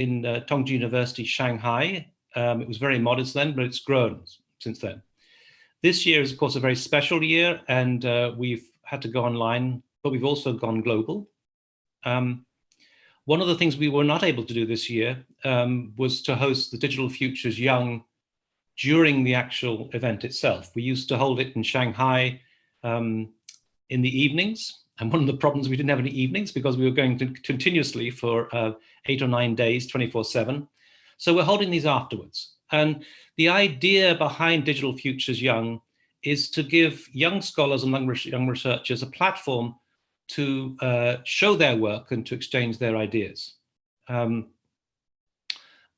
in Tongji University, Shanghai. It was very modest then, but it's grown since then. This year is, of course, a very special year, and we've had to go online, but we've also gone global. One of the things we were not able to do this year was to host the DigitalFUTURES Young during the actual event itself. We used to hold it in Shanghai in the evenings. And one of the problems, we didn't have any evenings because we were going to continuously for 8 or 9 days, 24/7. So we're holding these afterwards. And the idea behind DigitalFUTURES Young is to give young scholars and young researchers a platform to show their work and to exchange their ideas.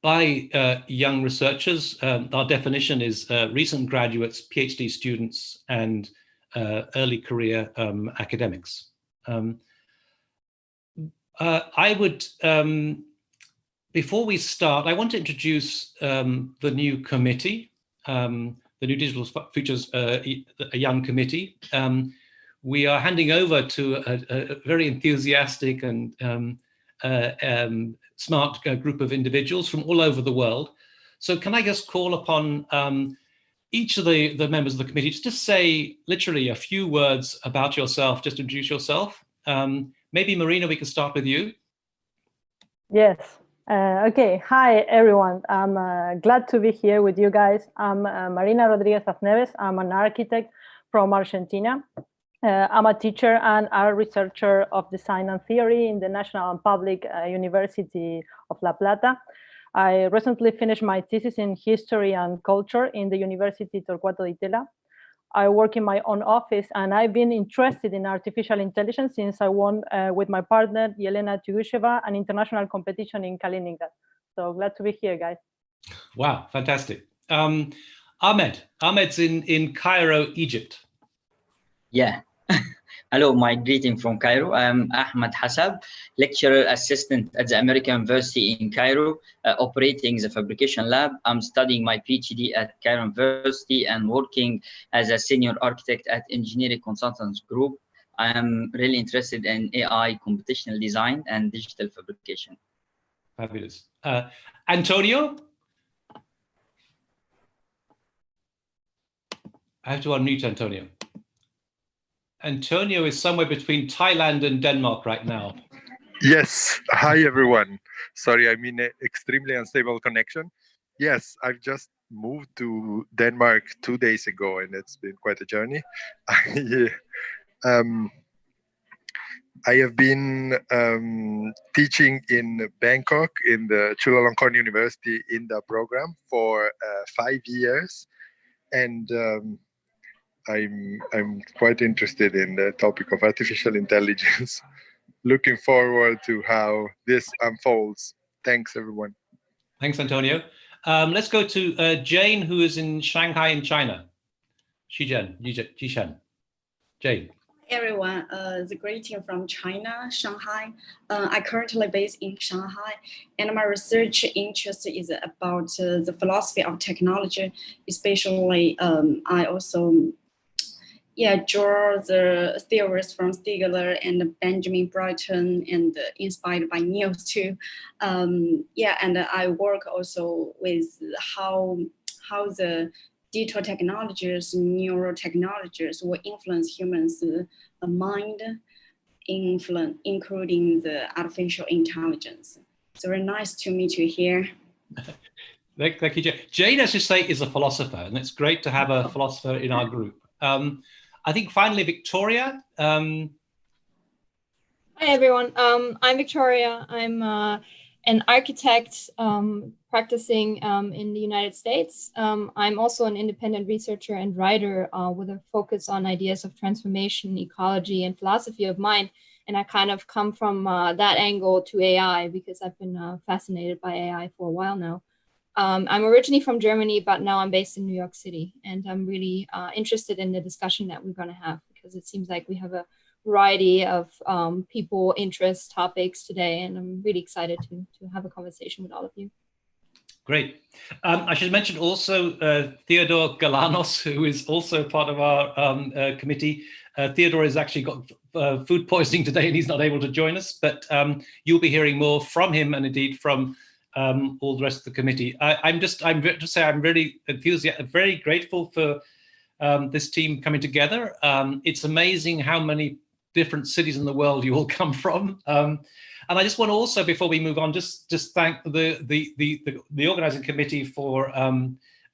By young researchers, our definition is recent graduates, PhD students, and early career academics. I would, before we start, I want to introduce the new committee, the new DigitalFUTURES Young committee. We are handing over to a very enthusiastic and smart group of individuals from all over the world. So can I just call upon each of the members of the committee just to say literally a few words about yourself, just introduce yourself. Maybe Marina, we can start with you. Yes. Okay. Hi, everyone. I'm glad to be here with you guys. I'm Marina Rodriguez Azneves. I'm an architect from Argentina. I'm a teacher and a researcher of design and theory in the National and Public University of La Plata. I recently finished my thesis in history and culture in the University Torquato Di Tella. I work in my own office, and I've been interested in artificial intelligence since I won with my partner, Yelena Tugusheva, an international competition in Kaliningrad. So glad to be here, guys. Wow, fantastic. Ahmed's in Cairo, Egypt. Yeah. Hello, my greeting from Cairo. I'm Ahmed Hassab, lecturer assistant at the American University in Cairo, operating the fabrication lab. I'm studying my PhD at Cairo University and working as a senior architect at Engineering Consultants Group. I am really interested in AI, computational design, and digital fabrication. Fabulous. Antonio? I have to unmute Antonio. Antonio is somewhere between Thailand and Denmark right now. Yes. Hi, everyone. Sorry, I'm in an extremely unstable connection. Yes, I've just moved to Denmark 2 days ago, and it's been quite a journey. I have been teaching in Bangkok in the Chulalongkorn University in the program for 5 years. And I'm quite interested in the topic of artificial intelligence. Looking forward to how this unfolds. Thanks, everyone. Thanks, Antonio. Let's go to Jane, who is in Shanghai in China. Jane. Hey everyone, the greeting from China, Shanghai. I currently based in Shanghai, and my research interest is about the philosophy of technology. Especially, I also draw the theories from Stigler and Benjamin Brighton, and inspired by Niels too. And I work also with how the digital technologies, neurotechnologies will influence humans' mind, including the artificial intelligence. So very nice to meet you here. Thank you, Jane. Jane, as you say, is a philosopher, and it's great to have a philosopher in our group. I think finally, Victoria. Hi, everyone. I'm Victoria. I'm an architect practicing in the United States. I'm also an independent researcher and writer with a focus on ideas of transformation, ecology, and philosophy of mind. And I kind of come from that angle to AI because I've been fascinated by AI for a while now. I'm originally from Germany, but now I'm based in New York City. And I'm really interested in the discussion that we're going to have, because it seems like we have a variety of people, interests, topics today. And I'm really excited to have a conversation with all of you. Great. I should mention also Theodore Galanos, who is also part of our committee. Theodore has actually got food poisoning today and he's not able to join us, but you'll be hearing more from him and indeed from all the rest of the committee. I'm really enthusiastic, very grateful for this team coming together. It's amazing how many different cities in the world you all come from. And I just want to also, before we move on, just thank the organizing committee for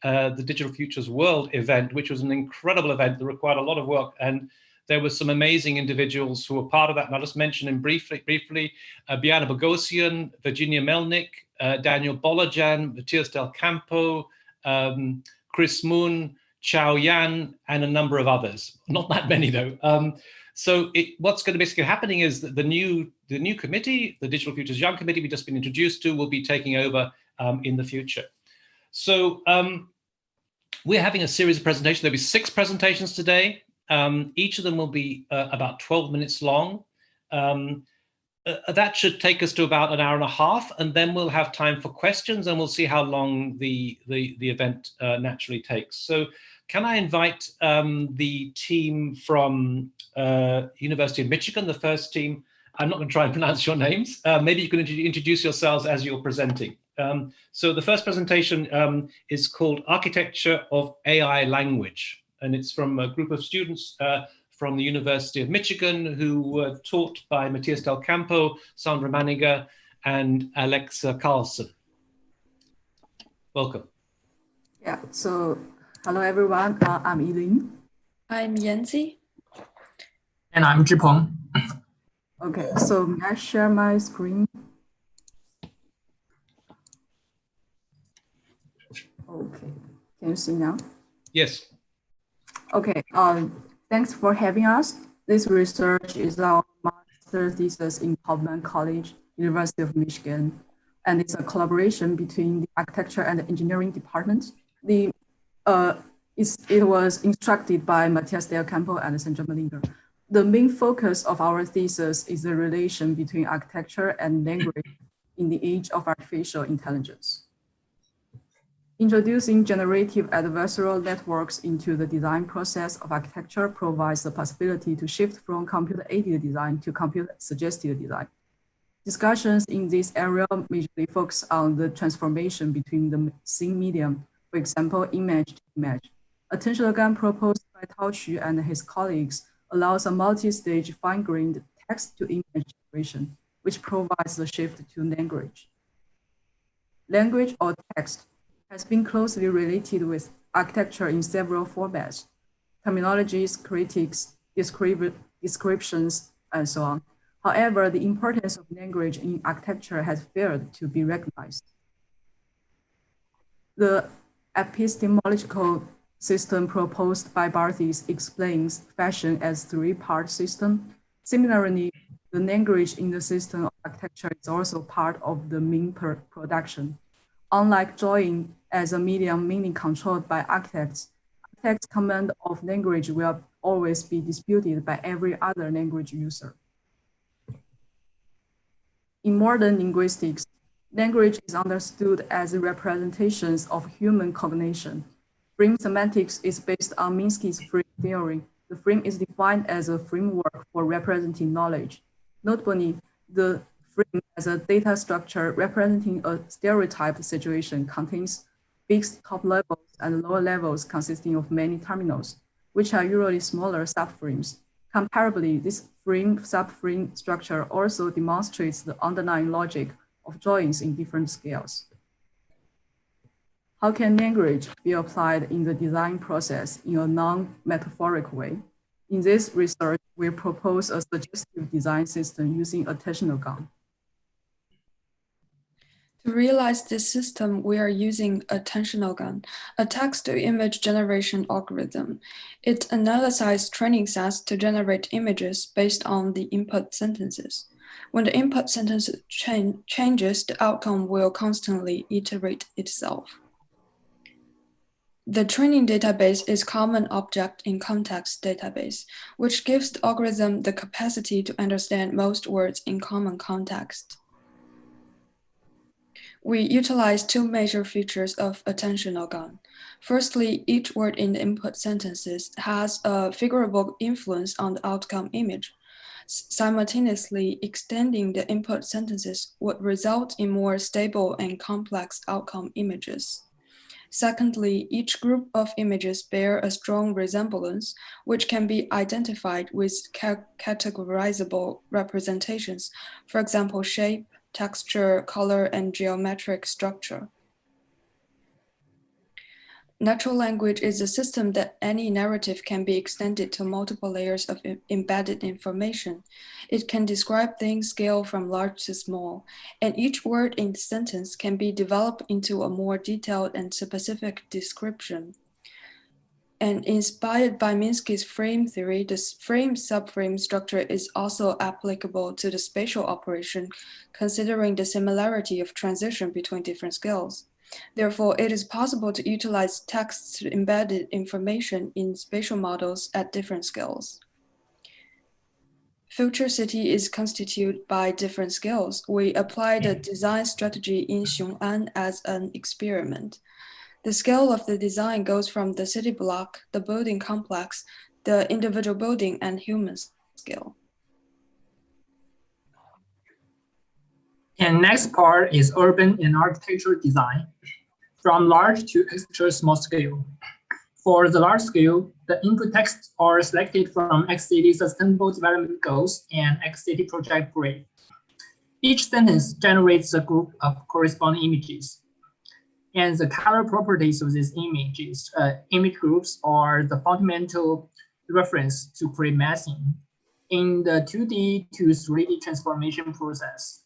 the Digital Futures World event, which was an incredible event that required a lot of work. And there were some amazing individuals who were part of that. And I'll just mention them briefly, Biana Bogosian, Virginia Melnick, Daniel Bolajan, Matthias Del Campo, Chris Moon, Chao Yan, and a number of others. Not that many though. So what's going to basically happening is that the new committee, the Digital Futures Young committee we've just been introduced to, will be taking over in the future. So we're having a series of presentations. There'll be 6 presentations today. Each of them will be about 12 minutes long. That should take us to about an hour and a half, and then we'll have time for questions, and we'll see how long the event naturally takes. So can I invite the team from University of Michigan, the first team? I'm not going to try and pronounce your names. Maybe you can introduce yourselves as you're presenting. So the first presentation is called Architecture of AI Language, and it's from a group of students from the University of Michigan who were taught by Matthias Del Campo, Sandra Maniger, and Alexa Carlson. Welcome. Yeah, so hello everyone, I'm Yining. I'm Yanci. And I'm Zhipeng. Okay, so may I share my screen? Okay, can you see now? Yes. Okay, thanks for having us. This research is our master thesis in Kaufman College, University of Michigan, and it's a collaboration between the architecture and the engineering departments. It was instructed by Matthias Del Campo and Sandra Maniger. The main focus of our thesis is the relation between architecture and language in the age of artificial intelligence. Introducing generative adversarial networks into the design process of architecture provides the possibility to shift from computer-aided design to computer-suggested design. Discussions in this area majorly focus on the transformation between the scene medium, for example, image to image. Attentional gun proposed by Tao Xu and his colleagues allows a multi-stage fine-grained text-to-image generation, which provides the shift to language. Language or text has been closely related with architecture in several formats, terminologies, critiques, descriptions, and so on. However, the importance of language in architecture has failed to be recognized. The epistemological system proposed by Barthes explains fashion as a 3-part system. Similarly, the language in the system of architecture is also part of the mean production. Unlike drawing as a medium mainly controlled by architects, architects' command of language will always be disputed by every other language user. In modern linguistics, language is understood as representations of human cognition. Frame semantics is based on Minsky's frame theory. The frame is defined as a framework for representing knowledge. Notably, the frame as a data structure representing a stereotyped situation contains fixed top levels and lower levels consisting of many terminals, which are usually smaller subframes. Comparably, this frame-subframe structure also demonstrates the underlying logic of drawings in different scales. How can language be applied in the design process in a non-metaphoric way? In this research, we propose a suggestive design system using attentional gun. To realize this system, we are using attentional gun, a text-to-image generation algorithm. It analyzes training sets to generate images based on the input sentences. When the input sentence changes, the outcome will constantly iterate itself. The training database is Common Object in Context database, which gives the algorithm the capacity to understand most words in common context. We utilize 2 major features of attentional gun. Firstly, each word in the input sentences has a figurable influence on the outcome image. Simultaneously extending the input sentences would result in more stable and complex outcome images. Secondly, each group of images bear a strong resemblance, which can be identified with categorizable representations, for example, shape, texture, color, and geometric structure. Natural language is a system that any narrative can be extended to multiple layers of embedded information. It can describe things scale from large to small, and each word in the sentence can be developed into a more detailed and specific description. And inspired by Minsky's frame theory, this frame-subframe structure is also applicable to the spatial operation, considering the similarity of transition between different scales. Therefore, it is possible to utilize text to embedded information in spatial models at different scales. Future city is constituted by different scales. We apply the design strategy in Xing'an as an experiment. The scale of the design goes from the city block, the building complex, the individual building, and human scale. And next part is urban and architectural design, from large to extra small scale. For the large scale, the input texts are selected from XCD Sustainable Development Goals and XCD Project Brief. Each sentence generates a group of corresponding images. And the color properties of these images, image groups are the fundamental reference to create massing in the 2D to 3D transformation process.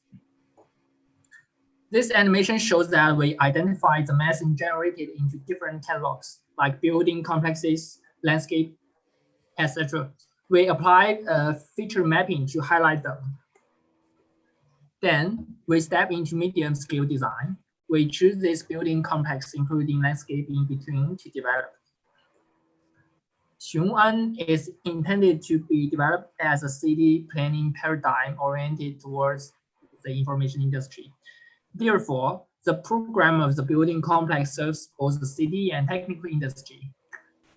This animation shows that we identify the massing generated into different catalogs, like building complexes, landscape, etc. We apply a feature mapping to highlight them. Then we step into medium scale design. We choose this building complex, including landscape in between, to develop. Xing'an is intended to be developed as a city planning paradigm oriented towards the information industry. Therefore, the program of the building complex serves both the city and technical industry.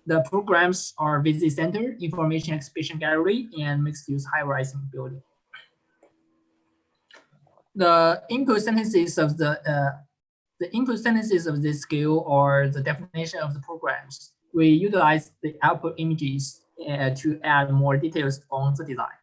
The programs are visit center, information exhibition gallery, and mixed-use high-rising building. The input sentences of this scale or the definition of the programs. We utilize the output images to add more details on the design.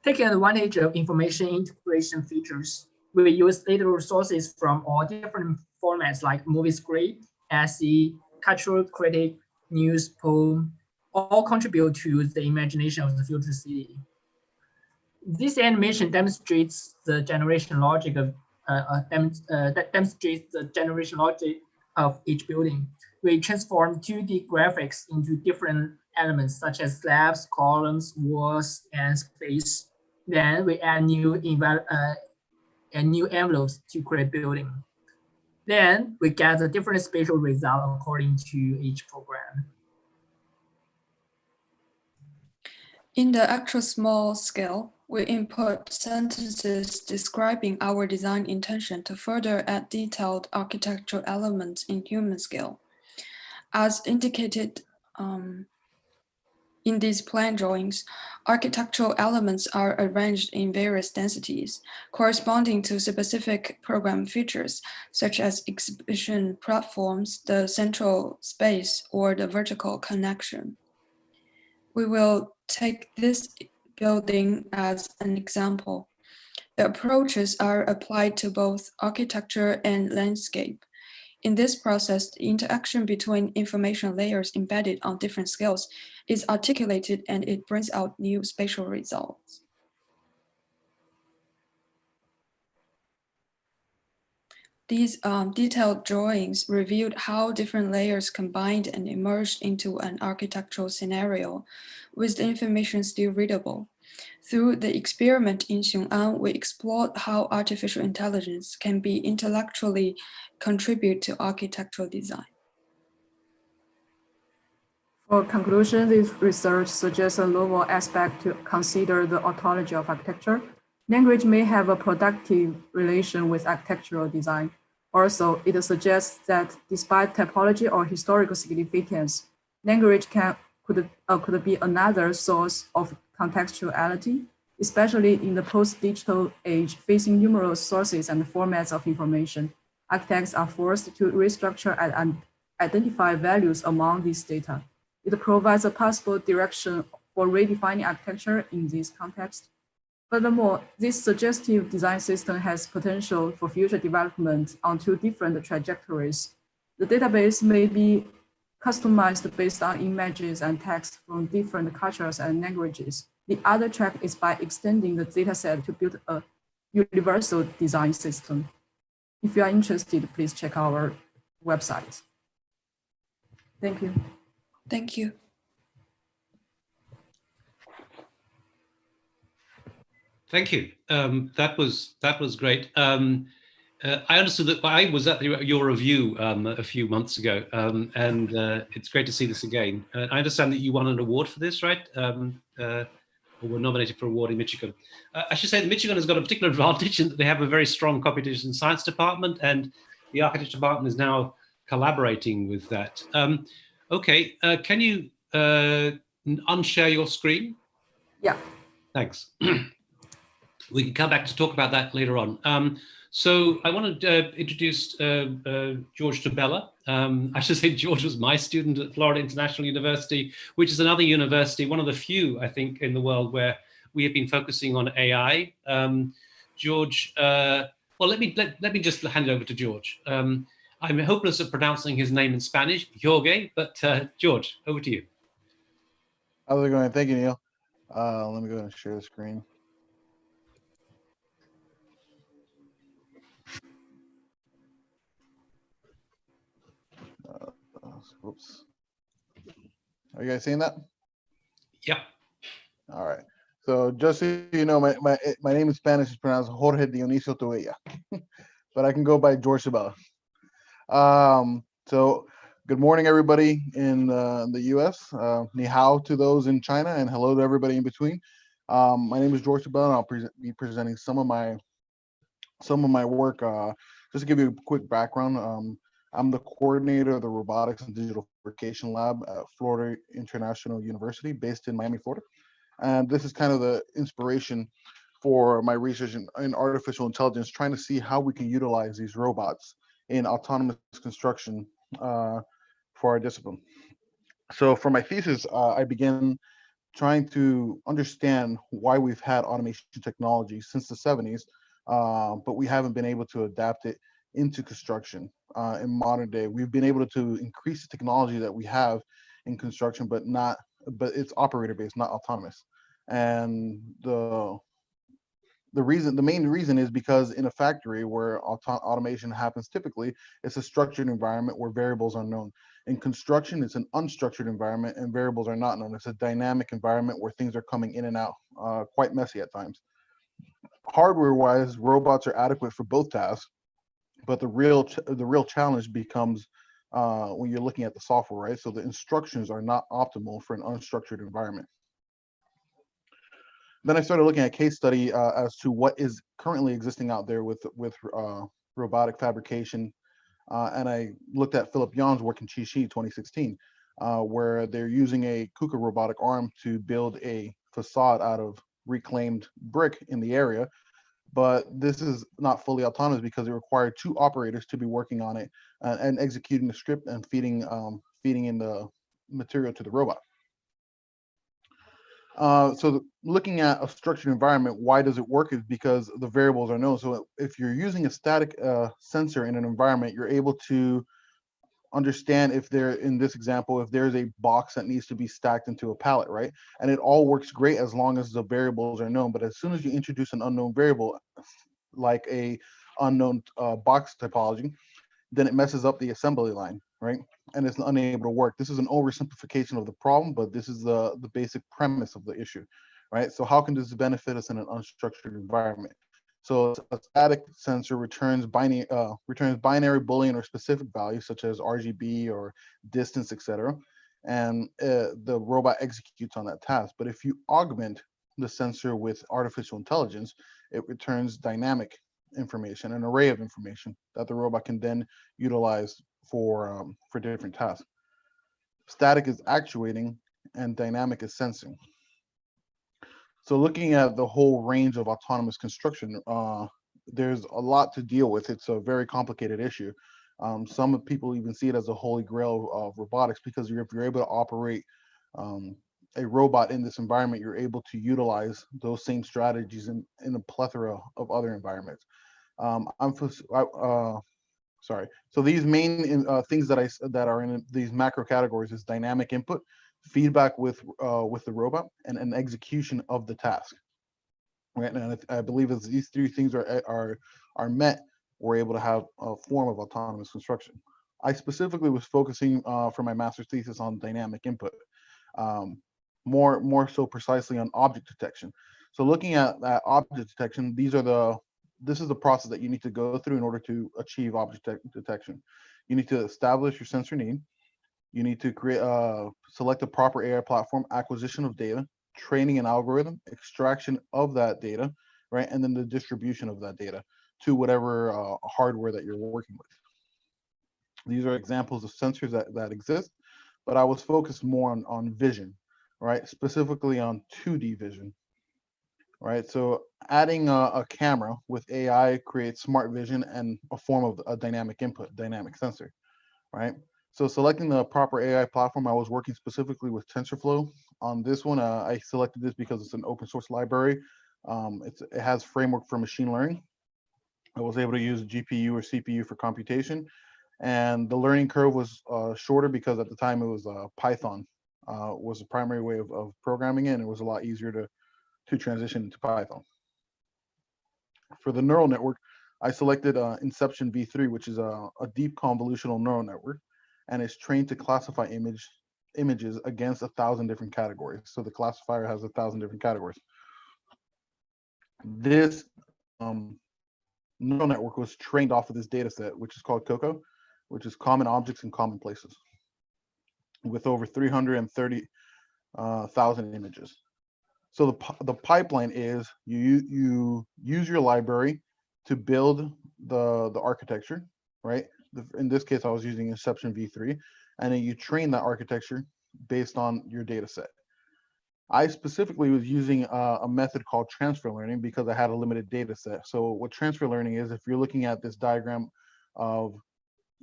Taking advantage of information integration features, we use data resources from all different formats like movie script, essay, cultural critic, news, poem, all contribute to the imagination of the future city. This animation demonstrates the generation logic of each building. We transform 2D graphics into different elements such as slabs, columns, walls, and space. Then we add new envelopes to create building. Then we get the different spatial results according to each program. In the actual small scale, we input sentences describing our design intention to further add detailed architectural elements in human scale. As indicated in these plan drawings, architectural elements are arranged in various densities, corresponding to specific program features, such as exhibition platforms, the central space, or the vertical connection. We will take this building as an example. The approaches are applied to both architecture and landscape. In this process, the interaction between information layers embedded on different scales is articulated and it brings out new spatial results. These detailed drawings revealed how different layers combined and emerged into an architectural scenario, with the information still readable. Through the experiment in Xing'an, we explored how artificial intelligence can be intellectually contribute to architectural design. For conclusion, this research suggests a novel aspect to consider the ontology of architecture. Language may have a productive relation with architectural design. Also, it suggests that despite typology or historical significance, language could be another source of contextuality, especially in the post-digital age, facing numerous sources and formats of information. Architects are forced to restructure and identify values among these data. It provides a possible direction for redefining architecture in this context. Furthermore, this suggestive design system has potential for future development on two different trajectories. The database may be customized based on images and text from different cultures and languages. The other track is by extending the dataset to build a universal design system. If you are interested, please check our website. Thank you. Thank you. Thank you. That was great. I understood that I was at your review a few months ago, and it's great to see this again. I understand that you won an award for this, right? Or were nominated for an award in Michigan. I should say that Michigan has got a particular advantage in that they have a very strong computation science department, and the architecture department is now collaborating with that. Okay, can you unshare your screen? Yeah. Thanks. We can come back to talk about that later on. So I want to introduce George Tubella. I should say George was my student at Florida International University, which is another university, one of the few, I think, in the world where we have been focusing on AI. George, well, let me just hand it over to George. I'm hopeless at pronouncing his name in Spanish, Jorge, but George, over to you. How's it going? Thank you, Neil. Let me go ahead and share the screen. Oops. Are you guys seeing that? Yep. All right. So just so you know, my name in Spanish is pronounced Jorge Dionisio Tubella, but I can go by George Tubella. So good morning, everybody in the U.S. Ni hao to those in China, and hello to everybody in between. My name is George Tubella, and I'll be presenting some of my work. Just to give you a quick background, I'm the coordinator of the Robotics and Digital Fabrication Lab at Florida International University, based in Miami, Florida. And this is kind of the inspiration for my research in artificial intelligence, trying to see how we can utilize these robots in autonomous construction for our discipline. So for my thesis, I began trying to understand why we've had automation technology since the 70s, but we haven't been able to adapt it into construction. In modern day, we've been able to increase the technology that we have in construction, but it's operator based, not autonomous. And the main reason is because in a factory where automation happens, typically it's a structured environment where variables are known. In construction, it's an unstructured environment and variables are not known. It's a dynamic environment where things are coming in and out, quite messy at times. Hardware-wise, robots are adequate for both tasks, but the real challenge becomes when you're looking at the software, right? So the instructions are not optimal for an unstructured environment. Then I started looking at case study as to what is currently existing out there with robotic fabrication, and I looked at Philip Yan's work in Xingxin 2016, where they're using a KUKA robotic arm to build a facade out of reclaimed brick in the area. But this is not fully autonomous because it required 2 operators to be working on it and executing the script and feeding in the material to the robot. So looking at a structured environment, why does it work is because the variables are known. So if you're using a static sensor in an environment, you're able to understand if in this example, if there's a box that needs to be stacked into a pallet, right? And it all works great as long as the variables are known. But as soon as you introduce an unknown variable, like a unknown box typology, then it messes up the assembly line, right? And it's unable to work. This is an oversimplification of the problem, but this is the basic premise of the issue, right? So how can this benefit us in an unstructured environment? So a static sensor returns binary Boolean or specific values such as RGB or distance, etc., and the robot executes on that task. But if you augment the sensor with artificial intelligence, it returns dynamic information, an array of information that the robot can then utilize for different tasks. Static is actuating and dynamic is sensing. So looking at the whole range of autonomous construction, there's a lot to deal with. It's a very complicated issue. Some people even see it as a holy grail of robotics, because if you're able to operate a robot in this environment, you're able to utilize those same strategies in a plethora of other environments. Sorry. So these main things that are in these macro categories is dynamic input, feedback with the robot, and an execution of the task. Right, and I believe as these three things are met, we're able to have a form of autonomous construction. I specifically was focusing for my master's thesis on dynamic input, more so precisely on object detection. So looking at that object detection, this is the process that you need to go through in order to achieve object detection. You need to establish your sensor need. You need to select a proper AI platform, acquisition of data, training an algorithm, extraction of that data, right? And then the distribution of that data to whatever hardware that you're working with. These are examples of sensors that exist, but I was focused more on vision, right? Specifically on 2D vision, right? So adding a camera with AI creates smart vision and a form of a dynamic input, dynamic sensor, right? So selecting the proper AI platform, I was working specifically with TensorFlow. On this one, I selected this because it's an open source library. It has framework for machine learning. I was able to use GPU or CPU for computation. And the learning curve was shorter because at the time it was Python was the primary way of programming it, and it was a lot easier to transition into Python. For the neural network, I selected Inception V3, which is a deep convolutional neural network, and it's trained to classify images against 1,000 different categories. So the classifier has 1,000 different categories. This neural network was trained off of this data set, which is called COCO, which is common objects and common places, with over 330,000 images. So the pipeline is you use your library to build the architecture, right? In this case, I was using Inception V3, and then you train that architecture based on your data set. I specifically was using a method called transfer learning because I had a limited data set. So what transfer learning is, if you're looking at this diagram of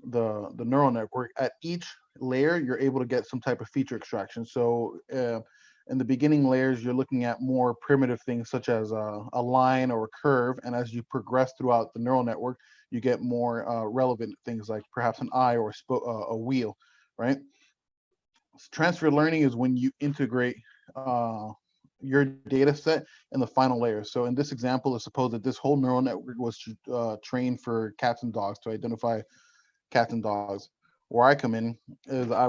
the neural network, at each layer, you're able to get some type of feature extraction. So in the beginning layers, you're looking at more primitive things such as a line or a curve. And as you progress throughout the neural network, you get more relevant things like perhaps an eye or a wheel, right? Transfer learning is when you integrate your data set in the final layer. So in this example, let's suppose that this whole neural network was trained for cats and dogs, to identify cats and dogs. Where I come in is I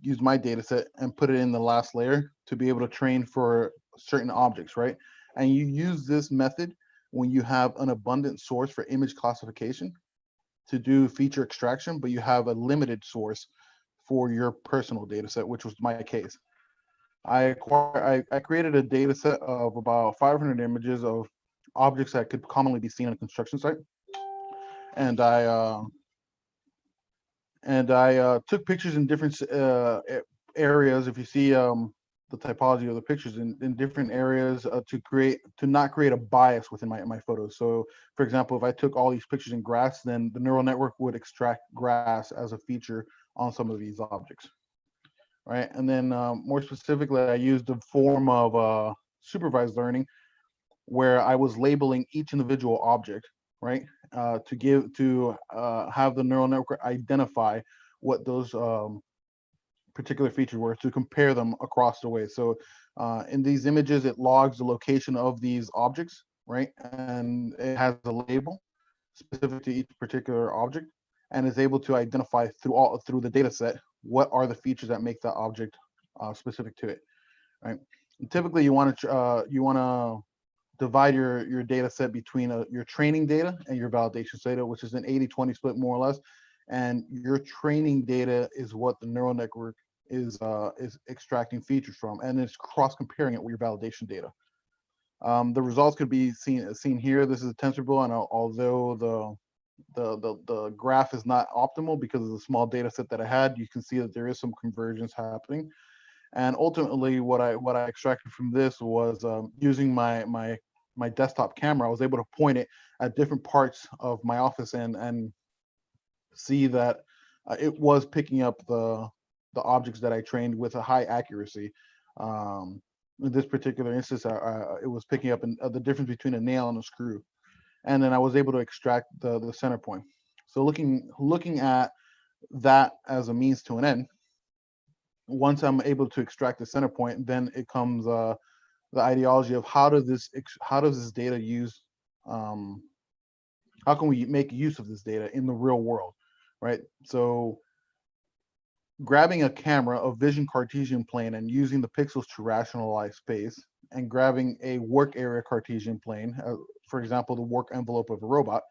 use my data set and put it in the last layer to be able to train for certain objects, right? And you use this method when you have an abundant source for image classification to do feature extraction, but you have a limited source for your personal data set, which was my case. I created a data set of about 500 images of objects that could commonly be seen on a construction site. And I took pictures in different areas. If you see the typology of the pictures in different areas to not create a bias within my photos. So for example, if I took all these pictures in grass, then the neural network would extract grass as a feature on some of these objects, right? And then more specifically, I used a form of supervised learning where I was labeling each individual object, right? To have the neural network identify what those particular features were, to compare them across the way. So in these images, it logs the location of these objects, right? And it has a label specific to each particular object, and is able to identify through the data set what are the features that make that object specific to it, right? And typically, you want to divide your data set between your training data and your validation data, which is an 80-20 split more or less. And your training data is what the neural network is extracting features from, and it's cross comparing it with your validation data. The results could be seen here. This is a TensorFlow, and although the graph is not optimal because of the small data set that I had, you can see that there is some convergence happening. And ultimately, what I extracted from this was using my desktop camera. I was able to point it at different parts of my office and see that it was picking up the objects that I trained with a high accuracy. In this particular instance, it was picking up the difference between a nail and a screw, and then I was able to extract the center point. So looking at that as a means to an end, once I'm able to extract the center point, then it comes the ideology of how does this data use, how can we make use of this data in the real world, right? So grabbing a camera, a vision Cartesian plane, and using the pixels to rationalize space, and grabbing a work area Cartesian plane, for example, the work envelope of a robot,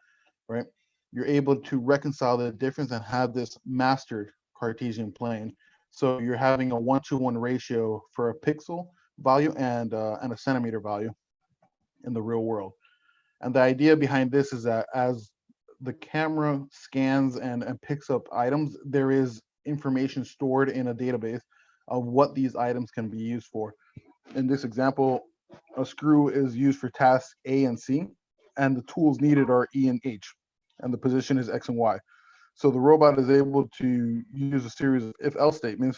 right? You're able to reconcile the difference and have this mastered Cartesian plane. So you're having a 1-to-1 ratio for a pixel value and a centimeter value in the real world. And the idea behind this is that as the camera scans and picks up items, there is information stored in a database of what these items can be used for. In this example, a screw is used for tasks A and C, and the tools needed are E and H, and the position is X and Y. So the robot is able to use a series of if-else statements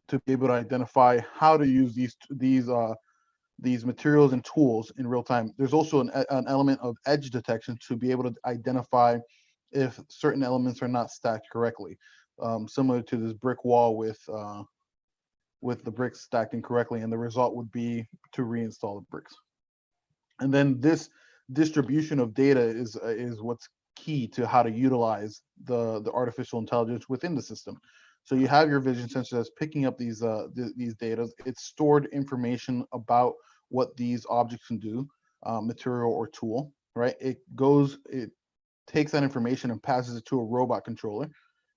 to be able to identify how to use these materials and tools in real time. There's also an element of edge detection to be able to identify if certain elements are not stacked correctly, similar to this brick wall with the bricks stacked incorrectly, and the result would be to reinstall the bricks. And then this distribution of data is what's key to how to utilize the artificial intelligence within the system. So you have your vision sensor that's picking up these data. It's stored information about what these objects can do, material or tool, right? It takes that information and passes it to a robot controller,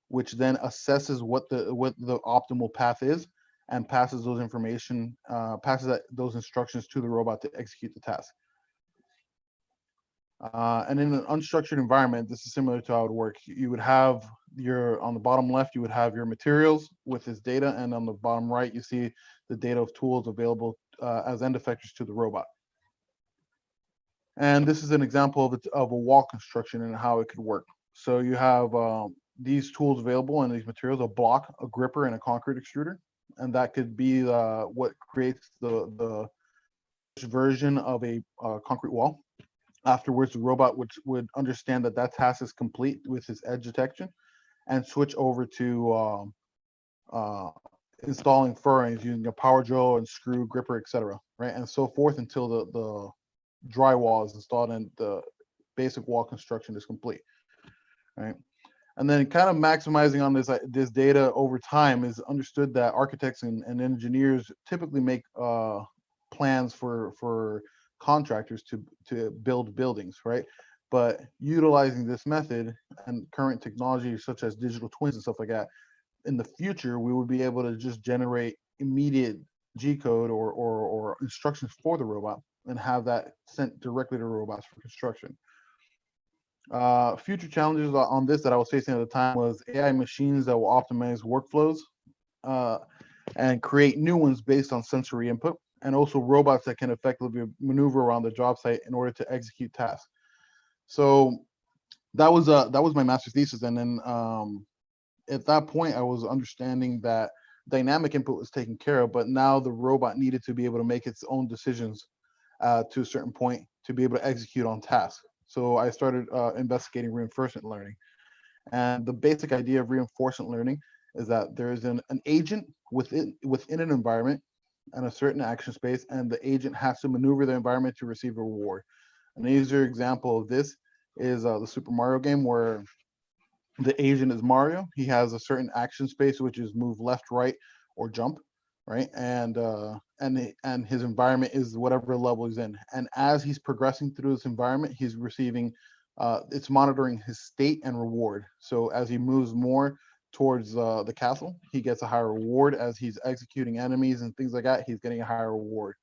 which then assesses what the optimal path is and passes those instructions to the robot to execute the task. And in an unstructured environment, this is similar to how it would work. You would have on the bottom left, you would have your materials with this data, and on the bottom right, you see the data of tools available as end effectors to the robot. And this is an example of a wall construction and how it could work. So you have these tools available and these materials: a block, a gripper, and a concrete extruder. And that could be what creates the version of a concrete wall. Afterwards, the robot would understand that task is complete with its edge detection and switch over to installing furrings using a power drill and screw, gripper, etc., right? And so forth until the drywall is installed and the basic wall construction is complete, right? And then kind of maximizing on this data over time is understood that architects and engineers typically make plans for contractors to build buildings, right? But utilizing this method and current technology such as digital twins and stuff like that, in the future, we would be able to just generate immediate G code or instructions for the robot and have that sent directly to robots for construction. Future challenges on this that I was facing at the time was AI machines that will optimize workflows and create new ones based on sensory input, and also robots that can effectively maneuver around the job site in order to execute tasks. So that was my master's thesis, and then at that point I was understanding that dynamic input was taken care of, but now the robot needed to be able to make its own decisions to a certain point to be able to execute on tasks. So I started investigating reinforcement learning, and the basic idea of reinforcement learning is that there is an agent within an environment and a certain action space, and the agent has to maneuver the environment to receive a reward. An easier example of this is the Super Mario game, where the agent is Mario. He has a certain action space, which is move left, right, or jump, right? And his environment is whatever level he's in. And as he's progressing through this environment, he's receiving, it's monitoring his state and reward. So as he moves more towards the castle, he gets a higher reward. As he's executing enemies and things like that, he's getting a higher reward.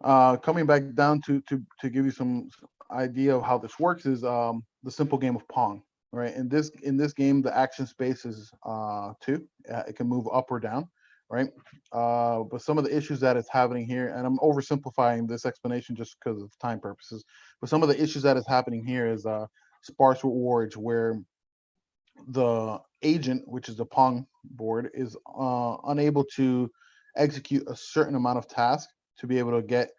Coming back down to give you some idea of how this works is the simple game of Pong, right? In this game, the action space is 2. It can move up or down, right? But some of the issues that is happening here, and I'm oversimplifying this explanation just because of time purposes, but some of the issues that is happening here is sparse rewards, where the agent, which is the Pong board, is unable to execute a certain amount of tasks to be able to get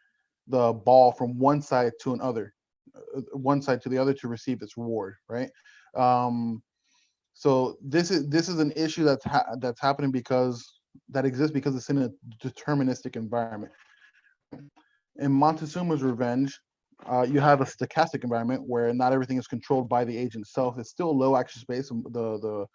the ball from one side to another, one side to the other to receive its reward, right? So this is an issue that's happening because it's in a deterministic environment. In Montezuma's Revenge, you have a stochastic environment where not everything is controlled by the agent itself. It's still low action space. The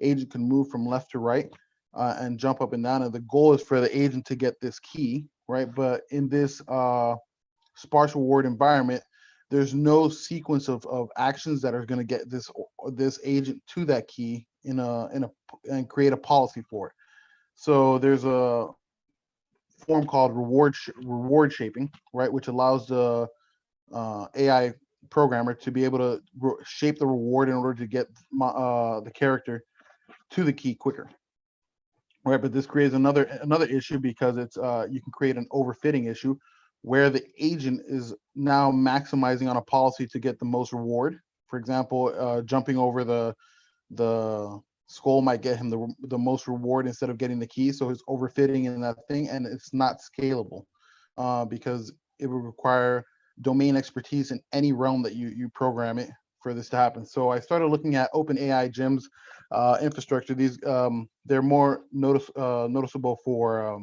agent can move from left to right and jump up and down. And the goal is for the agent to get this key, right? But in this sparse reward environment, there's no sequence of actions that are going to get this agent to that key and create a policy for it. So there's a form called reward shaping, right, which allows the AI programmer to be able to shape the reward in order to get the character to the key quicker, right? But this creates another issue because it's you can create an overfitting issue where the agent is now maximizing on a policy to get the most reward. For example, jumping over the skull might get him the most reward instead of getting the key, so it's overfitting in that thing, and it's not scalable because it would require domain expertise in any realm that you program it for this to happen. So I started looking at OpenAI Gym's infrastructure. These they're more noticeable for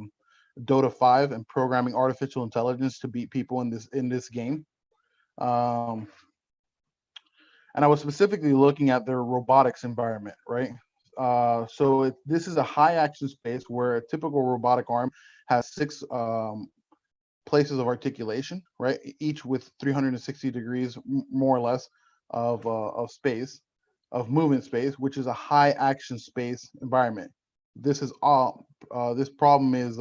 Dota 5 and programming artificial intelligence to beat people in this game. And I was specifically looking at their robotics environment, right? So this is a high action space where a typical robotic arm has 6 places of articulation, right? Each with 360 degrees, more or less, of movement space, which is a high action space environment. This is all. This problem is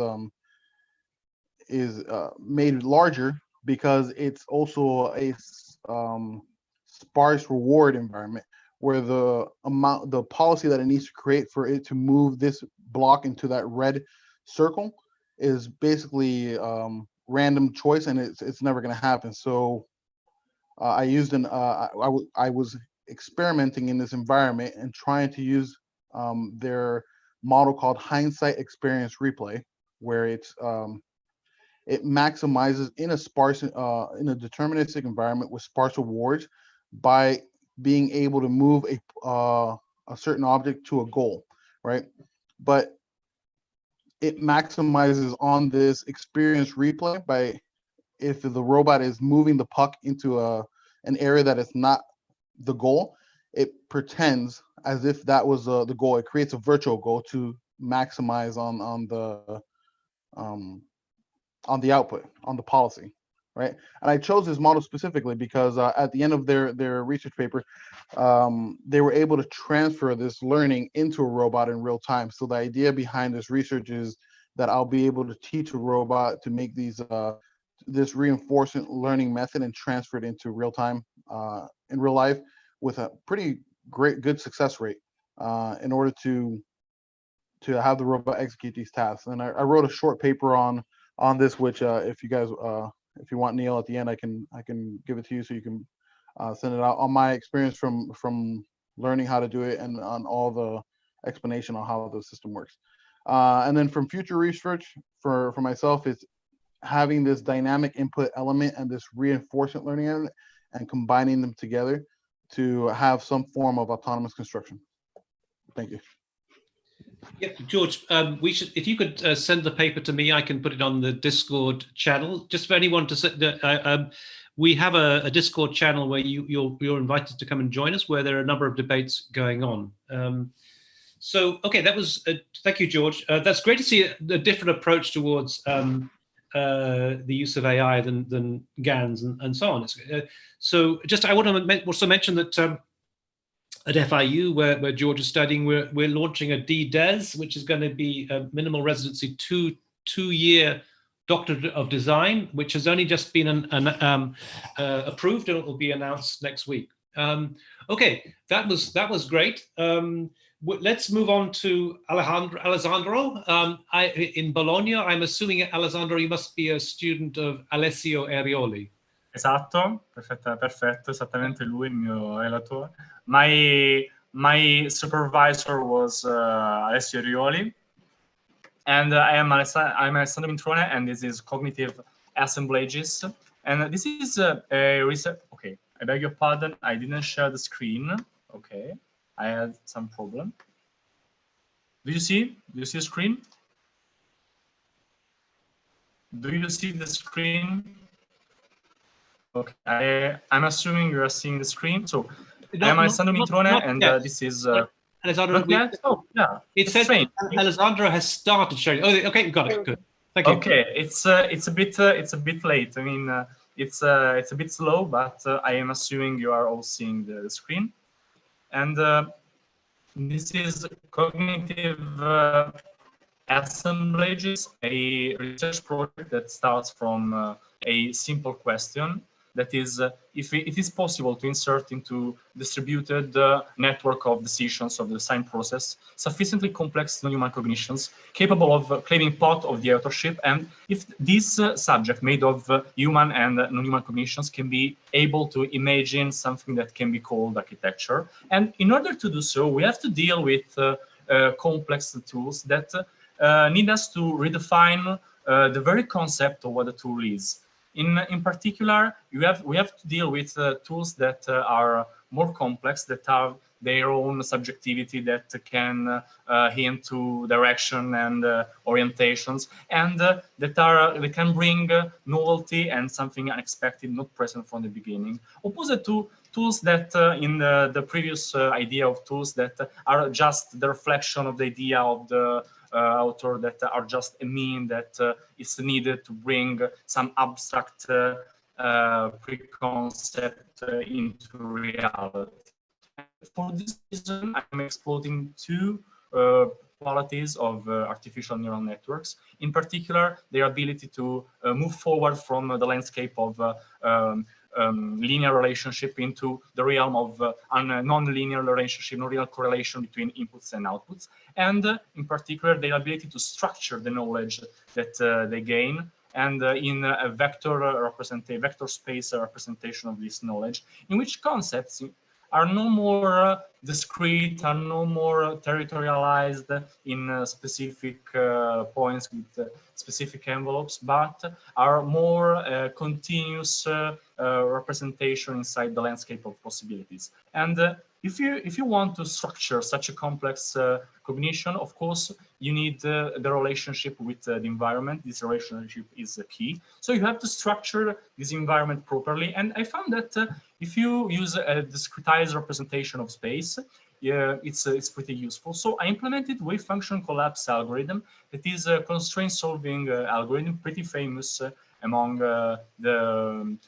made larger because it's also a sparse reward environment where the policy that it needs to create for it to move this block into that red circle is basically random choice, and it's never going to happen. So I used I was experimenting in this environment and trying to use their model called hindsight experience replay, where it maximizes in a sparse in a deterministic environment with sparse rewards by being able to move a certain object to a goal, right? But it maximizes on this experience replay by if the robot is moving the puck into an area that is not the goal, it pretends as if that was the goal. It creates a virtual goal to maximize on the output, on the policy, right? And I chose this model specifically because at the end of their research paper, they were able to transfer this learning into a robot in real time. So the idea behind this research is that I'll be able to teach a robot to make this reinforcement learning method and transfer it into real time in real life with a pretty good success rate in order to have the robot execute these tasks. And I wrote a short paper on this, which if you guys if you want, Neil, at the end, I can give it to you so you can send it out on my experience from learning how to do it and on all the explanation on how the system works. And then from future research for myself, it's having this dynamic input element and this reinforcement learning element and combining them together to have some form of autonomous construction. Thank you. Yeah, George, we should, if you could send the paper to me, I can put it on the Discord channel. Just for anyone to we have a Discord channel where you're invited to come and join us, where there are a number of debates going on. So, okay, that was, thank you, George. That's great to see a different approach towards the use of AI than GANs and so on. So just, I want to also mention that at FIU, where George is studying, we're launching a DDes, which is going to be a minimal residency two-year Doctorate of Design, which has only just been approved, and it will be announced next week. Okay, that was great. let's move on to Alessandro. In Bologna, I'm assuming, Alessandro, you must be a student of Alessio Arioli. Esatto, perfetto, esattamente lui, il mio relatore. My supervisor was Alessio Arioli, and I'm Alessandro Mintrone, and this is cognitive assemblages. And this is a research. Okay, I beg your pardon, I didn't share the screen. Okay, I had some problem. Do you see the screen? Do you see the screen? Okay, I'm assuming you are seeing the screen. So I'm Alessandro Mintrone, and this is Alessandro. Oh, yeah. It says strange. Alessandro has started sharing. Oh, okay, got it. Good. Thank you. Okay, it's a bit late. I mean, it's a bit slow, but I am assuming you are all seeing the screen. And this is cognitive assemblages, a research project that starts from a simple question. That is, if it is possible to insert into distributed network of decisions of the design process sufficiently complex non-human cognitions capable of claiming part of the authorship, and if this subject made of human and non-human cognitions can be able to imagine something that can be called architecture. And in order to do so, we have to deal with complex tools that need us to redefine the very concept of what a tool is. In particular, we have to deal with tools that are more complex, that have their own subjectivity, that can hint to direction and orientations, and that can bring novelty and something unexpected, not present from the beginning. Opposite to tools that in the previous idea of tools that are just the reflection of the idea of the author, that are just a mean that is needed to bring some abstract preconcept into reality. For this reason, I'm exploiting two qualities of artificial neural networks. In particular, their ability to move forward from the landscape of linear relationship into the realm of non-linear relationship, no real correlation between inputs and outputs, and in particular their ability to structure the knowledge that they gain, and in a vector space representation of this knowledge, in which concepts are no more discrete, are no more territorialized in specific points with specific envelopes, but are more continuous representation inside the landscape of possibilities. And if you want to structure such a complex cognition, of course, you need the relationship with the environment. This relationship is key. So you have to structure this environment properly. And I found that if you use a discretized representation of space, it's pretty useful. So I implemented wave function collapse algorithm. That is a constraint solving algorithm, pretty famous among the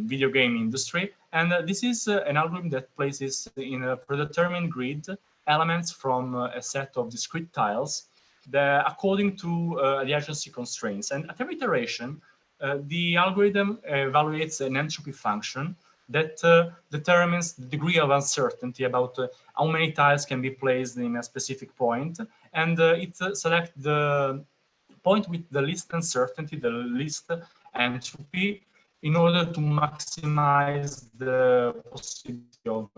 video game industry. And this is an algorithm that places in a predetermined grid elements from a set of discrete tiles according to adjacency constraints. And at every iteration, the algorithm evaluates an entropy function that determines the degree of uncertainty about how many tiles can be placed in a specific point. And it selects the point with the least uncertainty, the least entropy, in order to maximize the possibility of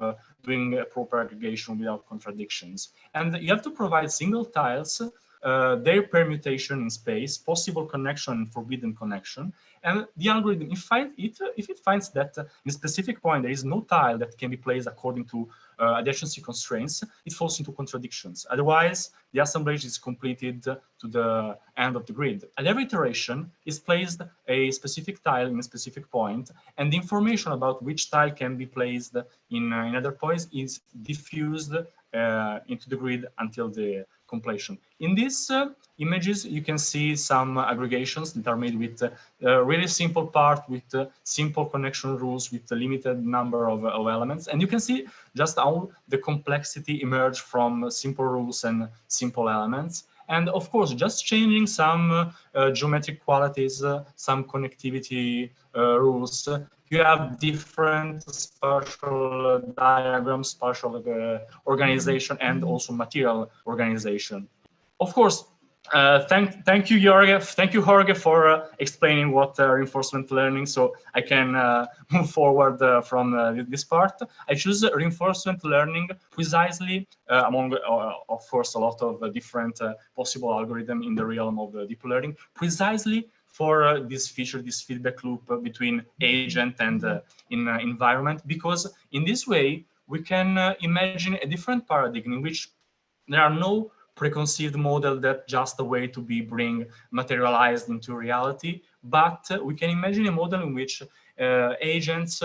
doing a proper aggregation without contradictions. And you have to provide single tiles, their permutation in space, possible connection and forbidden connection. And the algorithm, if it finds that in a specific point there is no tile that can be placed according to adjacency constraints, it falls into contradictions. Otherwise, the assemblage is completed to the end of the grid. At every iteration is placed a specific tile in a specific point, and the information about which tile can be placed in other points is diffused into the grid until the completion. In these images, you can see some aggregations that are made with really simple part, with simple connection rules, with a limited number of elements. And you can see just how the complexity emerged from simple rules and simple elements. And of course, just changing some geometric qualities, some connectivity rules, you have different spatial diagrams, spatial organization, and also material organization. Of course, thank you, Jorge. Thank you, Jorge, for explaining what reinforcement learning. So I can move forward from this part. I choose reinforcement learning precisely among, of course, a lot of different possible algorithms in the realm of deep learning, precisely for this feature, this feedback loop between agent and environment, because in this way we can imagine a different paradigm in which there are no preconceived model that just a way to be materialized into reality, but we can imagine a model in which agents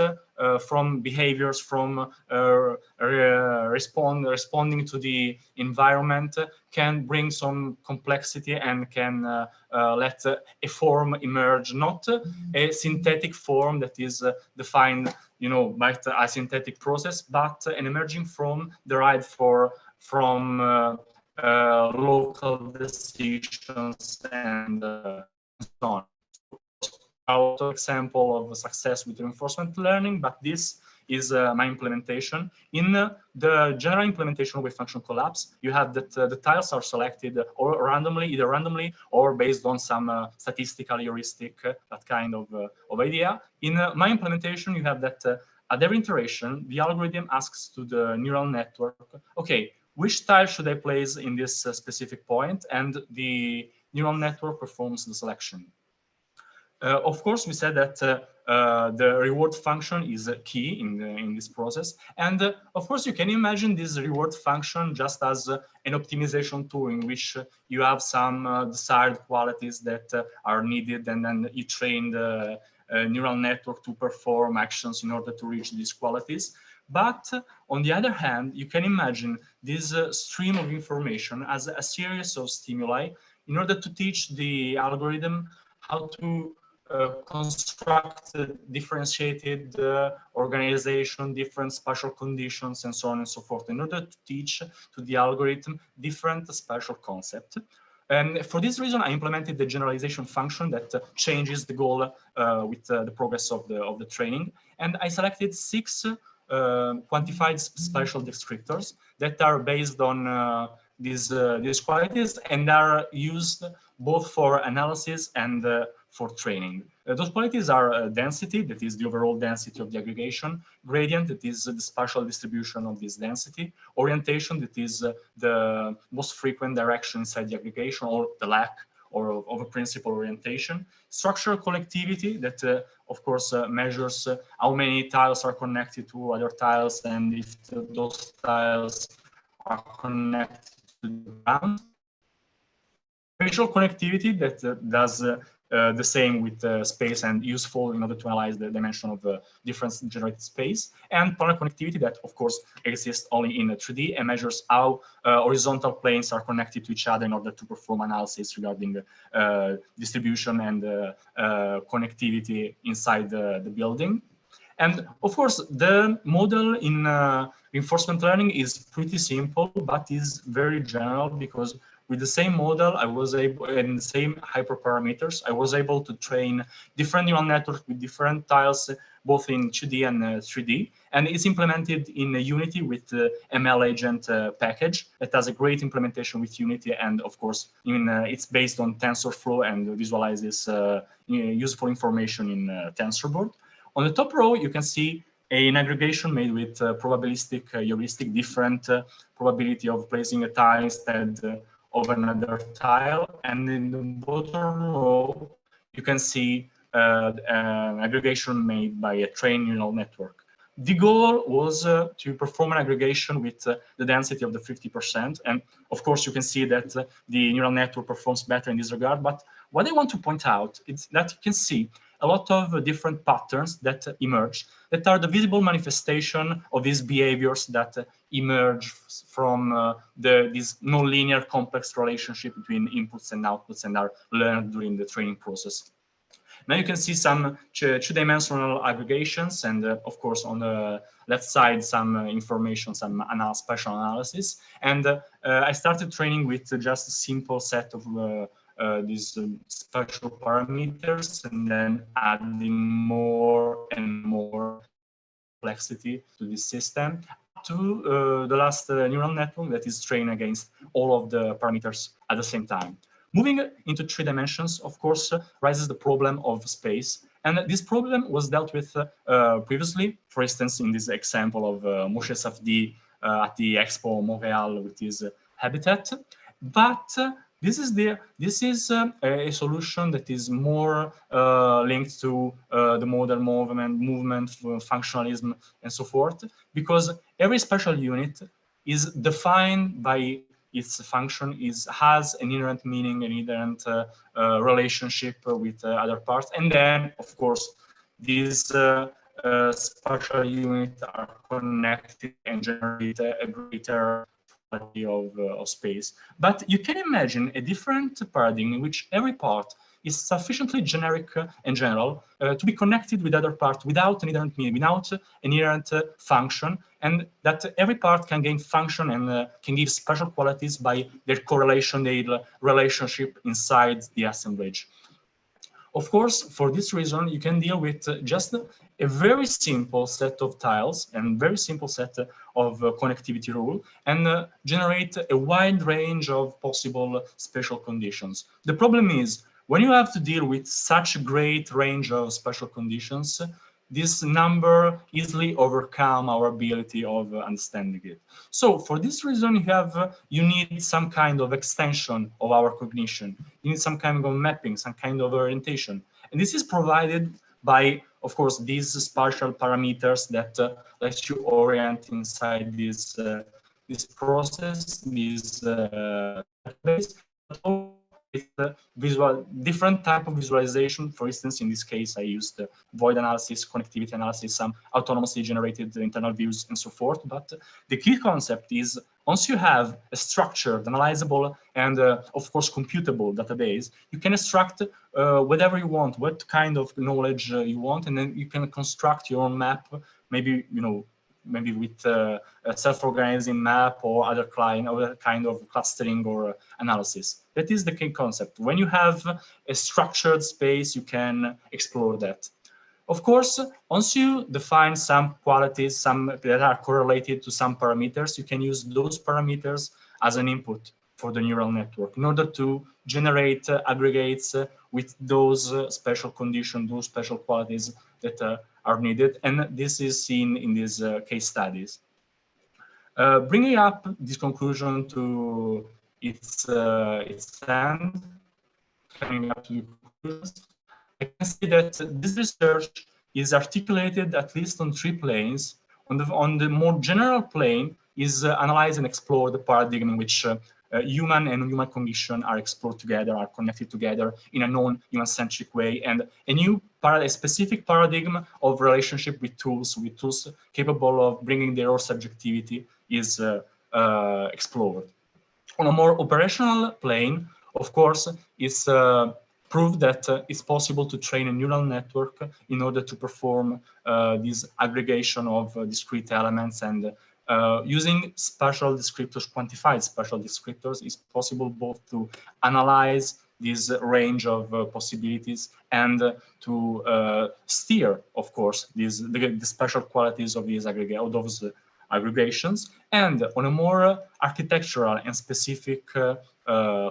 from behaviors, from responding to the environment can bring some complexity and can let a form emerge, not a synthetic form that is defined, by a synthetic process, but an emerging form derived from local decisions and so on. An example of a success with reinforcement learning, but this is my implementation. In the general implementation of a function collapse, you have that the tiles are selected or randomly, either randomly or based on some statistical heuristic, that kind of idea. In my implementation, you have that at every iteration, the algorithm asks to the neural network, okay, which tile should I place in this specific point? And the neural network performs the selection. Of course, we said that the reward function is key in this process. And of course, you can imagine this reward function just as an optimization tool in which you have some desired qualities that are needed, and then you train the neural network to perform actions in order to reach these qualities. But on the other hand, you can imagine this stream of information as a series of stimuli in order to teach the algorithm how to construct differentiated organization, different spatial conditions, and so on and so forth, in order to teach to the algorithm different spatial concepts. And for this reason, I implemented the generalization function that changes the goal with the progress of the training. And I selected 6 quantified spatial descriptors that are based on these qualities and are used both for analysis and for training. Those qualities are density, that is the overall density of the aggregation; gradient, that is the spatial distribution of this density; orientation, that is the most frequent direction inside the aggregation, or the lack of a principal orientation; structural connectivity, that of course measures how many tiles are connected to other tiles and if those tiles are connected to the ground; spatial connectivity, that does the same with space and useful in order to analyze the dimension of different generated space; and planar connectivity, that of course exists only in 3D and measures how horizontal planes are connected to each other in order to perform analysis regarding distribution and connectivity inside the building. And of course, the model in reinforcement learning is pretty simple, but is very general, because with the same model, I was able, and the same hyperparameters, I was able to train different neural networks with different tiles, both in 2D and 3D. And it's implemented in Unity with the ML agent package. It has a great implementation with Unity, and of course, it's based on TensorFlow and visualizes useful information in TensorBoard. On the top row, you can see an aggregation made with probabilistic heuristic, different probability of placing a tile instead of another tile. And in the bottom row, you can see an aggregation made by a trained neural network. The goal was to perform an aggregation with the density of the 50%. And of course, you can see that the neural network performs better in this regard. But what I want to point out is that you can see a lot of different patterns that emerge, that are the visible manifestation of these behaviors that emerge from this nonlinear complex relationship between inputs and outputs and are learned during the training process. Now you can see some two-dimensional aggregations, and of course on the left side some information, some spatial analysis. And I started training with just a simple set of these spatial parameters, and then adding more and more complexity to this system, to the last neural network that is trained against all of the parameters at the same time. Moving into 3 dimensions, of course, rises the problem of space. And this problem was dealt with previously, for instance, in this example of Moshe Safdie at the Expo Montreal with his habitat. But this is a solution that is more linked to the modern movement, functionalism, and so forth, because every spatial unit is defined by its function, has an inherent meaning, an inherent relationship with other parts, and then, of course, these spatial units are connected and generate a greater of space. But you can imagine a different paradigm in which every part is sufficiently generic and general to be connected with other parts without an inherent meaning, without an inherent function, and that every part can gain function and can give special qualities by their correlation, their relationship inside the assemblage. Of course, for this reason, you can deal with just a very simple set of tiles and very simple set of connectivity rule and generate a wide range of possible spatial conditions. The problem is, when you have to deal with such a great range of spatial conditions, this number easily overcome our ability of understanding it. So for this reason, you need some kind of extension of our cognition. You need some kind of mapping, some kind of orientation. And this is provided by, of course, these spatial parameters that let you orient inside this process, this database, with different type of visualization. For instance, in this case, I used void analysis, connectivity analysis, some autonomously generated internal views, and so forth. But the key concept is, once you have a structured, analyzable, and of course computable database, you can extract whatever you want, what kind of knowledge you want, and then you can construct your own map. Maybe maybe with a self-organizing map or other kind of clustering or analysis. That is the key concept. When you have a structured space, you can explore that. Of course, once you define some qualities, that are correlated to some parameters, you can use those parameters as an input for the neural network in order to generate aggregates with those special conditions, those special qualities that are needed, and this is seen in these case studies. Bringing up this conclusion to its end, coming up to the conclusions, I can see that this research is articulated at least on 3 planes. On the more general plane is analyze and explore the paradigm in which human and human cognition are explored together, are connected together in a non-human-centric way, and a specific paradigm of relationship with tools capable of bringing their own subjectivity is explored. On a more operational plane, of course, it's proved that it's possible to train a neural network in order to perform this aggregation of discrete elements, and using spatial descriptors, quantified spatial descriptors, is possible both to analyze this range of possibilities and to steer, of course, the special qualities of these aggregations. And on a more architectural and specific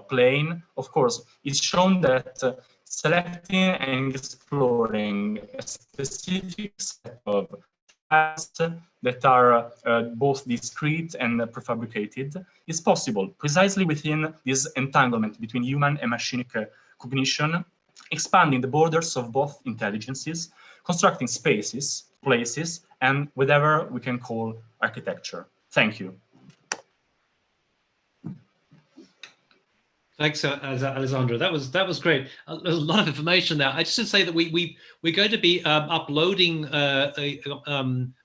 plane, of course, it's shown that selecting and exploring a specific set of that are both discrete and prefabricated is possible precisely within this entanglement between human and machinic cognition, expanding the borders of both intelligences, constructing spaces, places, and whatever we can call architecture. Thank you. Thanks, Alessandro. That was great. There's a lot of information there. I just want to say that we're going to be uploading a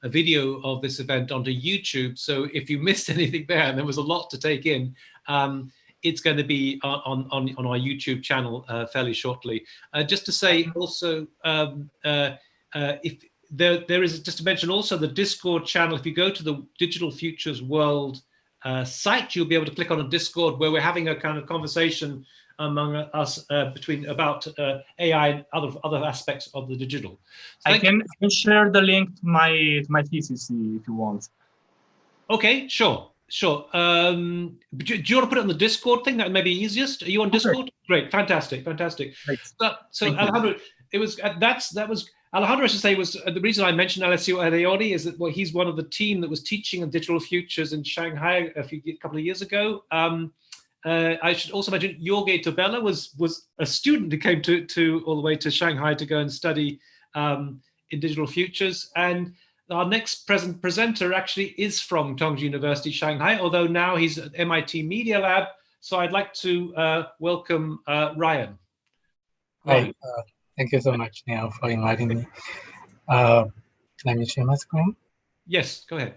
video of this event onto YouTube. So if you missed anything there, and there was a lot to take in, it's going to be on our YouTube channel fairly shortly. Just to say also, if there is, just to mention also the Discord channel. If you go to the Digital Futures World site, you'll be able to click on a Discord where we're having a kind of conversation among us about AI and other aspects of the digital. So I can share the link to my thesis if you want. Okay, sure. Do you want to put it on the Discord thing? That may be easiest. Are you on Discord? Okay. Great, fantastic. Great. So Alejandro, Alejandro, I should say, was the reason I mentioned Alessio Arioli is that he's one of the team that was teaching in Digital Futures in Shanghai a couple of years ago. I should also mention Jorge Tubella was a student who came to all the way to Shanghai to go and study in Digital Futures. And our next presenter actually is from Tongji University, Shanghai, although now he's at MIT Media Lab. So I'd like to welcome Ryan. Hi, thank you so much, Neil, for inviting me. Let me share my screen. Yes, go ahead.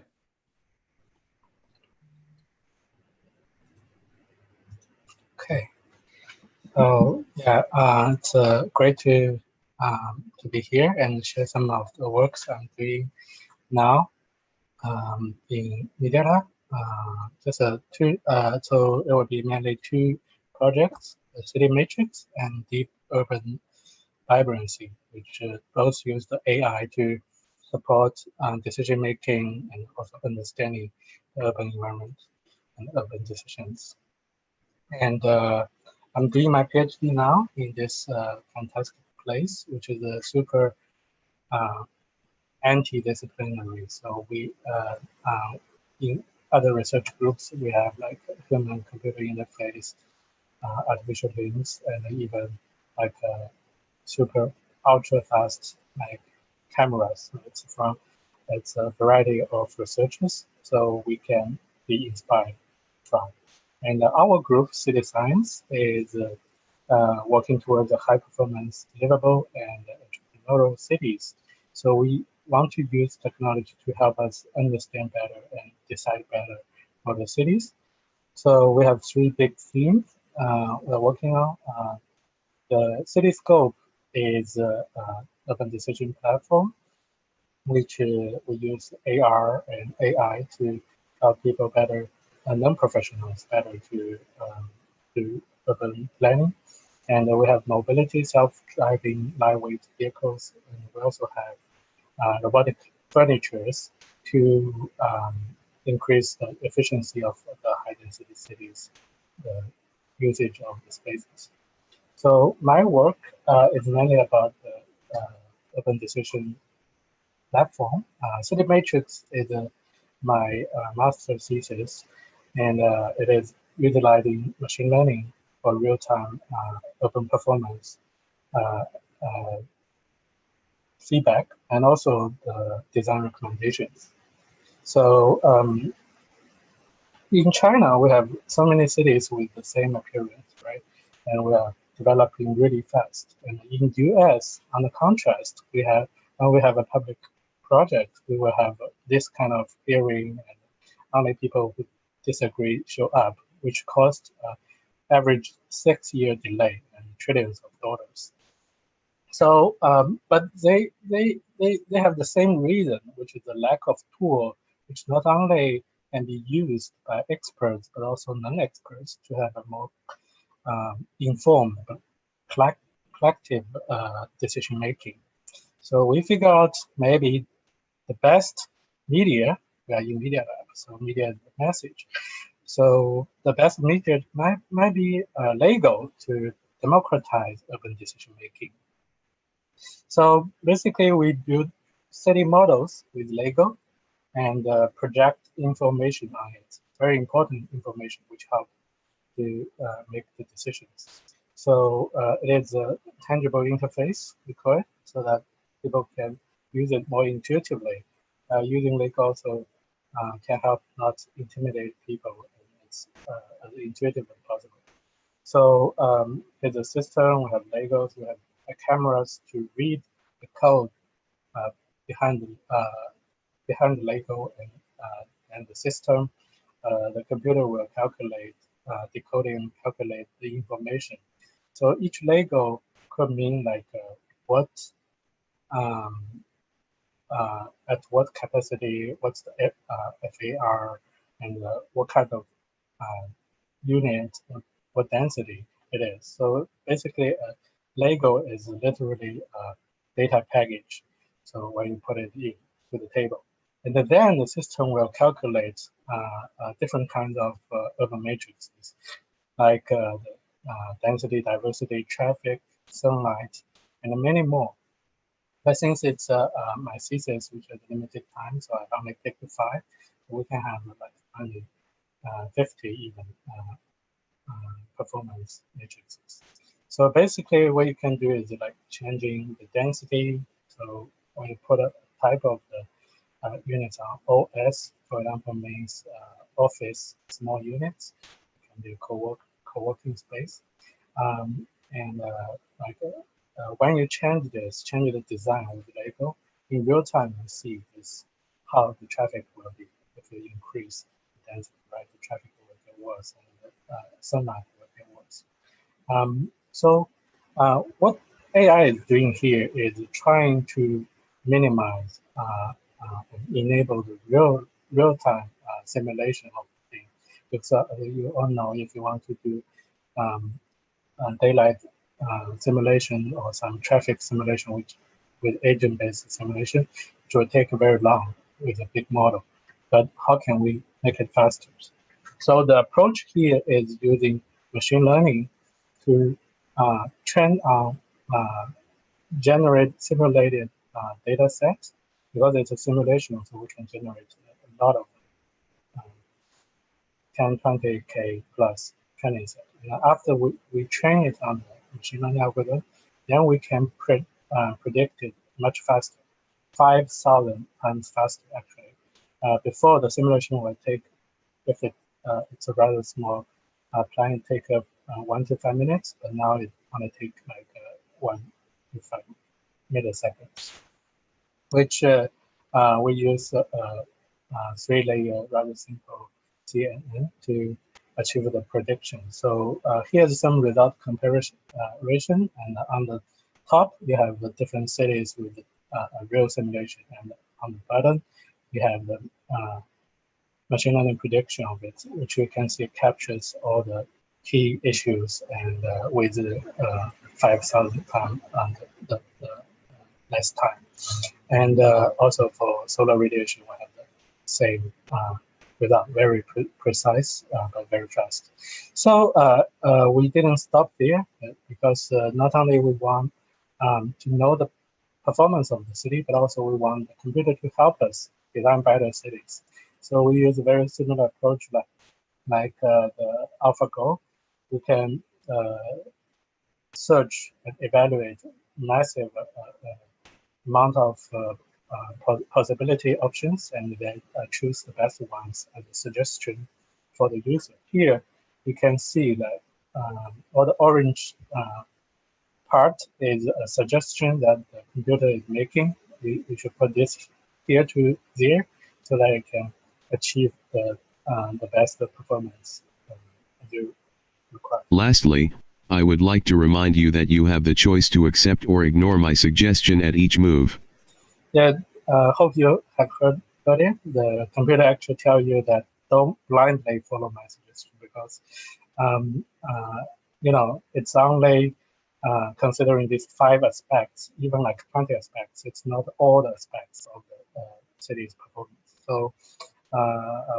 Okay. So yeah, it's great to be here and share some of the works I'm doing now in Media Lab. So it will be mainly two projects: the City Matrix and Deep Urban Vibrancy, which both use the AI to support decision making and also understanding the urban environment and urban decisions. And I'm doing my PhD now in this fantastic place, which is a super anti-disciplinary. So we, in other research groups, we have like human-computer interface, artificial limbs, and even like super ultra-fast like cameras. So it's a variety of researchers, so we can be inspired from. And our group, City Science, is working towards a high-performance, deliverable, and entrepreneurial cities. So we want to use technology to help us understand better and decide better for the cities. So we have three big themes we're working on. The Cityscope is urban decision platform, which we use AR and AI to help people better, non-professionals better to do urban planning. And we have mobility, self-driving, lightweight vehicles, and we also have robotic furnitures to increase the efficiency of the high-density cities, the usage of the spaces. So my work is mainly about the urban decision platform. City Matrix is my master's thesis, and it is utilizing machine learning for real-time urban performance feedback and also the design recommendations. So in China, we have so many cities with the same appearance, right? And we are developing really fast. And in the US, on the contrast, when we have a public project, we will have this kind of hearing, and only people who disagree show up, which cost average 6-year delay and trillions of dollars. So, but they have the same reason, which is the lack of tool, which not only can be used by experts, but also non-experts to have a more informed, but collective decision-making. So we figure out maybe the best media, we are in Media Lab, so media is the message. So the best media might be Lego to democratize urban decision-making. So basically we build city models with Lego and project information on it, very important information which help to make the decisions. So it is a tangible interface, we call it, so that people can use it more intuitively. Using Lego also can help not intimidate people, and it's as intuitive as possible. So it's a system, we have Legos, we have cameras to read the code behind the Lego and the system. The computer will calculate decoding and calculate the information. So each Lego could mean like what at what capacity, what's the FAR, and what kind of unit, what density it is. So basically, Lego is literally a data package. So when you put it in to the table, and then the system will calculate different kinds of urban matrices, like the density, diversity, traffic, sunlight, and many more. But since it's my thesis, which has limited time, so I only picked 5. We can have like only 50 even performance matrices. So basically, what you can do is like changing the density. So when you put a type of the units on OS, for example, means office small units. It can be co-working space, and when you change the design of the Lego, in real time you see this how the traffic will be if you increase the density, right? The traffic will get worse and the sunlight will get worse. So what AI is doing here is trying to minimize enable the real-time simulation of the thing. Because you all know if you want to do daylight simulation or some traffic simulation with agent-based simulation, which will take very long with a big model. But how can we make it faster? So the approach here is using machine learning to train on generate simulated data sets. Because it's a simulation, so we can generate a lot of 10, 20K plus training set. And after we train it on the machine learning algorithm, then we can predict it much faster, 5,000 times faster actually. Before the simulation will take, if it's a rather small plan, take 1 to 5 minutes, but now it only take like 1 to 5 milliseconds, which we use 3-layer rather simple CNN to achieve the prediction. So here's some result comparison, and on the top you have the different cities with a real simulation, and on the bottom you have the machine learning prediction of it, which you can see captures all the key issues and with 5,000 times the less time. And also for solar radiation, we have the same result, very precise, but very fast. So we didn't stop there because not only we want to know the performance of the city, but also we want the computer to help us design better cities. So we use a very similar approach like the AlphaGo. We can search and evaluate massive amount of possibility options and then choose the best ones as a suggestion for the user. Here, you can see that all the orange part is a suggestion that the computer is making. We should put this here to there so that it can achieve the best performance as you require. Lastly, I would like to remind you that you have the choice to accept or ignore my suggestion at each move. Yeah, hope you have heard it. The computer actually tell you that don't blindly follow my suggestion because, you know, it's only considering these 5 aspects, even like 20 aspects. It's not all the aspects of the city's performance. So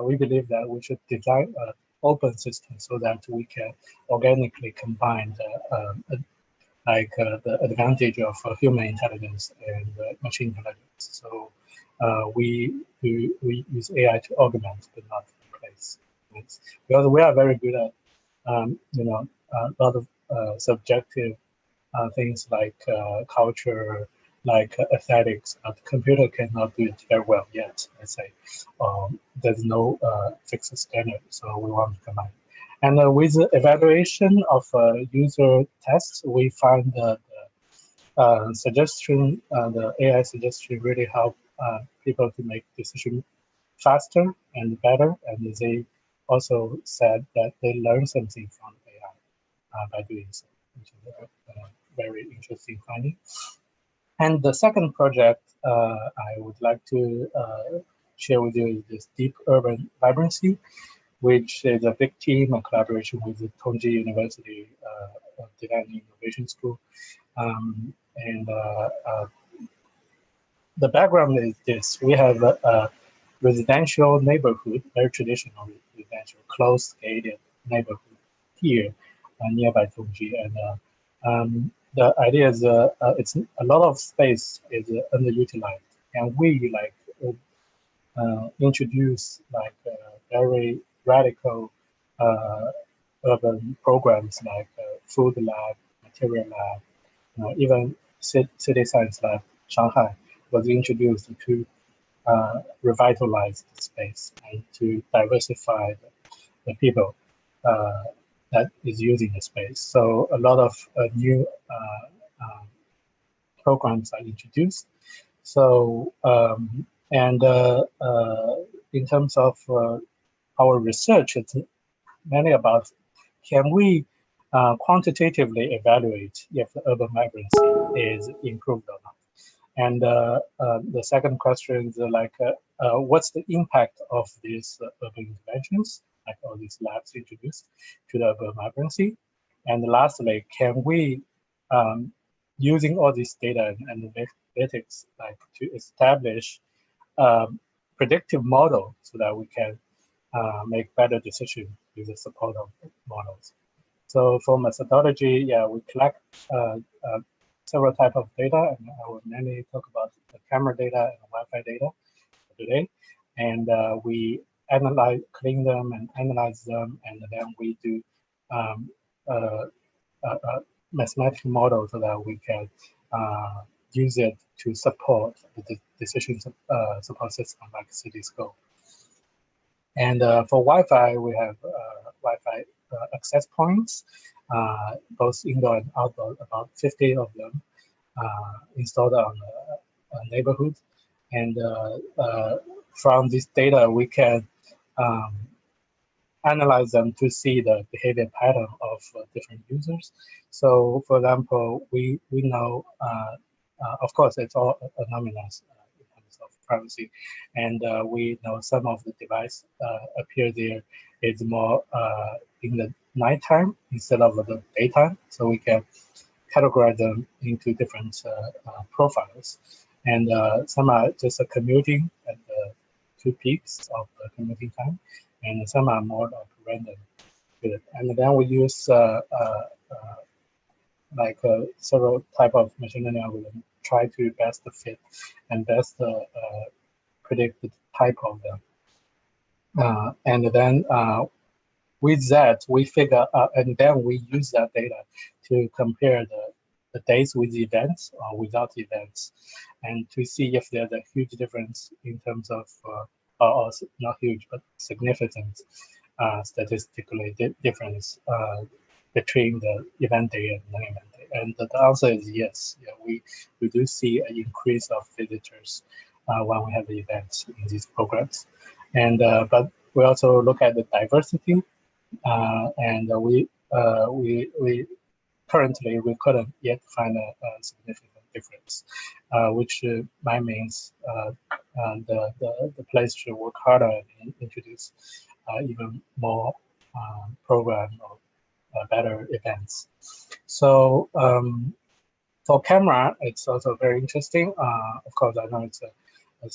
we believe that we should design an open system so that we can organically combine the advantage of human intelligence and machine intelligence. So we use AI to augment but not replace. Because we are very good at you know, a lot of subjective things like culture, like aesthetics. The computer cannot do it very well yet. Let's say there's no fixed standard, so we want to combine. And with the evaluation of user tests, we find that suggestion, the AI suggestion really help people to make decisions faster and better, and they also said that they learned something from AI by doing so, which is a very interesting finding. And the second project I would like to share with you is this deep urban vibrancy, which is a big team and collaboration with the Tongji University Design and Innovation School. The background is this: we have a residential neighborhood, very traditional residential, close-gated neighborhood here nearby Tongji, and the idea is it's a lot of space is underutilized, and we like introduce like very radical urban programs like food lab, material lab, even city science lab. Shanghai was introduced to revitalize the space and to diversify the people that is using the space. So a lot of new programs are introduced. So in terms of our research, it's mainly about can we quantitatively evaluate if the urban vibrancy is improved or not. And the second question is like, what's the impact of these urban interventions, like all these labs introduced to the urban vibrancy? And lastly, can we, using all this data and analytics, like to establish predictive model so that we can make better decisions with the support of models. So for methodology, yeah, we collect several types of data, and I will mainly talk about the camera data and Wi-Fi data today. And we clean them and analyze them, and then we do mathematical model so that we can use it to support the decision support system like Cityscope. And for Wi-Fi, we have Wi-Fi access points, both indoor and outdoor, about 50 of them installed on the neighborhood. And from this data, we can analyze them to see the behavior pattern of different users. So for example, we know, of course, it's all anonymous in terms of privacy. And we know some of the device appear there is more in the nighttime instead of the daytime. So we can categorize them into different profiles. And some are just commuting at the 2 peaks of the commuting time, and some are more like random. And then we use like several type of machine learning algorithm, try to best fit and best predict the type of them. And then with that, we figure out, and then we use that data to compare the days with events or without events, and to see if there's a huge difference in terms of, or not huge, but significant statistically difference between the event day and non-event day. And the answer is yes. Yeah, we do see an increase of visitors when we have the events in these programs. And but we also look at the diversity, and we currently we couldn't yet find a significant difference, which might means the place should work harder and introduce even more program or better events. So for camera, it's also very interesting. Of course, I know it's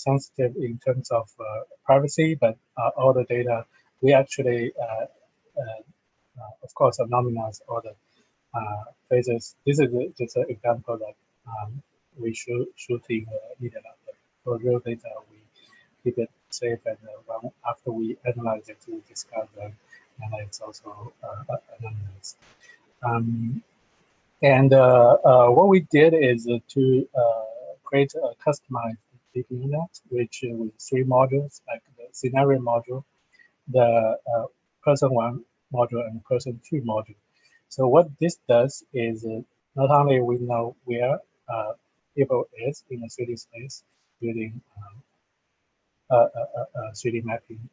sensitive in terms of privacy, but all the data we actually, of course, anonymize all the phases. This is just an example that we shooting needed. For real data, we keep it safe, and after we analyze it, we discard them, and it's also anonymized. And what we did is to create a customized DigitalNet, which with 3 modules, like the scenario module, the person 1 module, and person 2 module. So what this does is not only we know where people is in a 3D space using 3D mapping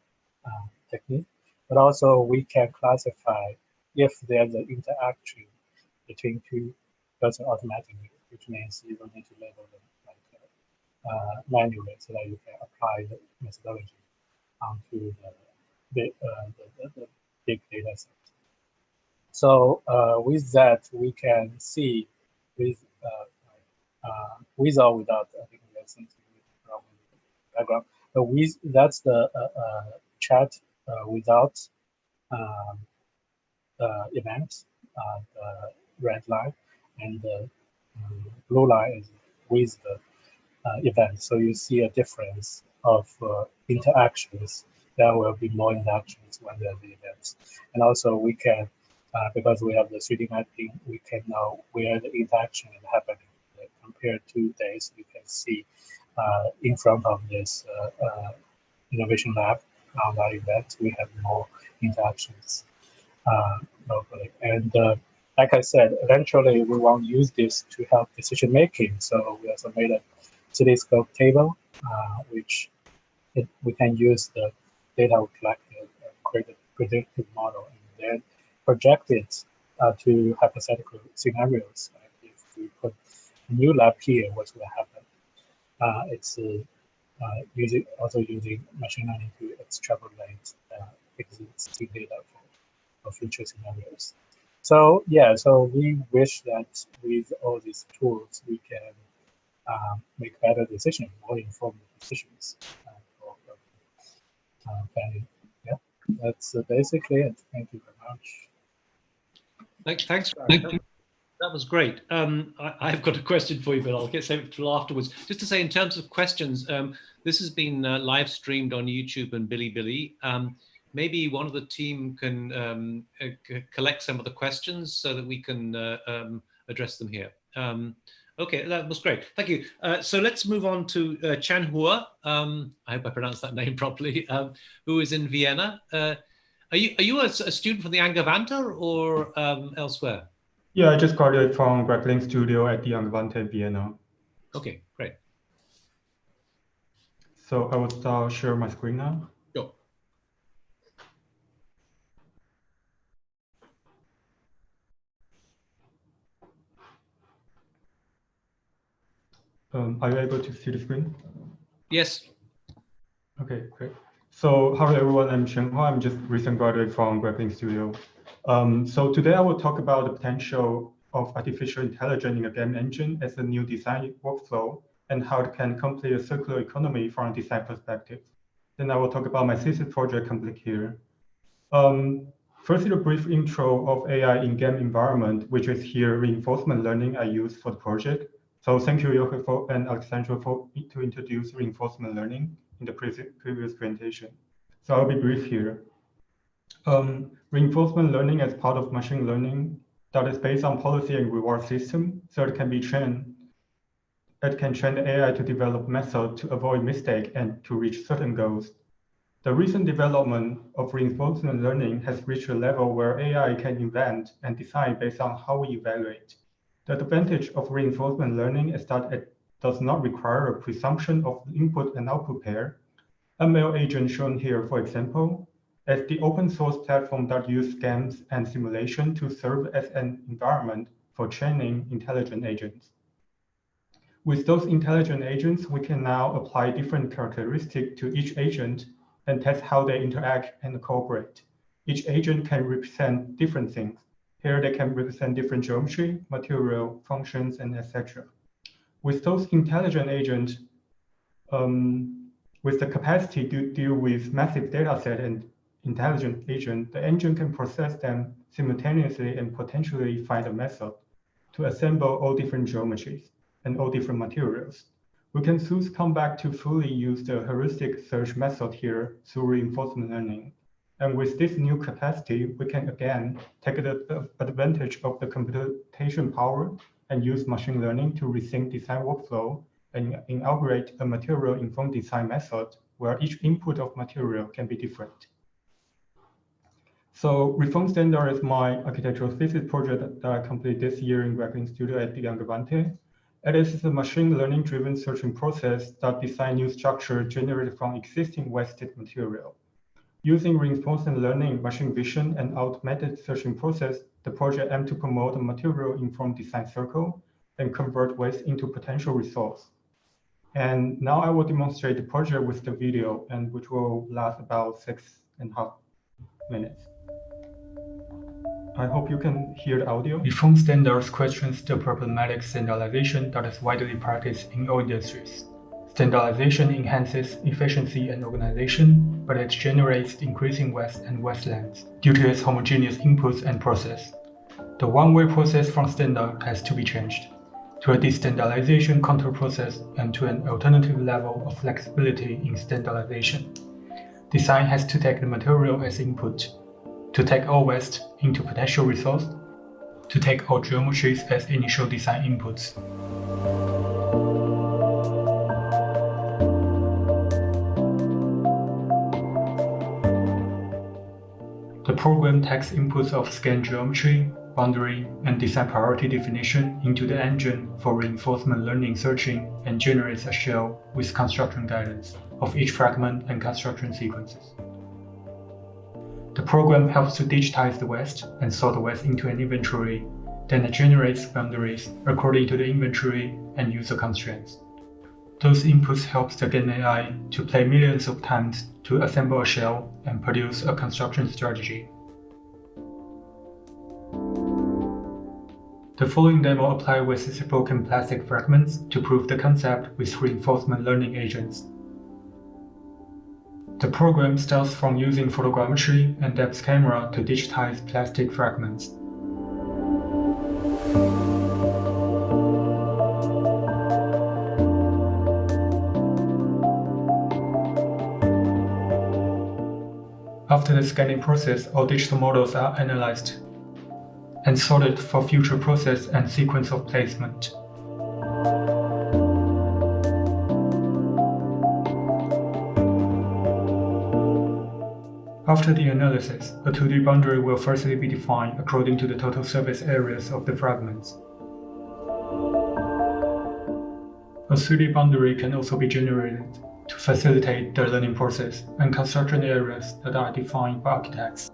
technique, but also we can classify if there's an interaction between two person automatically, which means you don't need to label them like manually, so that you can apply the methodology onto the big data set. So with that, we can see with or without, I think there's something wrong with the background, but with, that's the chat without event, the red line, and the blue line is with the event. So you see a difference of interactions. There will be more interactions when there's the events. And also we can, because we have the 3D mapping, we can know where the interaction is happening. Compared to this, you can see in front of this innovation lab on that event, we have more interactions locally. And like I said, eventually we want to use this to help decision making. So we also made a cityscope table, which we can use the data we collected and create a predictive model and then project it to hypothetical scenarios. Like if we put a new lab here, what's going to happen? It's using machine learning to extrapolate existing data for future scenarios. So yeah, so we wish that with all these tools, we can make better decisions, more informed decisions for planning. Yeah, that's basically it. Thank you very much. Thanks. That was great. I've got a question for you, but I'll get saved till afterwards. Just to say, in terms of questions, this has been live streamed on YouTube and Bilibili. Maybe one of the team can collect some of the questions so that we can address them here. Okay, that was great. Thank you. So let's move on to Chien-hua. I hope I pronounced that name properly. Who is in Vienna? Are you a student from the Angewandte or elsewhere? Yeah, I just graduated from Greg Studio at the Angewandte Vienna. Okay, great. So I will start share my screen now. Sure. Are you able to see the screen? Yes. Okay, great. So hello everyone, I'm Chien-hua. I'm just recently graduated from Greg Studio. So today I will talk about the potential of artificial intelligence in a game engine as a new design workflow and how it can complete a circular economy from a design perspective. Then I will talk about my thesis project complete here. Firstly, a brief intro of AI in game environment, which is here reinforcement learning I use for the project. So thank you, Jorge and Alessandro to introduce reinforcement learning in the previous presentation. So I'll be brief here. Reinforcement learning as part of machine learning that is based on policy and reward system, so it can be trained. It can train the AI to develop methods to avoid mistake and to reach certain goals. The recent development of reinforcement learning has reached a level where AI can invent and design based on how we evaluate. The advantage of reinforcement learning is that it does not require a presumption of input and output pair. ML agent shown here, for example, as the open source platform that uses games and simulation to serve as an environment for training intelligent agents. With those intelligent agents, we can now apply different characteristics to each agent and test how they interact and cooperate. Each agent can represent different things. Here they can represent different geometry, material, functions, and etc. With those intelligent agents, with the capacity to deal with massive data set and intelligent agent, the engine can process them simultaneously and potentially find a method to assemble all different geometries and all different materials. We can soon come back to fully use the heuristic search method here through reinforcement learning. And with this new capacity, we can again take the advantage of the computation power and use machine learning to rethink design workflow and inaugurate a material-informed design method where each input of material can be different. So Reform Standard is my architectural thesis project that I completed this year in Greg Studio at the Angewandte. It is a machine learning-driven searching process that designs new structure generated from existing wasted material. Using reinforcement learning, machine vision, and automated searching process, the project aimed to promote a material-informed design circle and convert waste into potential resource. And now I will demonstrate the project with the video, and which will last about 6.5 minutes. I hope you can hear the audio. Reform standards questions the problematic standardization that is widely practiced in all industries. Standardization enhances efficiency and organization, but it generates increasing waste and wastelands due to its homogeneous inputs and process. The one-way process from standard has to be changed to a destandardization control process and to an alternative level of flexibility in standardization. Design has to take the material as input, to take all waste into potential resource, to take all geometries as initial design inputs. The program takes inputs of scan geometry, boundary, and design priority definition into the engine for reinforcement learning searching and generates a shell with construction guidance of each fragment and construction sequences. The program helps to digitize the waste and sort the waste into an inventory, then it generates boundaries according to the inventory and user constraints. Those inputs help the GAN AI to play millions of times to assemble a shell and produce a construction strategy. The following demo applies with reciprocal plastic fragments to prove the concept with reinforcement learning agents. The program starts from using photogrammetry and depth camera to digitize plastic fragments. After the scanning process, all digital models are analyzed and sorted for future process and sequence of placement. After the analysis, a 2D boundary will firstly be defined according to the total surface areas of the fragments. A 3D boundary can also be generated to facilitate the learning process and construction areas that are defined by architects.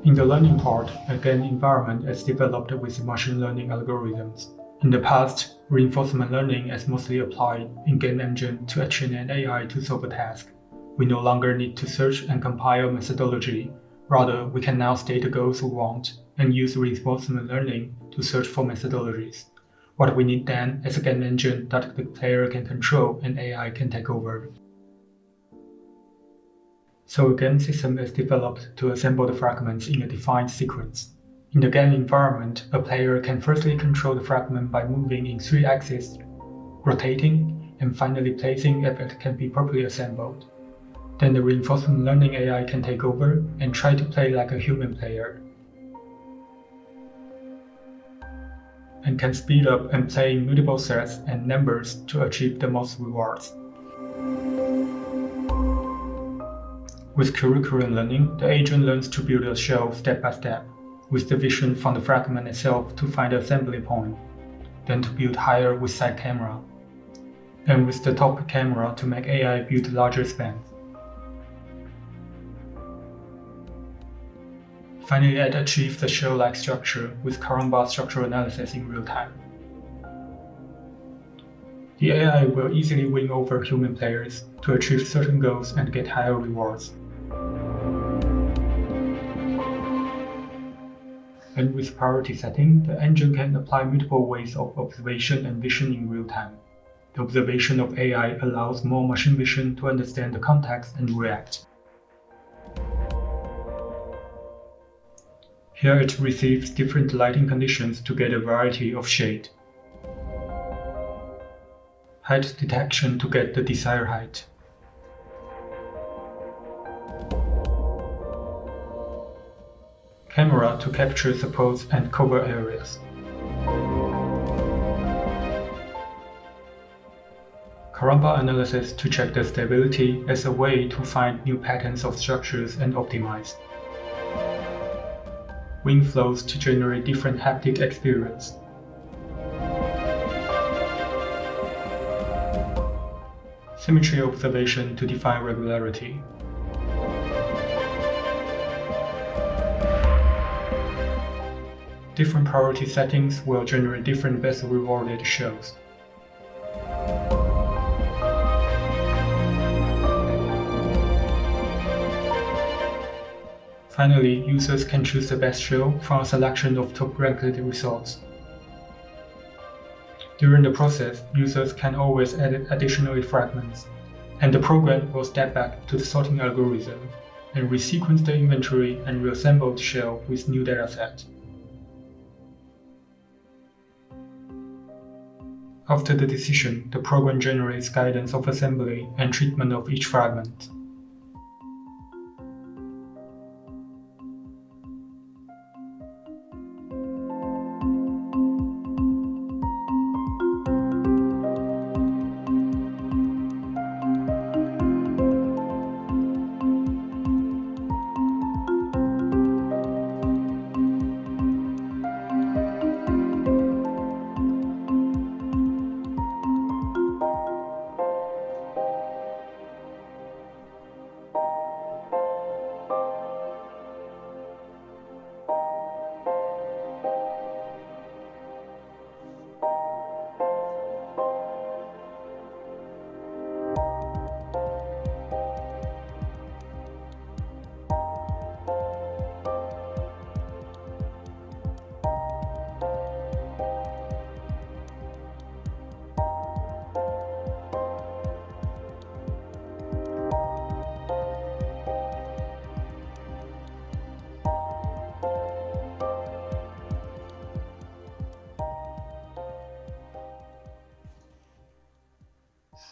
In the learning part, a GAN environment is developed with machine learning algorithms. In the past, reinforcement learning is mostly applied in GAN engine to train an AI to solve a task. We no longer need to search and compile a methodology. Rather, we can now state the goals we want and use reinforcement learning to search for methodologies. What we need then is a GAN engine that the player can control and AI can take over. So a GAN system is developed to assemble the fragments in a defined sequence. In the GAN environment, a player can firstly control the fragment by moving in 3 axes, rotating, and finally placing if it can be properly assembled. Then the reinforcement learning AI can take over and try to play like a human player, and can speed up and play in multiple sets and numbers to achieve the most rewards. With curriculum learning, the agent learns to build a shell step by step, with the vision from the fragment itself to find the assembly point, then to build higher with side camera, and with the top camera to make AI build larger spans. Finally, it achieves the shell-like structure with Karamba structural analysis in real time. The AI will easily win over human players to achieve certain goals and get higher rewards. And with priority setting, the engine can apply multiple ways of observation and vision in real time. The observation of AI allows more machine vision to understand the context and react. Here it receives different lighting conditions to get a variety of shade. Height detection to get the desired height. Camera to capture supports and cover areas. Karamba analysis to check the stability as a way to find new patterns of structures and optimize. Wind flows to generate different haptic experience. Symmetry observation to define regularity. Different priority settings will generate different best rewarded shows. Finally, users can choose the best show from a selection of top-ranked results. During the process, users can always edit additional fragments, and the program will step back to the sorting algorithm and resequence the inventory and reassemble the show with new dataset. After the decision, the program generates guidance of assembly and treatment of each fragment.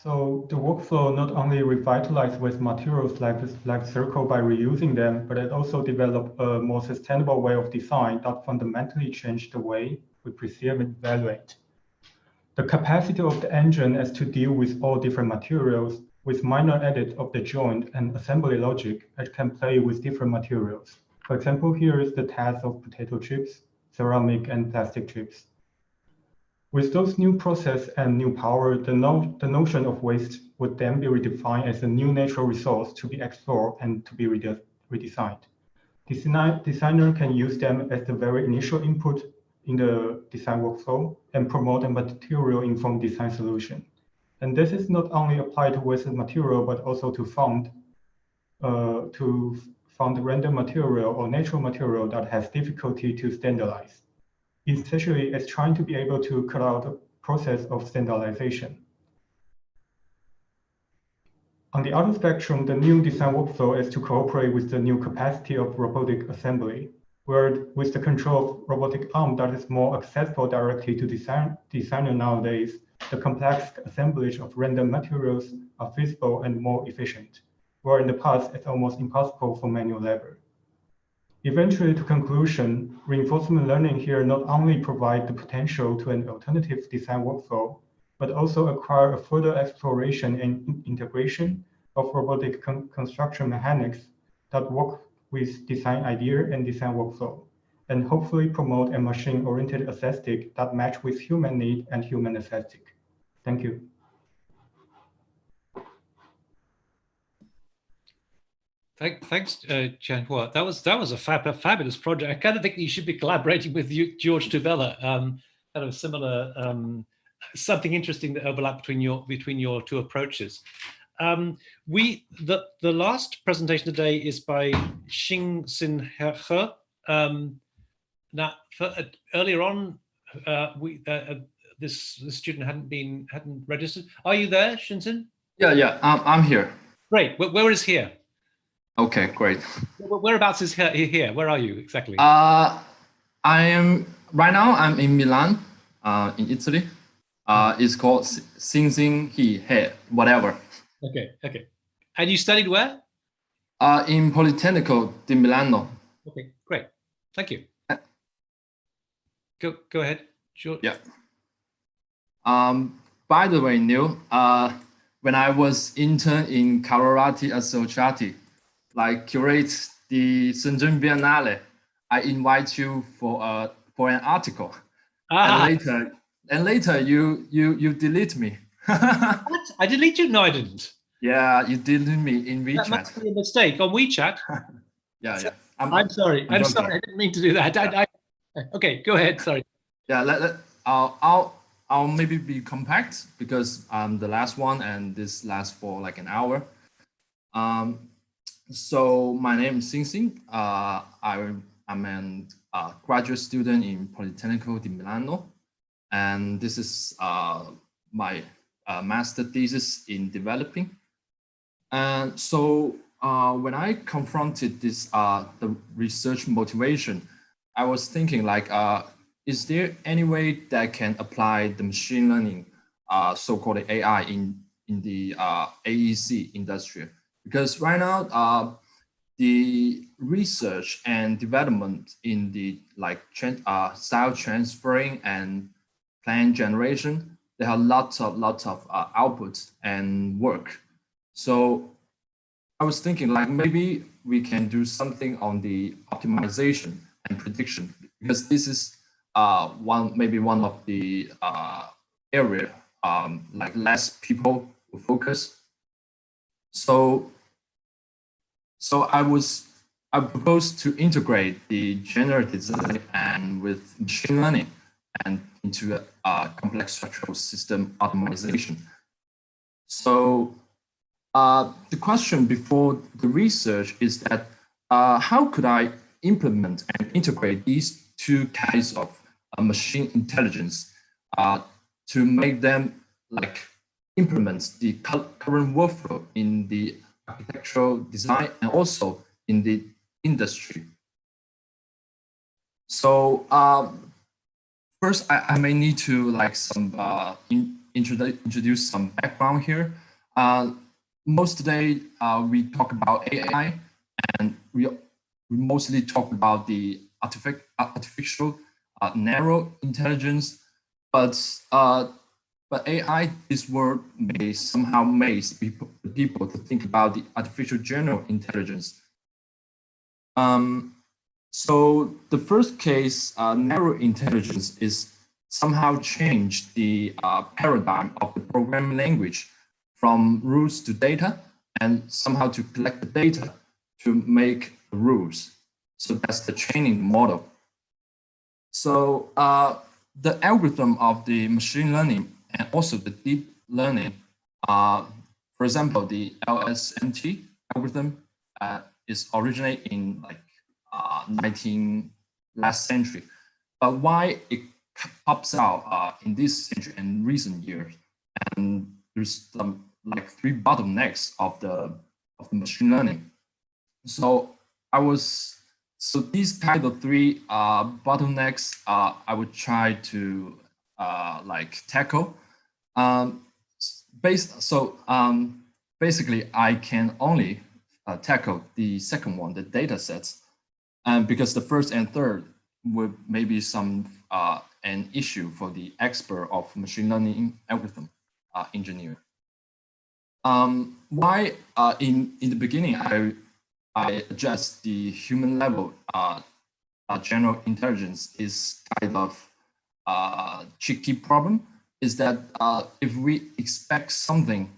So the workflow not only revitalized with materials like circle by reusing them, but it also developed a more sustainable way of design that fundamentally changed the way we perceive and evaluate. The capacity of the engine is to deal with all different materials. With minor edit of the joint and assembly logic, it can play with different materials. For example, here is the test of potato chips, ceramic, and plastic chips. With those new process and new power, the notion of waste would then be redefined as a new natural resource to be explored and to be redesigned. Designer can use them as the very initial input in the design workflow and promote a material-informed design solution. And this is not only applied to wasted material, but also to found random material or natural material that has difficulty to standardize. Essentially, it's trying to be able to cut out the process of standardization. On the other spectrum, the new design workflow is to cooperate with the new capacity of robotic assembly, where with the control of robotic arm that is more accessible directly to designer nowadays, the complex assemblage of random materials are feasible and more efficient, where in the past it's almost impossible for manual labor. Eventually, to conclusion, reinforcement learning here not only provides the potential to an alternative design workflow, but also acquire a further exploration and integration of robotic construction mechanics that work with design idea and design workflow, and hopefully promote a machine-oriented aesthetic that match with human need and human aesthetic. Thank you. Thanks, Chien-hua. That was a fabulous project. I kind of think you should be collaborating with George Tubella. Kind of similar, something interesting that overlap between your two approaches. The last presentation today is by Xingxin He. Now, earlier on, this student hadn't registered. Are you there, Xingxin? Yeah, I'm here. Great. Where is here? Okay, great. Whereabouts is here? Where are you exactly? I am right now. I'm in Milan, in Italy. It's called Xingxin He, whatever. Okay. And you studied where? In Politecnico di Milano. Okay, great. Thank you. Go ahead, George. Yeah. By the way, Neil, when I was intern in Colorati Associati, like curate the Shenzhen Biennale, I invite you for an article, and later you delete me. What? I delete you? No, I didn't. Yeah, you deleted me in WeChat. That must be a mistake on WeChat. Yeah. I'm sorry. I'm sorry. I didn't mean to do that. Okay, go ahead. Sorry. Yeah, I'll maybe be compact because I'm the last one and this lasts for like an hour. So my name is Xingxin. I'm a graduate student in Politecnico di Milano, and this is my master thesis in developing. And so when I confronted this the research motivation, I was thinking like, is there any way that I can apply the machine learning, so-called AI, in the AEC industry? Because right now, the research and development in the like style transferring and plan generation, there are lots of outputs and work. So I was thinking like maybe we can do something on the optimization and prediction, because this is maybe one of the area like less people will focus. So I proposed to integrate the generative design and with machine learning and into a complex structural system optimization. So the question before the research is that how could I implement and integrate these two kinds of machine intelligence to make them like implement the current workflow in the architectural design and also in the industry. So first, I may need to like some introduce some background here. Most today we talk about AI, and we mostly talk about the artificial narrow intelligence, but AI, this word may somehow make people to think about the artificial general intelligence. So the first case, narrow intelligence, is somehow changed the paradigm of the programming language from rules to data, and somehow to collect the data to make the rules. So that's the training model. So the algorithm of the machine learning and also the deep learning, for example, the LSMT algorithm is originated in like last century. But why it pops out in this century and recent years? And there's some like three bottlenecks of the machine learning. So these kind of three bottlenecks I would try to like tackle. Basically, I can only tackle the second one, the data sets, because the first and third would maybe some an issue for the expert of machine learning algorithm engineer. Why in the beginning I address the human level general intelligence is kind of tricky problem, is that if we expect something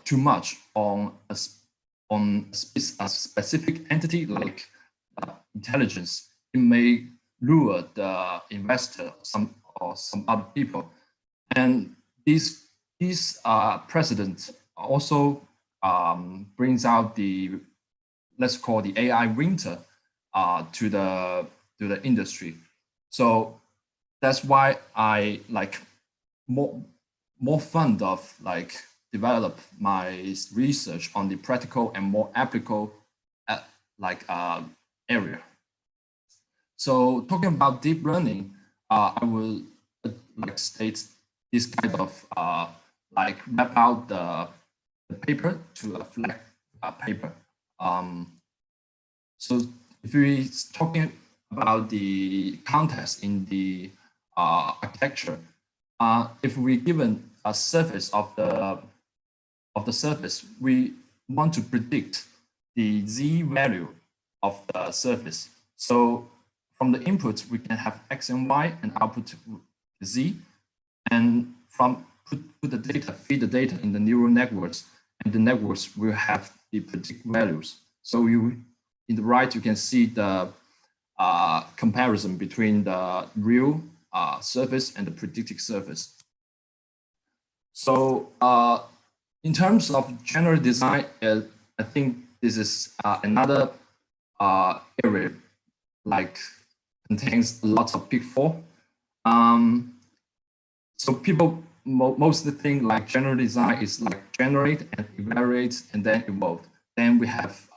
too much on a specific entity like intelligence, it may lure the investor or some other people. And these precedents also brings out the, let's call the AI winter to the industry. So that's why I like more fond of like develop my research on the practical and more applicable area. So talking about deep learning, I will like state this kind of like map out the paper to a flat paper. So if we're talking about the context in the architecture, if we given a surface of the surface, we want to predict the z value of the surface. So from the input, we can have x and y, and output z, and from put the data, feed the data in the neural networks, and the networks will have the predict values. So in the right, you can see the comparison between the real surface and the predicted surface. So in terms of general design, I think this is another area like contains lots of pitfall. So people mostly think like general design is like generate and evaluate and then evolve. Then we have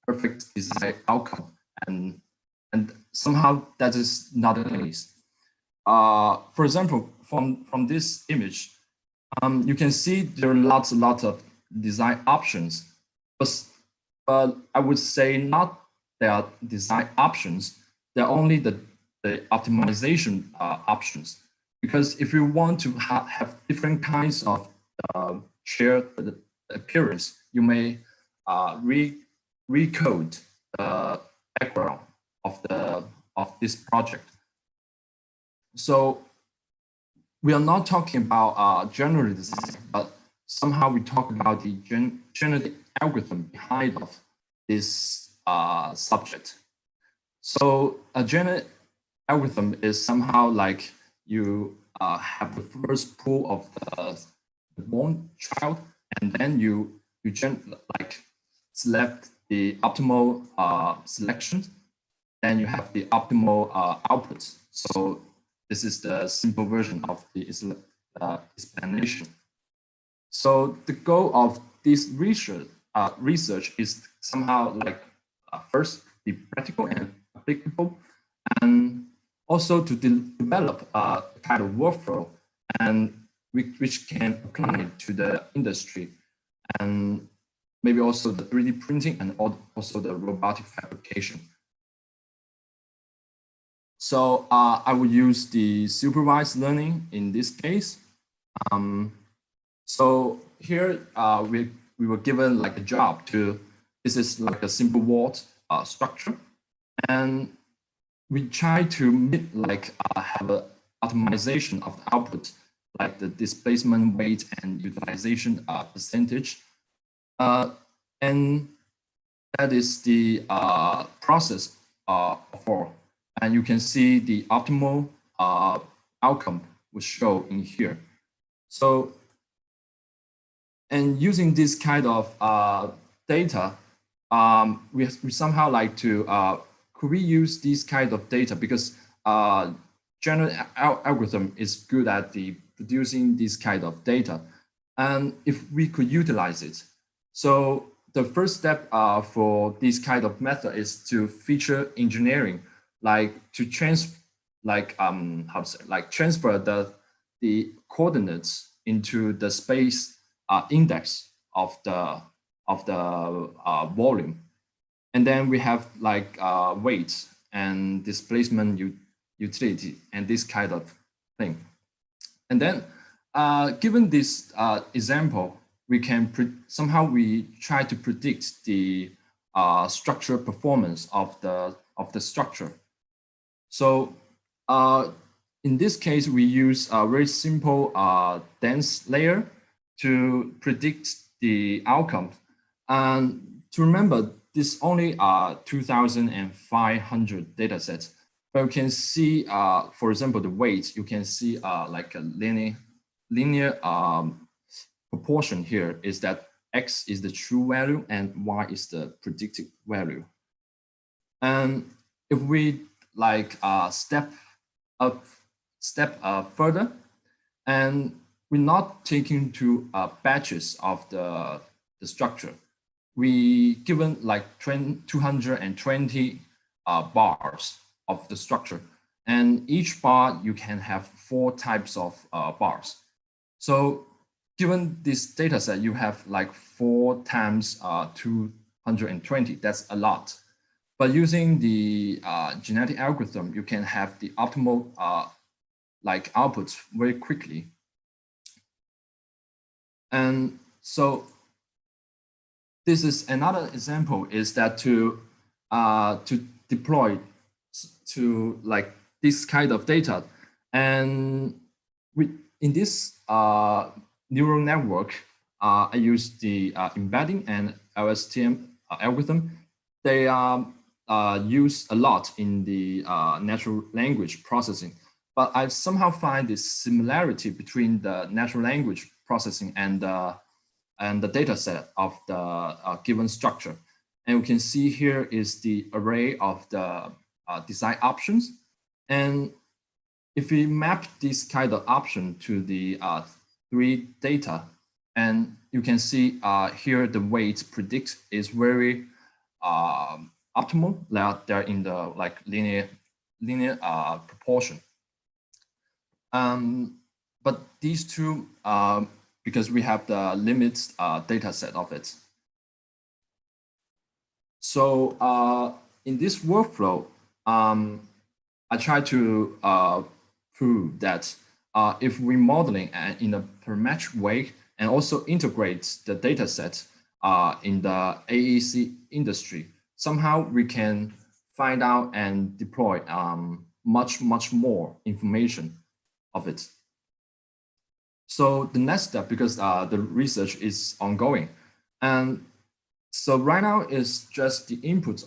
perfect design outcome, and somehow that is not the case. For example, from this image, you can see there are lots of design options, but I would say not there are design options. They're only the optimization options. Because if you want to have different kinds of shared appearance, you may recode the background of this project. So we are not talking about general design, but somehow we talk about the genetic algorithm behind of this subject. So a genetic algorithm is somehow like you have the first pool of the born child, and then you select the optimal selection, then you have the optimal outputs. So this is the simple version of the explanation. So the goal of this research is somehow like first be practical and applicable, and also to develop a kind of workflow and which can apply to the industry, and maybe also the 3D printing and also the robotic fabrication. So I would use the supervised learning in this case. So here we were given like a job to, this is like a simple word structure, and we try to have an optimization of the output, like the displacement weight and utilization percentage. And that is the process for, and you can see the optimal outcome was shown in here. So, and using this kind of data, we somehow like to, could we use this kind of data, because general algorithm is good at producing this kind of data, and if we could utilize it. So the first step for this kind of method is to feature engineering, like to transfer the coordinates into the space index of the volume. And then we have like weight and displacement utility and this kind of thing. And then given this example, we can somehow we try to predict the structural performance of the structure. So in this case, we use a very simple dense layer to predict the outcome. And to remember, this only 2,500 data sets, but you can see, for example, the weight, you can see like a linear proportion here is that X is the true value and Y is the predicted value. And if we like step further, and we're not taking to batches of the structure, we given like 220 bars of the structure, and each bar you can have 4 types of bars. So given this data set, you have like 4 times 220, that's a lot. But using the genetic algorithm, you can have the optimal like outputs very quickly. And so this is another example, is that to deploy to like this kind of data. And in this neural network, I use the embedding and LSTM algorithm. They are used a lot in the natural language processing, but I somehow find this similarity between the natural language processing and the data set of the given structure. And we can see here is the array of the design options. And if we map this kind of option to the 3 data, and you can see here the weight predict is very optimal. They're in the like linear proportion. But these two, because we have the limits data set of it. So in this workflow, I try to prove that if we modeling in a parametric way and also integrate the data set in the AEC industry, somehow we can find out and deploy much more information of it. So the next step, because the research is ongoing, and so right now is just the inputs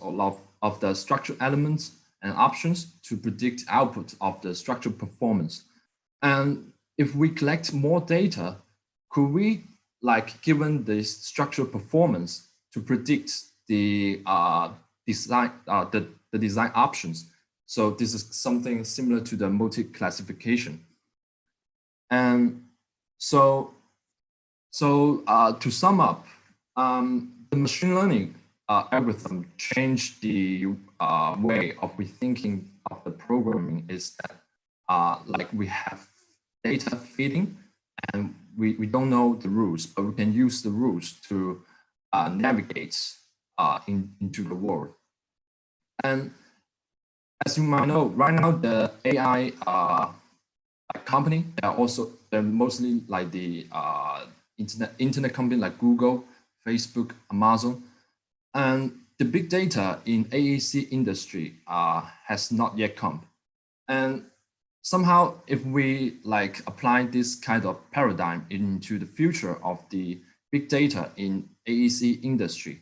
of the structural elements and options to predict output of the structural performance. And if we collect more data, could we, like, given the structural performance, to predict the design options? So this is something similar to the multi-classification. And so to sum up, the machine learning algorithm changed the way of rethinking of the programming is that like we have data feeding and we don't know the rules, but we can use the rules to navigate into the world. And as you might know, right now the AI company, they're mostly like the internet company like Google, Facebook, Amazon, and the big data in AEC industry has not yet come. And somehow, if we like apply this kind of paradigm into the future of the big data in AEC industry,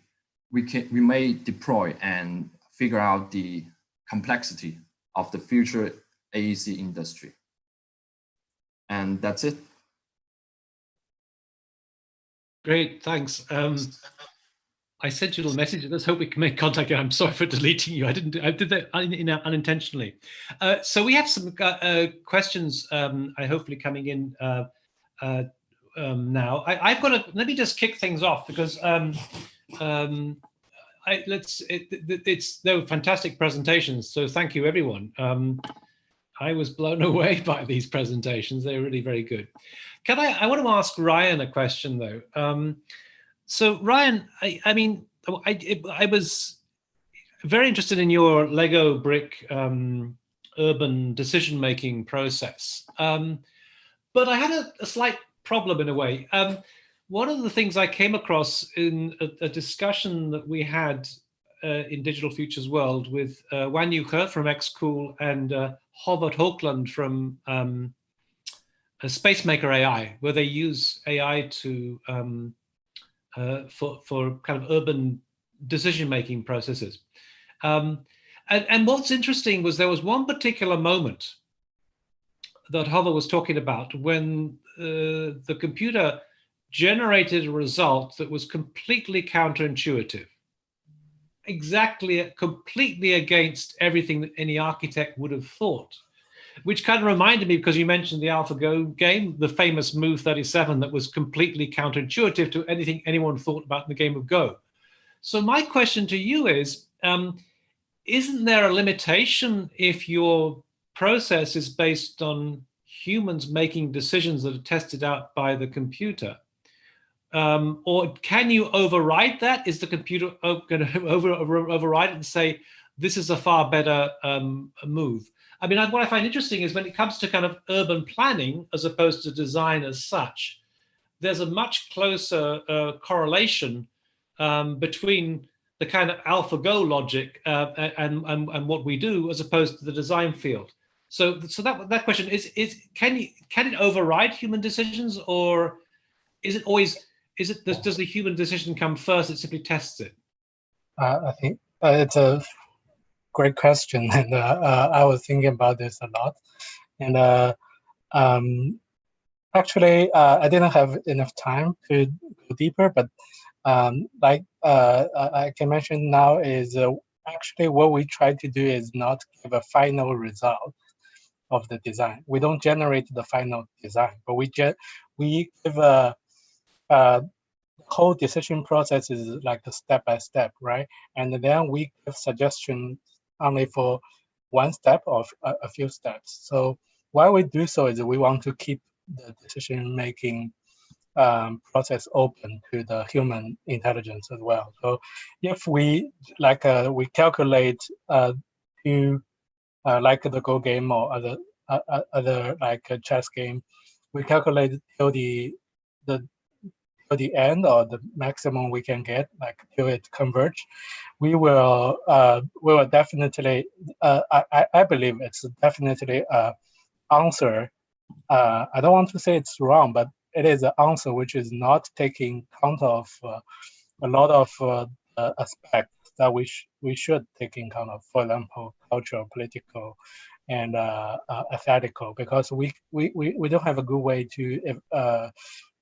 we may deploy and figure out the complexity of the future AEC industry. And that's it. Great, thanks. I sent you a little message. Let's hope we can make contact. I'm sorry for deleting you. I did that unintentionally. So we have some questions. I hopefully coming in now. I've got to let me just kick things off because they were fantastic presentations. So thank you, everyone. I was blown away by these presentations. They're really very good. I want to ask Ryan a question though. So Ryan, I was very interested in your Lego brick urban decision-making process, but I had a slight problem in a way. One of the things I came across in a discussion that we had in Digital Futures World with Wan Yu-he from XCool and Håvard Håkland from Spacemaker AI, where they use AI to for kind of urban decision-making processes. And what's interesting was there was one particular moment that Håvard was talking about when the computer generated a result that was completely counterintuitive, completely against everything that any architect would have thought, which kind of reminded me, because you mentioned the AlphaGo game, the famous move 37 that was completely counterintuitive to anything anyone thought about in the game of Go. So my question to you is, isn't there a limitation if your process is based on humans making decisions that are tested out by the computer? Or can you override that? Is the computer going to override it and say, this is a far better move? I mean, what I find interesting is when it comes to kind of urban planning, as opposed to design as such, there's a much closer correlation between the kind of AlphaGo logic and what we do, as opposed to the design field. So that question is can it override human decisions, or is it always, does the human decision come first? It simply tests it. I think it's a great question, and I was thinking about this a lot. And actually, I didn't have enough time to go deeper, but like I can mention now is actually what we try to do is not give a final result of the design. We don't generate the final design, but we give a whole decision process is like a step by step, right? And then we give suggestions only for one step or a few steps. So why we do so is we want to keep the decision making process open to the human intelligence as well. So if we we calculate to like the Go game or other like a chess game, we calculate till the end or the maximum we can get, like till it converge. We will definitely. I believe it's definitely an answer. I don't want to say it's wrong, but it is an answer which is not taking count of a lot of aspects that we should take in count of. For example, cultural, political, and ethical, because we don't have a good way to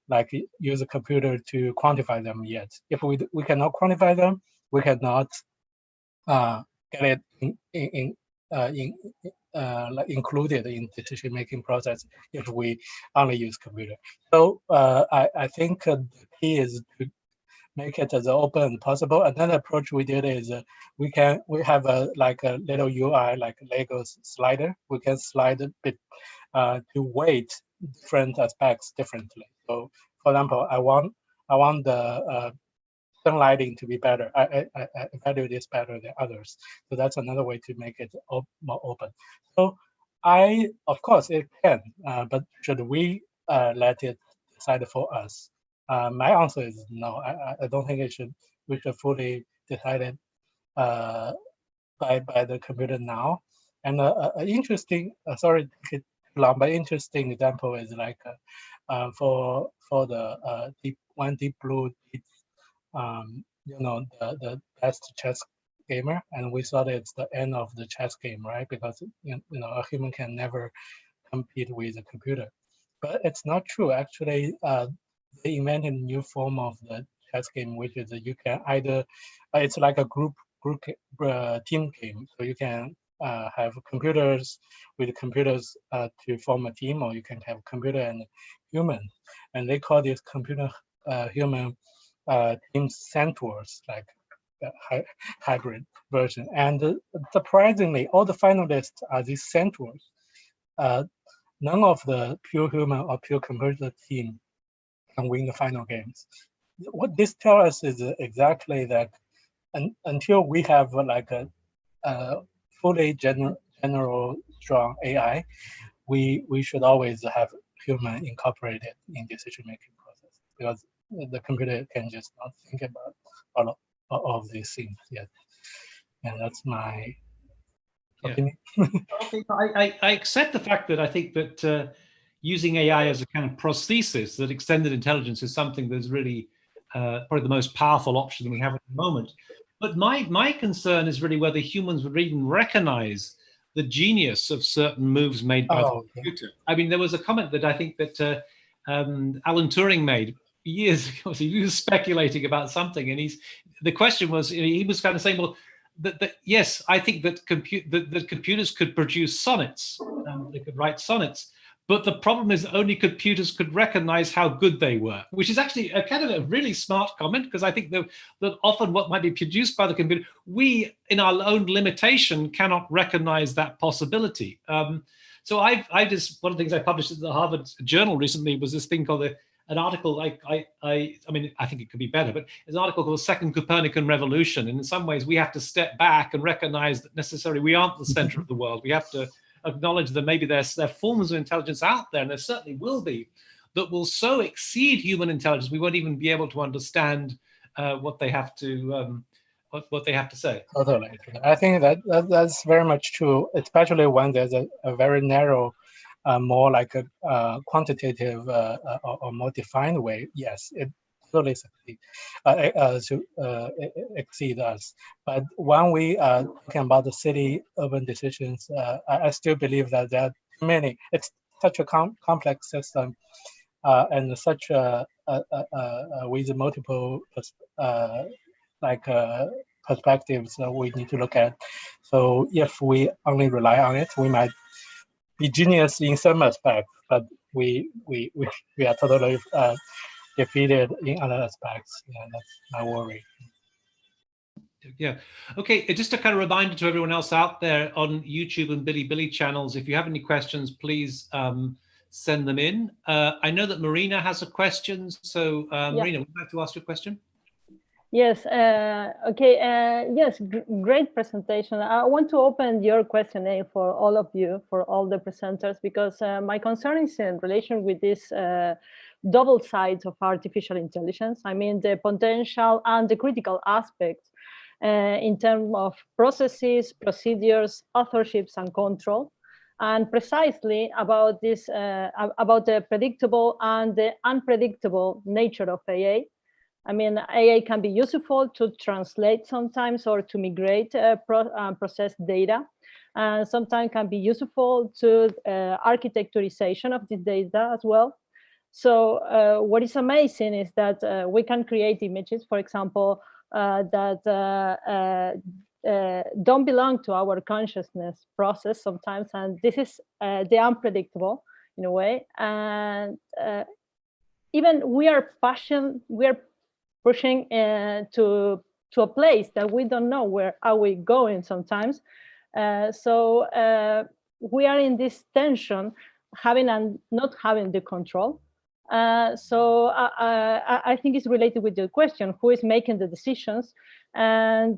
like use a computer to quantify them yet. If we cannot quantify them, we cannot get it like included in decision making process if we only use computer. So I think the key is to make it as open as possible. Another approach we did is we have a little UI like Lego slider. We can slide a bit to weight different aspects differently. So for example, I want the lighting to be better. I value this better than others. So that's another way to make it more open. So of course it can, but should we let it decide for us? My answer is no. I don't think we should fully decide it by the computer now. And interesting, sorry, too long, but interesting example is like for the Deep Blue, the best chess gamer, and we thought it's the end of the chess game, right? Because a human can never compete with a computer. But it's not true. Actually, they invented a new form of the chess game, which is you can either it's like a group team game. So you can have computers with computers to form a team, or you can have computer and human, and they call this computer human team centaurs, like hybrid version. And surprisingly, all the finalists are these centaurs. None of the pure human or pure computer team can win the final games. What this tells us is exactly that until we have like a fully general strong AI, we should always have human incorporated in decision-making process, because the computer can just not think about all of these things yet. And that's my opinion. Okay, I accept the fact that I think that using AI as a kind of prosthesis, that extended intelligence is something that's really probably the most powerful option we have at the moment. But my concern is really whether humans would even recognize the genius of certain moves made by the computer. I mean, there was a comment that I think that Alan Turing made years ago. He was speculating about something, and the question was, he was kind of saying, well, yes, I think that computers could produce sonnets. They could write sonnets. But the problem is only computers could recognize how good they were, which is actually a kind of a really smart comment, because I think that often what might be produced by the computer, we, in our own limitation, cannot recognize that possibility. So I just, one of the things I published in the Harvard Journal recently was this thing called an article, I mean, I think it could be better, but it's an article called The Second Copernican Revolution. And in some ways, we have to step back and recognize that necessarily we aren't the center of the world. We have to acknowledge that maybe there are forms of intelligence out there, and there certainly will be, that will so exceed human intelligence we won't even be able to understand what they have to what they have to say. Totally, I think that's very much true, especially when there's a very narrow, more like a quantitative or more defined way. Yes, it fully exceed us. But when we are talking about the city-urban decisions, I still believe that there are many. It's such a complex system, and such with multiple perspectives that we need to look at. So if we only rely on it, we might be genius in some aspects, but we are totally defeated in other aspects. Yeah, that's my worry. Yeah. Okay. Just a kind of reminder to everyone else out there on YouTube and Bilibili channels, if you have any questions, please send them in. I know that Marina has a question. So Marina, would you like to ask your question? Yes. Okay. Yes. Great presentation. I want to open your questionnaire for all of you, for all the presenters, because my concern is in relation with this double sides of artificial intelligence. I mean, the potential and the critical aspects in terms of processes, procedures, authorships, and control, and precisely about this, about the predictable and the unpredictable nature of AI. I mean, AI can be useful to translate sometimes or to migrate process data. And sometimes can be useful to architecturization of this data as well. So what is amazing is that we can create images, for example, that don't belong to our consciousness process sometimes. And this is the unpredictable in a way. And even we are pushing to a place that we don't know where are we going sometimes. So we are in this tension, having and not having the control. So I think it's related with the question, who is making the decisions? And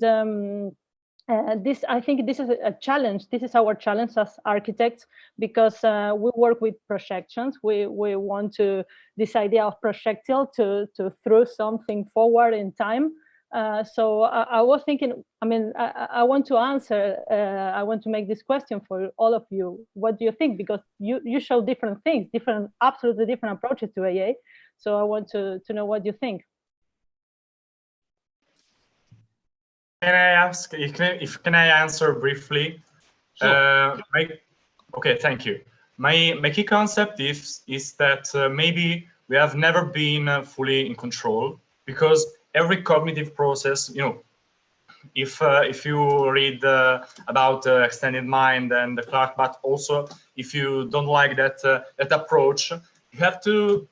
this, I think this is a challenge. This is our challenge as architects, because we work with projections. We want to, this idea of projectile to throw something forward in time. So I was thinking, I mean, I want to answer, I want to make this question for all of you. What do you think? Because you show different things, absolutely different approaches to AI. So I want to know what you think. Can I ask, can I answer briefly? Sure. Okay, thank you. My key concept is that maybe we have never been fully in control, because every cognitive process, you know, if you read about extended mind and the Clark, but also if you don't like that that approach, you have to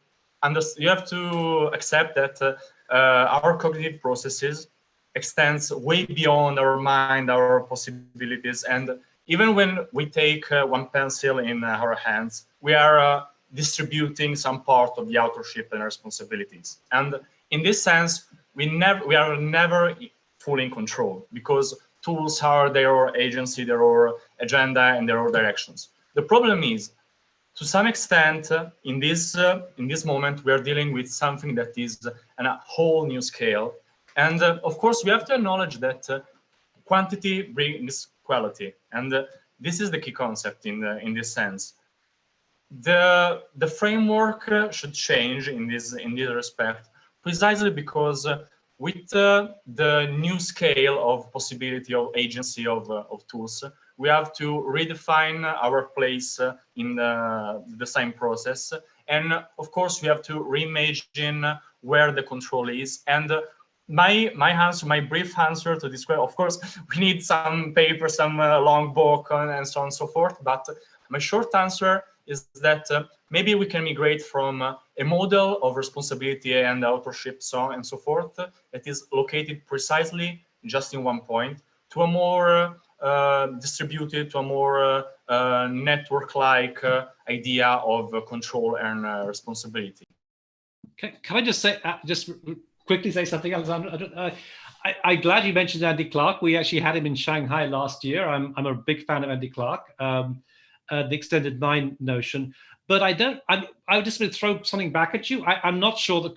accept that our cognitive processes extends way beyond our mind, our possibilities, and even when we take one pencil in our hands, we are distributing some part of the authorship and responsibilities. And in this sense, we are never fully in control, because tools are their agency, their agenda, and their directions. The problem is, to some extent, in this moment, we are dealing with something that is on a whole new scale. And of course, we have to acknowledge that quantity brings quality, and this is the key concept in this sense. The framework should change in this respect, precisely because with the new scale of possibility of agency of tools, we have to redefine our place in the design process, and of course we have to reimagine where the control is. And my brief answer to this question, of course, we need some paper, some long book, and so on and so forth. But my short answer is that maybe we can migrate from a model of responsibility and authorship, so on and so forth, that is located precisely just in one point, to a more distributed, to a more network-like idea of control and responsibility. Can I just say, quickly say something, Alessandro? I'm glad you mentioned Andy Clark. We actually had him in Shanghai last year. I'm a big fan of Andy Clark, the extended mind notion. But I would just throw something back at you. I'm not sure that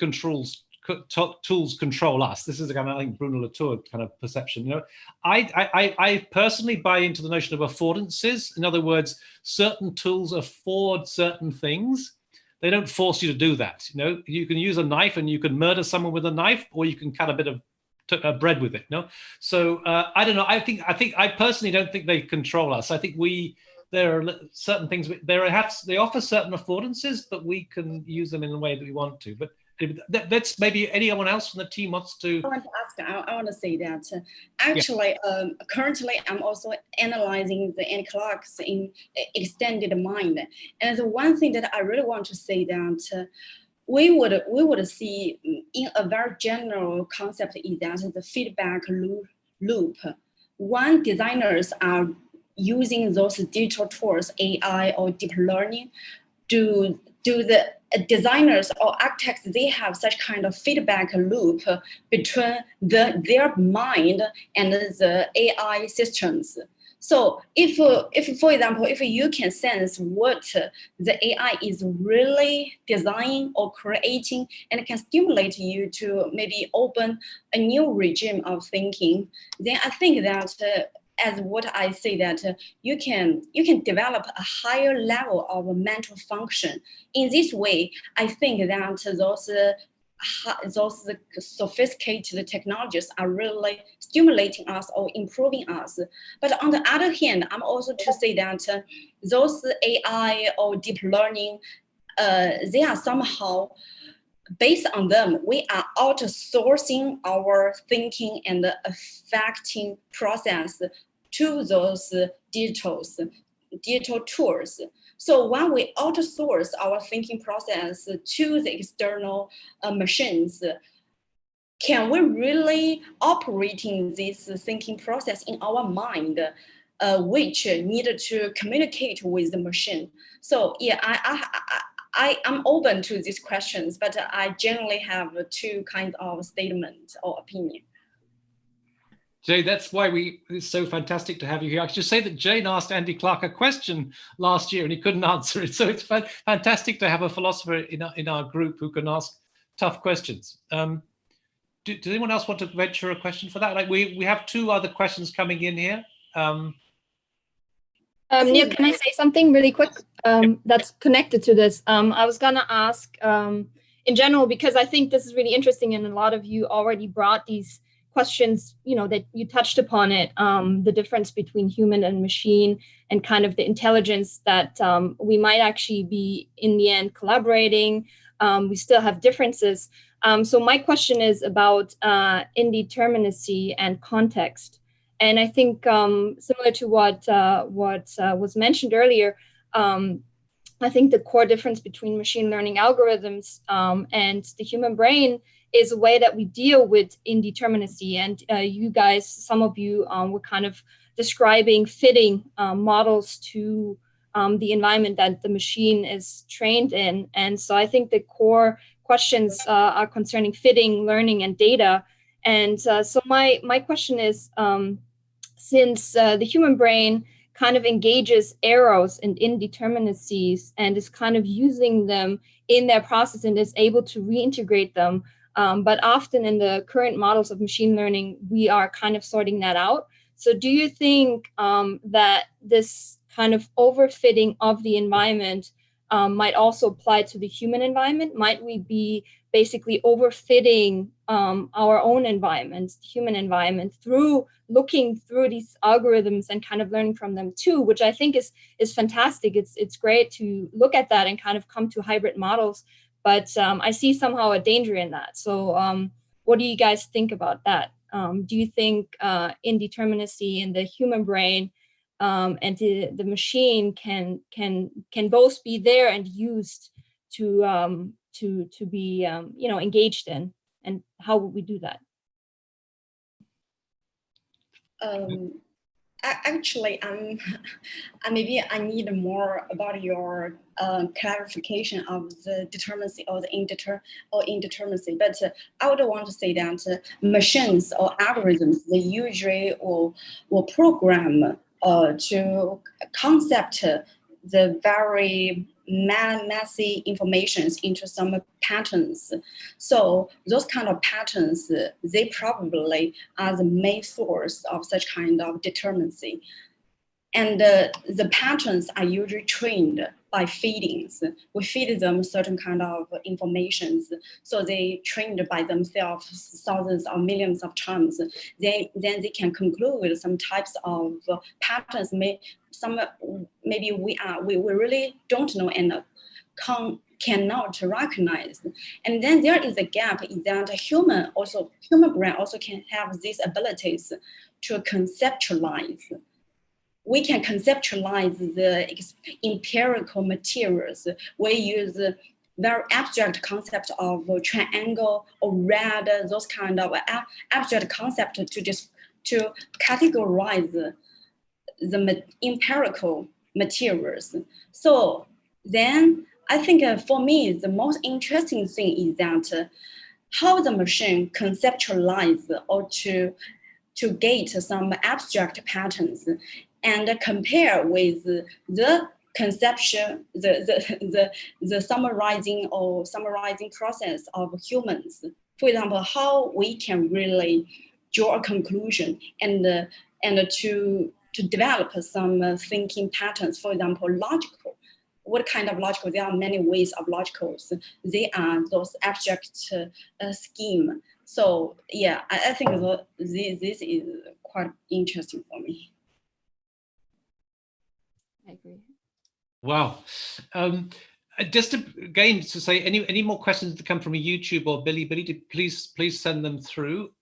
tools control us. This is a kind of, I think, Bruno Latour kind of perception. You know, I personally buy into the notion of affordances. In other words, certain tools afford certain things, they don't force you to do that. You know, you can use a knife and you can murder someone with a knife, or you can cut a bit of bread with it. No, so I don't know. I personally don't think they control us. I think there are certain things they offer certain affordances, but we can use them in the way that we want to. But that's maybe anyone else from the team wants to. I want to say that actually, currently I'm also analyzing the anti-clocks in extended mind, and the one thing that I really want to say that we would see in a very general concept is that the feedback loop. When designers are using those digital tools, AI or deep learning, do the designers or architects, they have such kind of feedback loop between their mind and the AI systems. So if for example, if you can sense what the AI is really designing or creating, and it can stimulate you to maybe open a new regime of thinking, then I think that as what I say, that you can develop a higher level of mental function. In this way, I think that those sophisticated technologies are really stimulating us or improving us. But on the other hand, I'm also to say that those AI or deep learning, they are somehow, based on them, we are outsourcing our thinking and affecting process to those digital tools. So when we outsource our thinking process to the external machines, can we really operating this thinking process in our mind, which needed to communicate with the machine? So yeah, I'm open to these questions, but I generally have two kinds of statement or opinion. Jay, that's why it's so fantastic to have you here. I should say that Jane asked Andy Clark a question last year and he couldn't answer it. So it's fantastic to have a philosopher in our group who can ask tough questions. Does anyone else want to venture a question for that? Like we have two other questions coming in here. Neil, can I say something really quick that's connected to this? I was gonna ask in general, because I think this is really interesting and a lot of you already brought these questions, you know, that you touched upon it, the difference between human and machine and kind of the intelligence that we might actually be in the end collaborating. We still have differences. So my question is about indeterminacy and context. And I think similar to what was mentioned earlier, I think the core difference between machine learning algorithms and the human brain is a way that we deal with indeterminacy. And you guys, some of you were kind of describing fitting models to the environment that the machine is trained in. And so I think the core questions are concerning fitting, learning, and data. And so my question is, since the human brain kind of engages errors and indeterminacies and is kind of using them in their process and is able to reintegrate them, but often in the current models of machine learning, we are kind of sorting that out. So do you think that this kind of overfitting of the environment might also apply to the human environment? Might we be basically overfitting our own environment, human environment, through looking through these algorithms and kind of learning from them too, which I think is fantastic. It's great to look at that and kind of come to hybrid models. But I see somehow a danger in that. So what do you guys think about that? Do you think indeterminacy in the human brain and the machine can both be there and used to be engaged in, and how would we do that? Actually, maybe I need more about your clarification of the determinacy or the indeterminacy. But I would want to say that machines or algorithms, they usually will program to concept the very messy informations into some patterns. So those kind of patterns, they probably are the main source of such kind of determinacy. And the patterns are usually trained by feedings. We feed them certain kind of informations. So they trained by themselves thousands or millions of times. Then they can conclude with some types of patterns. Maybe we really don't know and cannot recognize. And then there is a gap in that human brain also can have these abilities to conceptualize. We can conceptualize the empirical materials. We use very abstract concept of triangle or red, those kind of abstract concept to categorize the empirical materials. So then I think for me, the most interesting thing is that how the machine conceptualize or to get some abstract patterns and compare with the conception, the summarizing process of humans. For example, how we can really draw a conclusion and to develop some thinking patterns. For example, logical. What kind of logical? There are many ways of logicals. They are those abstract scheme. So yeah, I think this is quite interesting for me. I agree. Wow. Just again to say, any more questions that come from a YouTube or Bilibili, please send them through.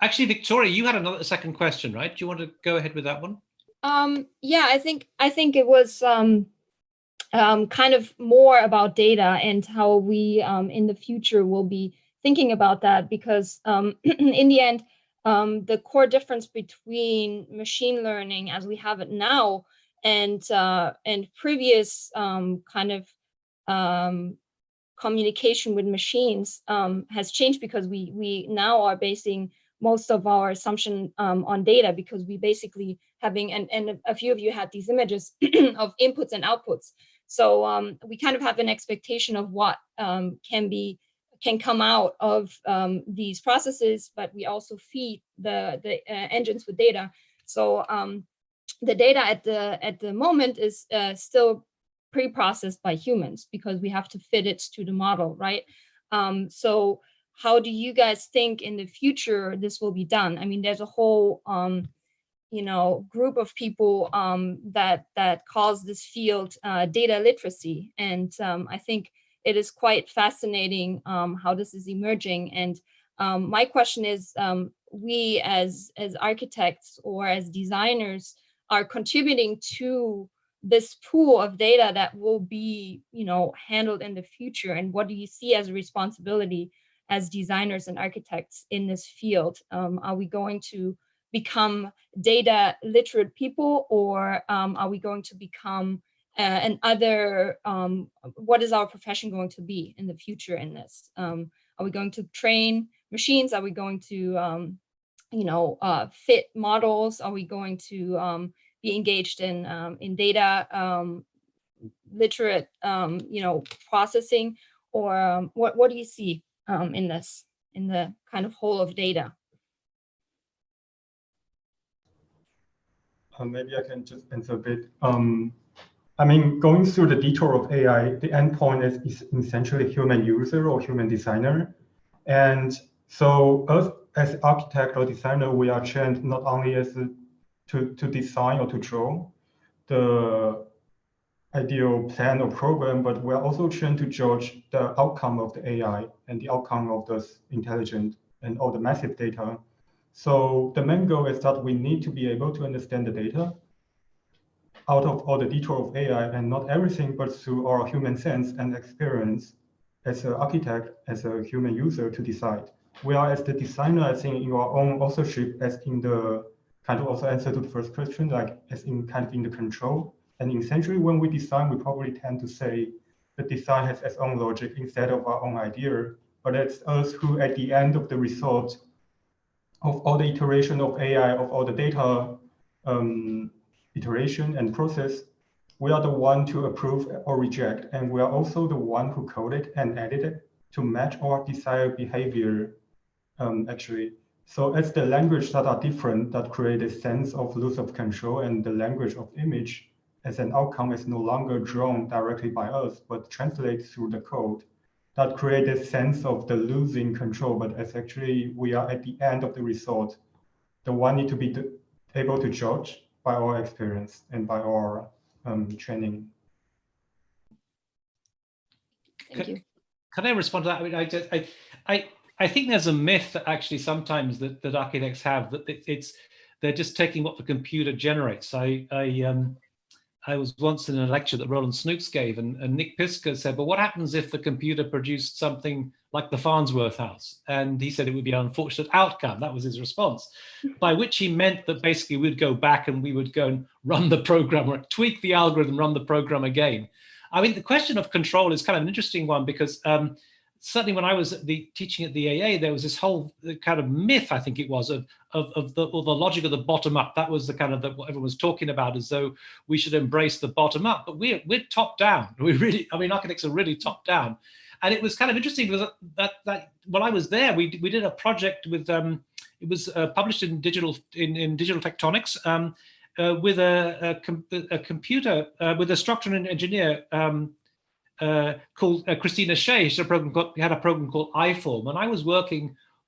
Actually, Victoria, you had a second question, right? Do you want to go ahead with that one? Yeah, I think it was kind of more about data and how we in the future will be thinking about that, because in the end, the core difference between machine learning as we have it now and previous kind of communication with machines has changed, because we now are basing most of our assumption on data, because we basically having, and a few of you had these images of inputs and outputs. So we kind of have an expectation of what can come out of these processes, but we also feed the engines with data. So the data at the moment is still pre-processed by humans, because we have to fit it to the model, right? So how do you guys think in the future this will be done? I mean, there's a whole group of people that calls this field data literacy, and I think it is quite fascinating how this is emerging. And my question is, we as architects or as designers are contributing to this pool of data that will be handled in the future, and what do you see as a responsibility as designers and architects in this field? Are we going to become data literate people, or are we going to become what is our profession going to be in the future in this? Are we going to train machines? Are we going to fit models? Are we going to be engaged in data literate processing, or what do you see in this, in the kind of whole of data? Maybe I can just answer a bit. I mean, going through the detour of AI, the endpoint is essentially human user or human designer. And so us as architect or designer, we are trained not only to design or to draw the ideal plan or program, but we're also trained to judge the outcome of the AI and the outcome of this intelligent and all the massive data. So the main goal is that we need to be able to understand the data out of all the detour of AI, and not everything, but through our human sense and experience as an architect, as a human user to decide. Whereas the designer, I think in your own authorship, as in the kind of also answer to the first question, like as in kind of in the control. And essentially when we design, we probably tend to say the design has its own logic instead of our own idea, but it's us who at the end of the result of all the iteration of AI, of all the data iteration and process, we are the one to approve or reject. And we are also the one who code it and edit it to match our desired behavior, actually. So it's the language that are different that create a sense of loss of control, and the language of image as an outcome is no longer drawn directly by us, but translated through the code that create a sense of the losing control, but as actually we are at the end of the result. The one need to be able to judge by our experience and by our training. Thank you. Can I respond to that? I mean, I think there's a myth that actually sometimes that architects have, that they're just taking what the computer generates. I was once in a lecture that Roland Snooks gave, and Nick Pisker said, "But what happens if the computer produced something like the Farnsworth House?" And he said it would be an unfortunate outcome. That was his response, by which he meant that basically we'd go back and we would go and run the program or tweak the algorithm, run the program again. I mean, the question of control is kind of an interesting one, because certainly when I was teaching at the AA, there was this whole kind of myth, I think it was, of the logic of the bottom up. That was the kind of what everyone was talking about, as though we should embrace the bottom up. But we're top down. We really, I mean, architects are really top down. And it was kind of interesting because that when I was there, we did a project with it was published in digital tectonics. With a computer, with a structural engineer called Christina Shea. She had a program called iForm, and I was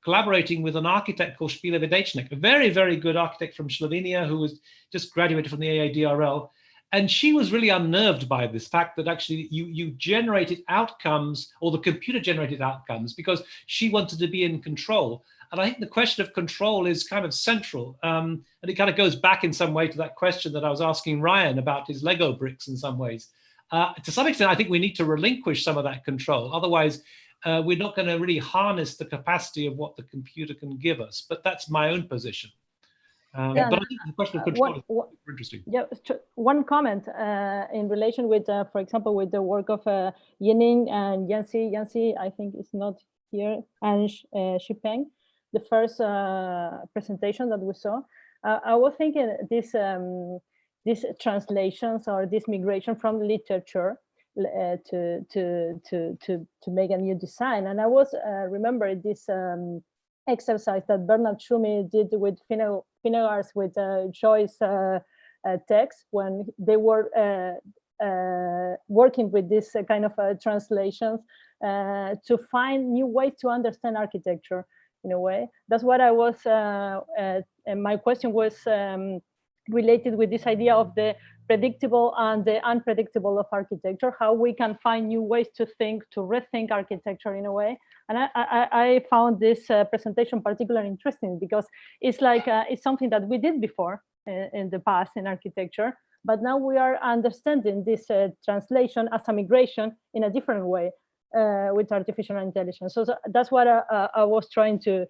collaborating with an architect called Spila Videčnik, a very, very good architect from Slovenia who was just graduated from the AADRL. And she was really unnerved by this fact that actually you generated outcomes, or the computer generated outcomes, because she wanted to be in control. And I think the question of control is kind of central. And it kind of goes back in some way to that question that I was asking Ryan about his Lego bricks in some ways. To some extent, I think we need to relinquish some of that control. Otherwise, we're not going to really harness the capacity of what the computer can give us. But that's my own position. But I think the question of control is interesting. Yeah, one comment in relation with, for example, with the work of Yining and Yanci. Yanci, I think, is not here, and Zhipeng. The first presentation that we saw, I was thinking these translations or this migration from literature to make a new design. And I was remembering this exercise that Bernard Schumi did with Finnegar's with Joyce text, when they were working with this kind of translations to find new ways to understand architecture in a way. That's what I was, and my question was related with this idea of the predictable and the unpredictable of architecture, how we can find new ways to think, to rethink architecture in a way. And I found this presentation particularly interesting because it's like, it's something that we did before in the past in architecture, but now we are understanding this translation as a migration in a different way with artificial intelligence. So that's what I was trying to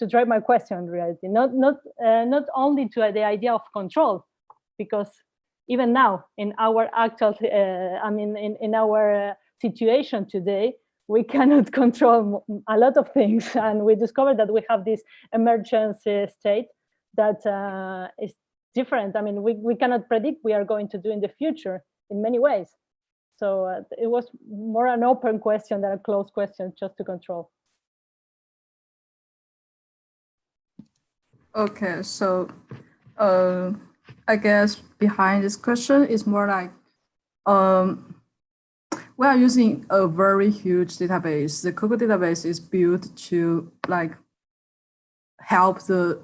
drive my question in reality, not only to the idea of control, because even now in our actual, I mean, in our situation today, we cannot control a lot of things, and we discovered that we have this emergency state that is different. I mean, we cannot predict what we are going to do in the future in many ways. So it was more an open question than a closed question, just to control. Okay, so I guess behind this question is more like we are using a very huge database. The Coco database is built to like help the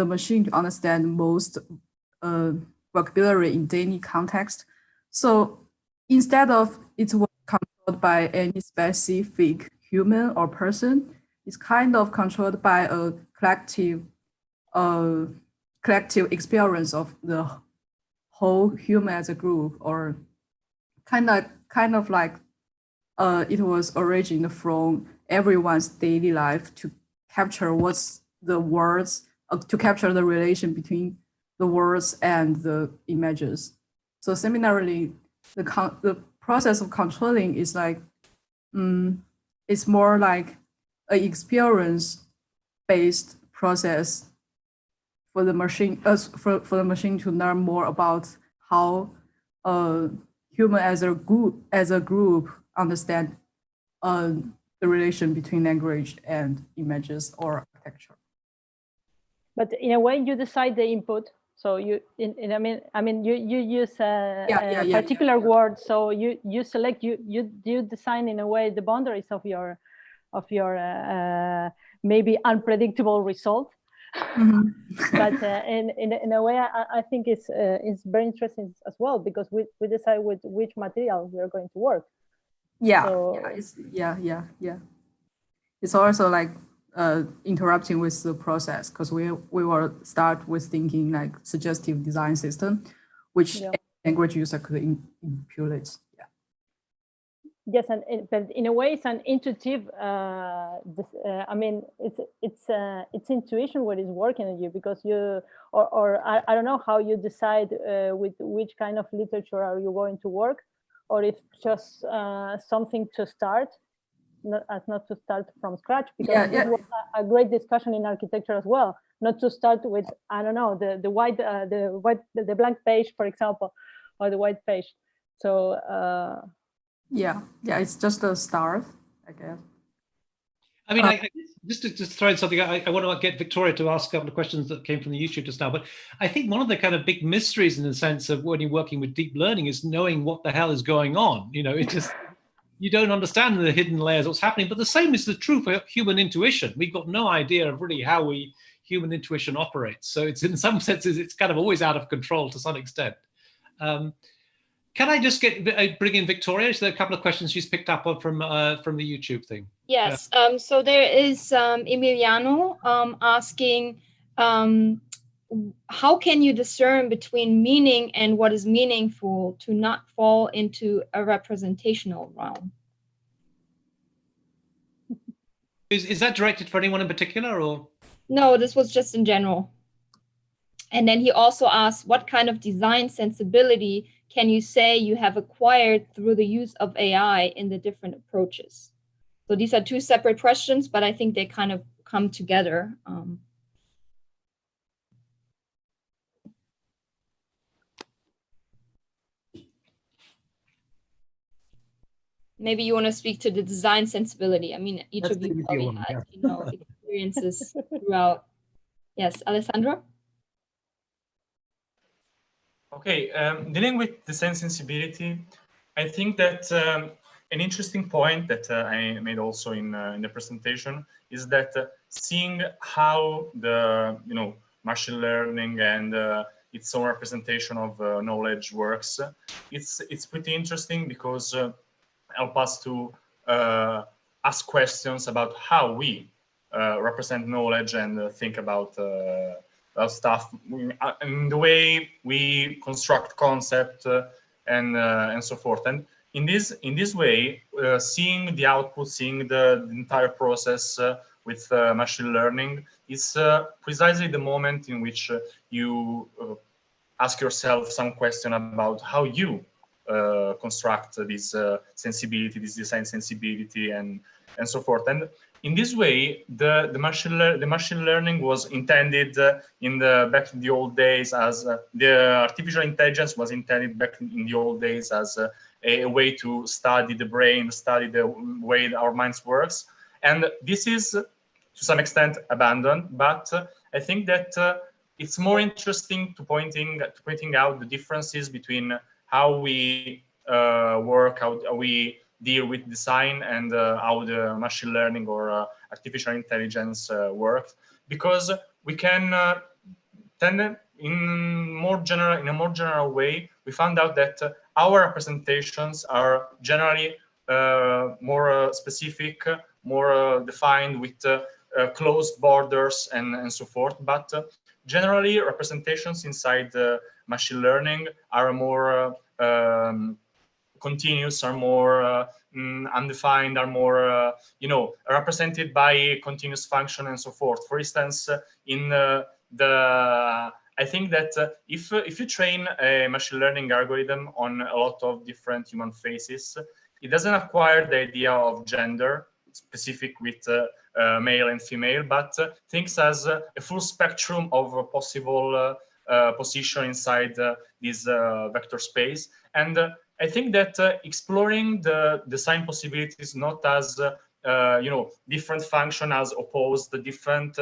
machine to understand most vocabulary in daily context. So instead of it was controlled by any specific human or person, it's kind of controlled by a collective experience of the whole human as a group, or kind of like it was originated from everyone's daily life to capture what's the words, to capture the relation between the words and the images. So similarly, the process of controlling is like, it's more like an experience-based process for the machine, for the machine to learn more about how human as a group understand the relation between language and images or architecture. But in a way, you decide the input. So you, I mean, you use a particular word. So you select, you design in a way the boundaries of your maybe unpredictable result. But in a way, I think it's very interesting as well, because we decide with which material we are going to work. Yeah, so, it's also like interrupting with the process, because we will start with thinking like suggestive design system, which language user could impute. Yes, and but in a way, it's an intuitive. I mean, it's intuition what is working on you, because you or I don't know how you decide with which kind of literature are you going to work, or if just something to start, not to start from scratch, because this was a great discussion in architecture as well. Not to start with, I don't know, the blank page, for example, or the white page. So. Yeah, it's just a start, I guess. I mean, just to throw in something, I want to get Victoria to ask a couple of questions that came from the YouTube just now. But I think one of the kind of big mysteries in the sense of when you're working with deep learning is knowing what the hell is going on. You know, it just, you don't understand the hidden layers, what's happening. But the same is the true for human intuition. We've got no idea of really how human intuition operates. So it's in some senses, it's kind of always out of control to some extent. Can I just bring in Victoria? So there are a couple of questions she's picked up on from the YouTube thing. Yes. So there is Emiliano asking, how can you discern between meaning and what is meaningful to not fall into a representational realm? Is that directed for anyone in particular, or? No, this was just in general. And then he also asked, what kind of design sensibility can you say you have acquired through the use of AI in the different approaches? So these are two separate questions, but I think they kind of come together. Maybe you want to speak to the design sensibility. I mean, each of you probably has, experiences throughout. Yes, Alessandro? Okay, dealing with design sensibility, I think that an interesting point that I made also in the presentation is that seeing how the machine learning and its own representation of knowledge works, it's pretty interesting, because help us to ask questions about how we represent knowledge and think about stuff, in the way we construct concept and so forth. And in this way, seeing the output, seeing the entire process with machine learning is precisely the moment in which you ask yourself some question about how you construct this sensibility, this design sensibility, and so forth. And in this way, the machine learning was intended back in the old days as the artificial intelligence was intended back in the old days as a way to study the brain, study the way our minds works. And this is to some extent abandoned, but I think that it's more interesting to pointing out the differences between how we work, how we deal with design, and how the machine learning or artificial intelligence works, because we can tend in a more general way. We found out that our representations are generally more specific, more defined, with closed borders and so forth. But generally, representations inside machine learning are more continuous, are more undefined, are more represented by continuous function and so forth. For instance, I think that if you train a machine learning algorithm on a lot of different human faces, it doesn't acquire the idea of gender specific with male and female, but thinks as a full spectrum of possible position inside this vector space. And I think that exploring the design possibilities not as different function as opposed, the different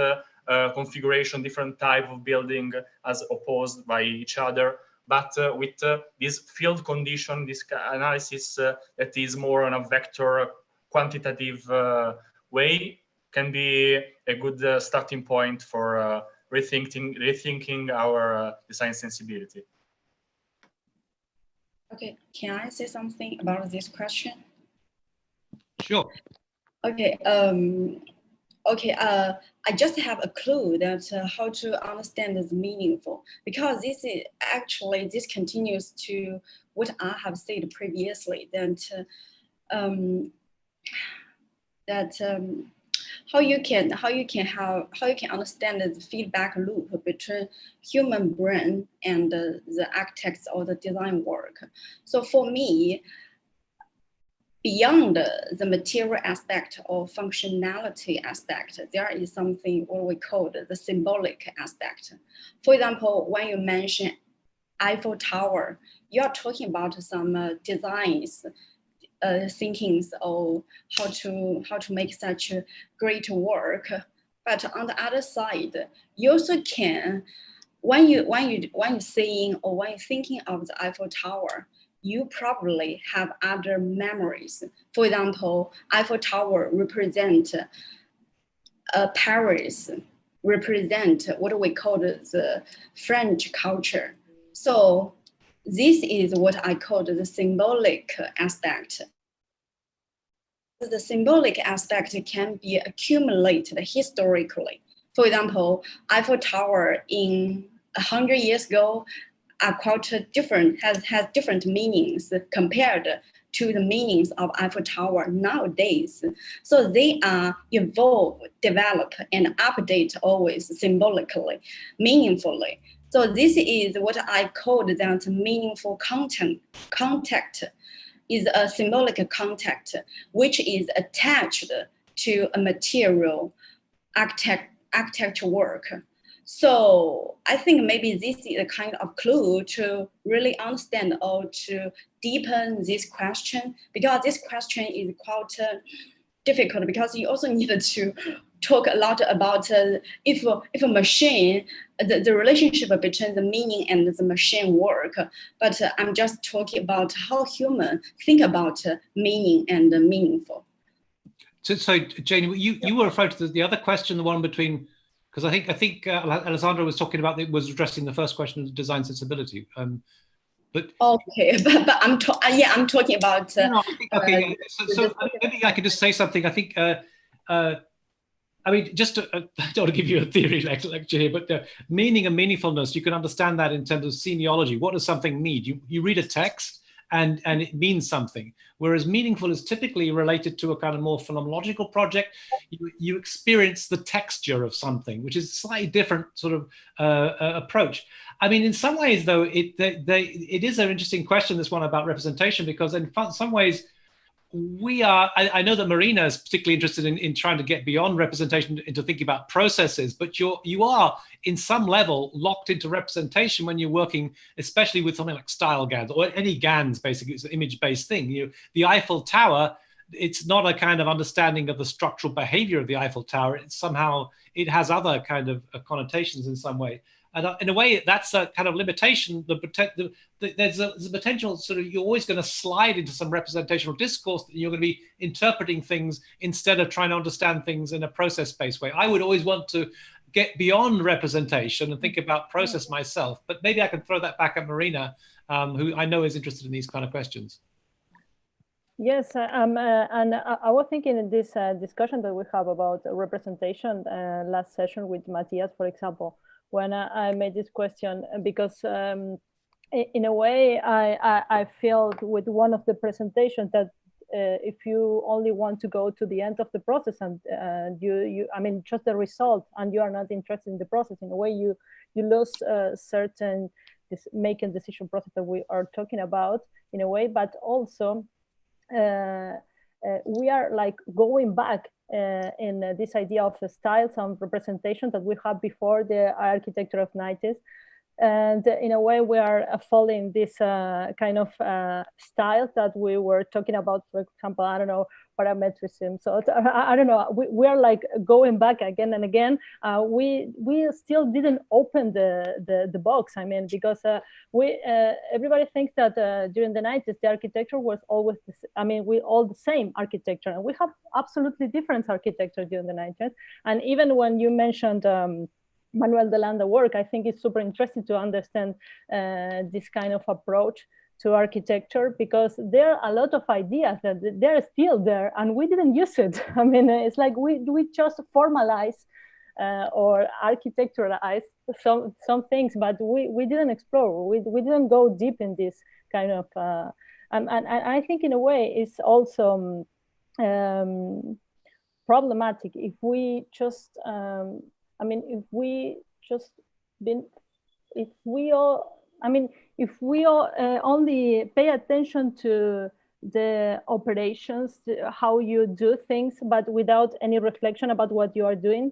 configuration, different type of building as opposed by each other. But with this field condition, this analysis that is more on a vector quantitative way can be a good starting point for rethinking our design sensibility. Okay, can I say something about this question? Sure. Okay. I just have a clue that how to understand is meaningful, because this is actually, this continues to what I have said previously, how you can understand the feedback loop between human brain and the architects or the design work. So for me, beyond the material aspect or functionality aspect, there is something what we call the symbolic aspect. For example, when you mention Eiffel Tower, you are talking about some designs, thinkings, or how to make such a great work. But on the other side, you also can, when you're seeing or when you're thinking of the Eiffel Tower, you probably have other memories. For example, Eiffel Tower represent Paris, represent what we call the French culture. So this is what I call the symbolic aspect. The symbolic aspect can be accumulated historically. For example, Eiffel Tower in 100 years ago are quite different, has different meanings compared to the meanings of Eiffel Tower nowadays. So they are evolve, develop, and update always symbolically, meaningfully. So this is what I call that meaningful contact is a symbolic contact, which is attached to a material architecture work. So I think maybe this is a kind of clue to really understand or to deepen this question, because this question is quite difficult, because you also need to talk a lot about if a machine, the relationship between the meaning and the machine work. But I'm just talking about how human think about meaning and meaningful. So Jane, you were referring to the other question, the one between, because I think Alessandro was talking about, it was addressing the first question of design sensibility. But okay, but I'm talking about. Okay, so maybe I could just say something. I think. I mean, just to, I don't want to give you a theory lecture here, but the meaning and meaningfulness, you can understand that in terms of semiology. What does something mean? You read a text and it means something, whereas meaningful is typically related to a kind of more phenomenological project. You experience the texture of something, which is a slightly different sort of approach. I mean, in some ways, though, it is an interesting question, this one about representation, because in some ways, I know that Marina is particularly interested in trying to get beyond representation into thinking about processes, but you are in some level locked into representation when you're working, especially with something like style GANs or any GANs. Basically, it's an image-based thing. The Eiffel Tower, it's not a kind of understanding of the structural behavior of the Eiffel Tower. It's somehow, it has other kind of connotations in some way. And in a way, that's a kind of limitation. There's a potential sort of, you're always going to slide into some representational discourse that you're going to be interpreting things instead of trying to understand things in a process-based way. I would always want to get beyond representation and think about process myself. But maybe I can throw that back at Marina, who I know is interested in these kind of questions. Yes, and I was thinking in this discussion that we have about representation last session with Matthias, for example, when I made this question, because in a way I feel with one of the presentations that if you only want to go to the end of the process and I mean just the result, and you are not interested in the process, in a way you lose certain making decision process that we are talking about in a way, but also we are like going back in this idea of the styles and representation that we had before the architecture of 90s, And in a way, we are following this kind of styles that we were talking about. For example, I don't know, parametrism. So I don't know. We are like going back again and again. We still didn't open the box. I mean, because everybody thinks that during the 90s the architecture was always we all the same architecture, and we have absolutely different architecture during the 90s. And even when you mentioned Manuel de Landa work, I think it's super interesting to understand this kind of approach to architecture, because there are a lot of ideas that they're still there and we didn't use it. I mean, it's like we just formalize or architecturalize some things, but we didn't explore. We didn't go deep in this kind of, and I think in a way it's also problematic if we just, if we all only pay attention to the operations, how you do things, but without any reflection about what you are doing.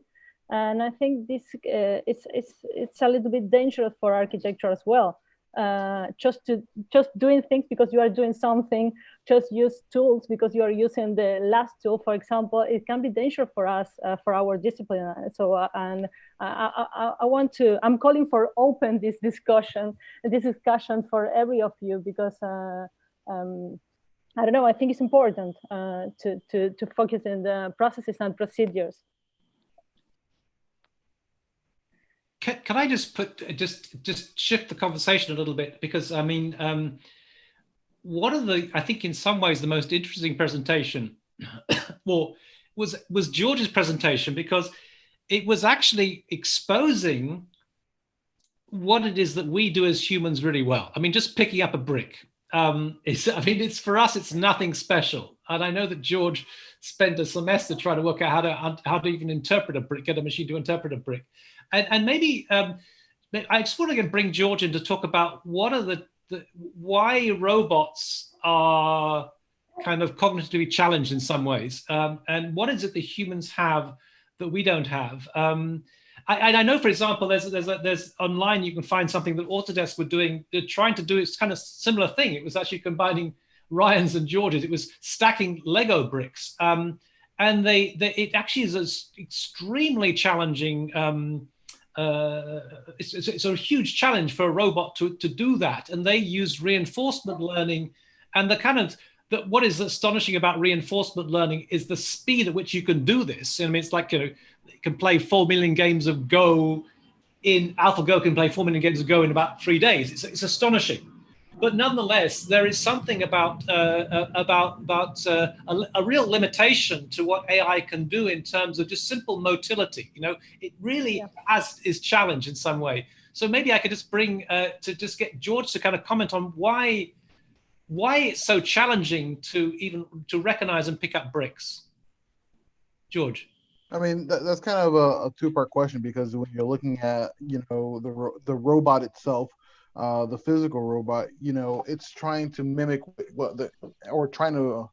And I think this it's a little bit dangerous for architecture as well. Just doing things because you are doing something, just use tools because you are using the last tool, for example, it can be dangerous for us, for our discipline. So I'm calling for open this discussion for every of you, because I don't know, I think it's important to focus in the processes and procedures. Can I just just shift the conversation a little bit? Because I mean, one of the, I think in some ways the most interesting presentation was George's presentation, because it was actually exposing what it is that we do as humans really well. I mean, just picking up a brick. It's for us, it's nothing special. And I know that George spent a semester trying to work out how to even interpret a brick, get a machine to interpret a brick. And maybe I just want to bring George in to talk about what are why robots are kind of cognitively challenged in some ways, and what is it that humans have that we don't have. I know, for example, there's online you can find something that Autodesk were doing. They're trying to do it's kind of similar thing. It was actually combining Ryan's and George's. It was stacking Lego bricks, and it actually is an extremely challenging. It's a huge challenge for a robot to do that, and they use reinforcement learning, and what is astonishing about reinforcement learning is the speed at which you can do this. I mean, it's like, you can play 4 million games of Go in AlphaGo can play 4 million games of Go in about 3 days. It's astonishing. But nonetheless, there is something about a real limitation to what AI can do in terms of just simple motility. It really is challenged in some way. So maybe I could just bring just get George to kind of comment on why it's so challenging to recognize and pick up bricks. George. I mean, that's kind of a two-part question, because when you're looking at the robot itself. The physical robot, it's trying to mimic or trying to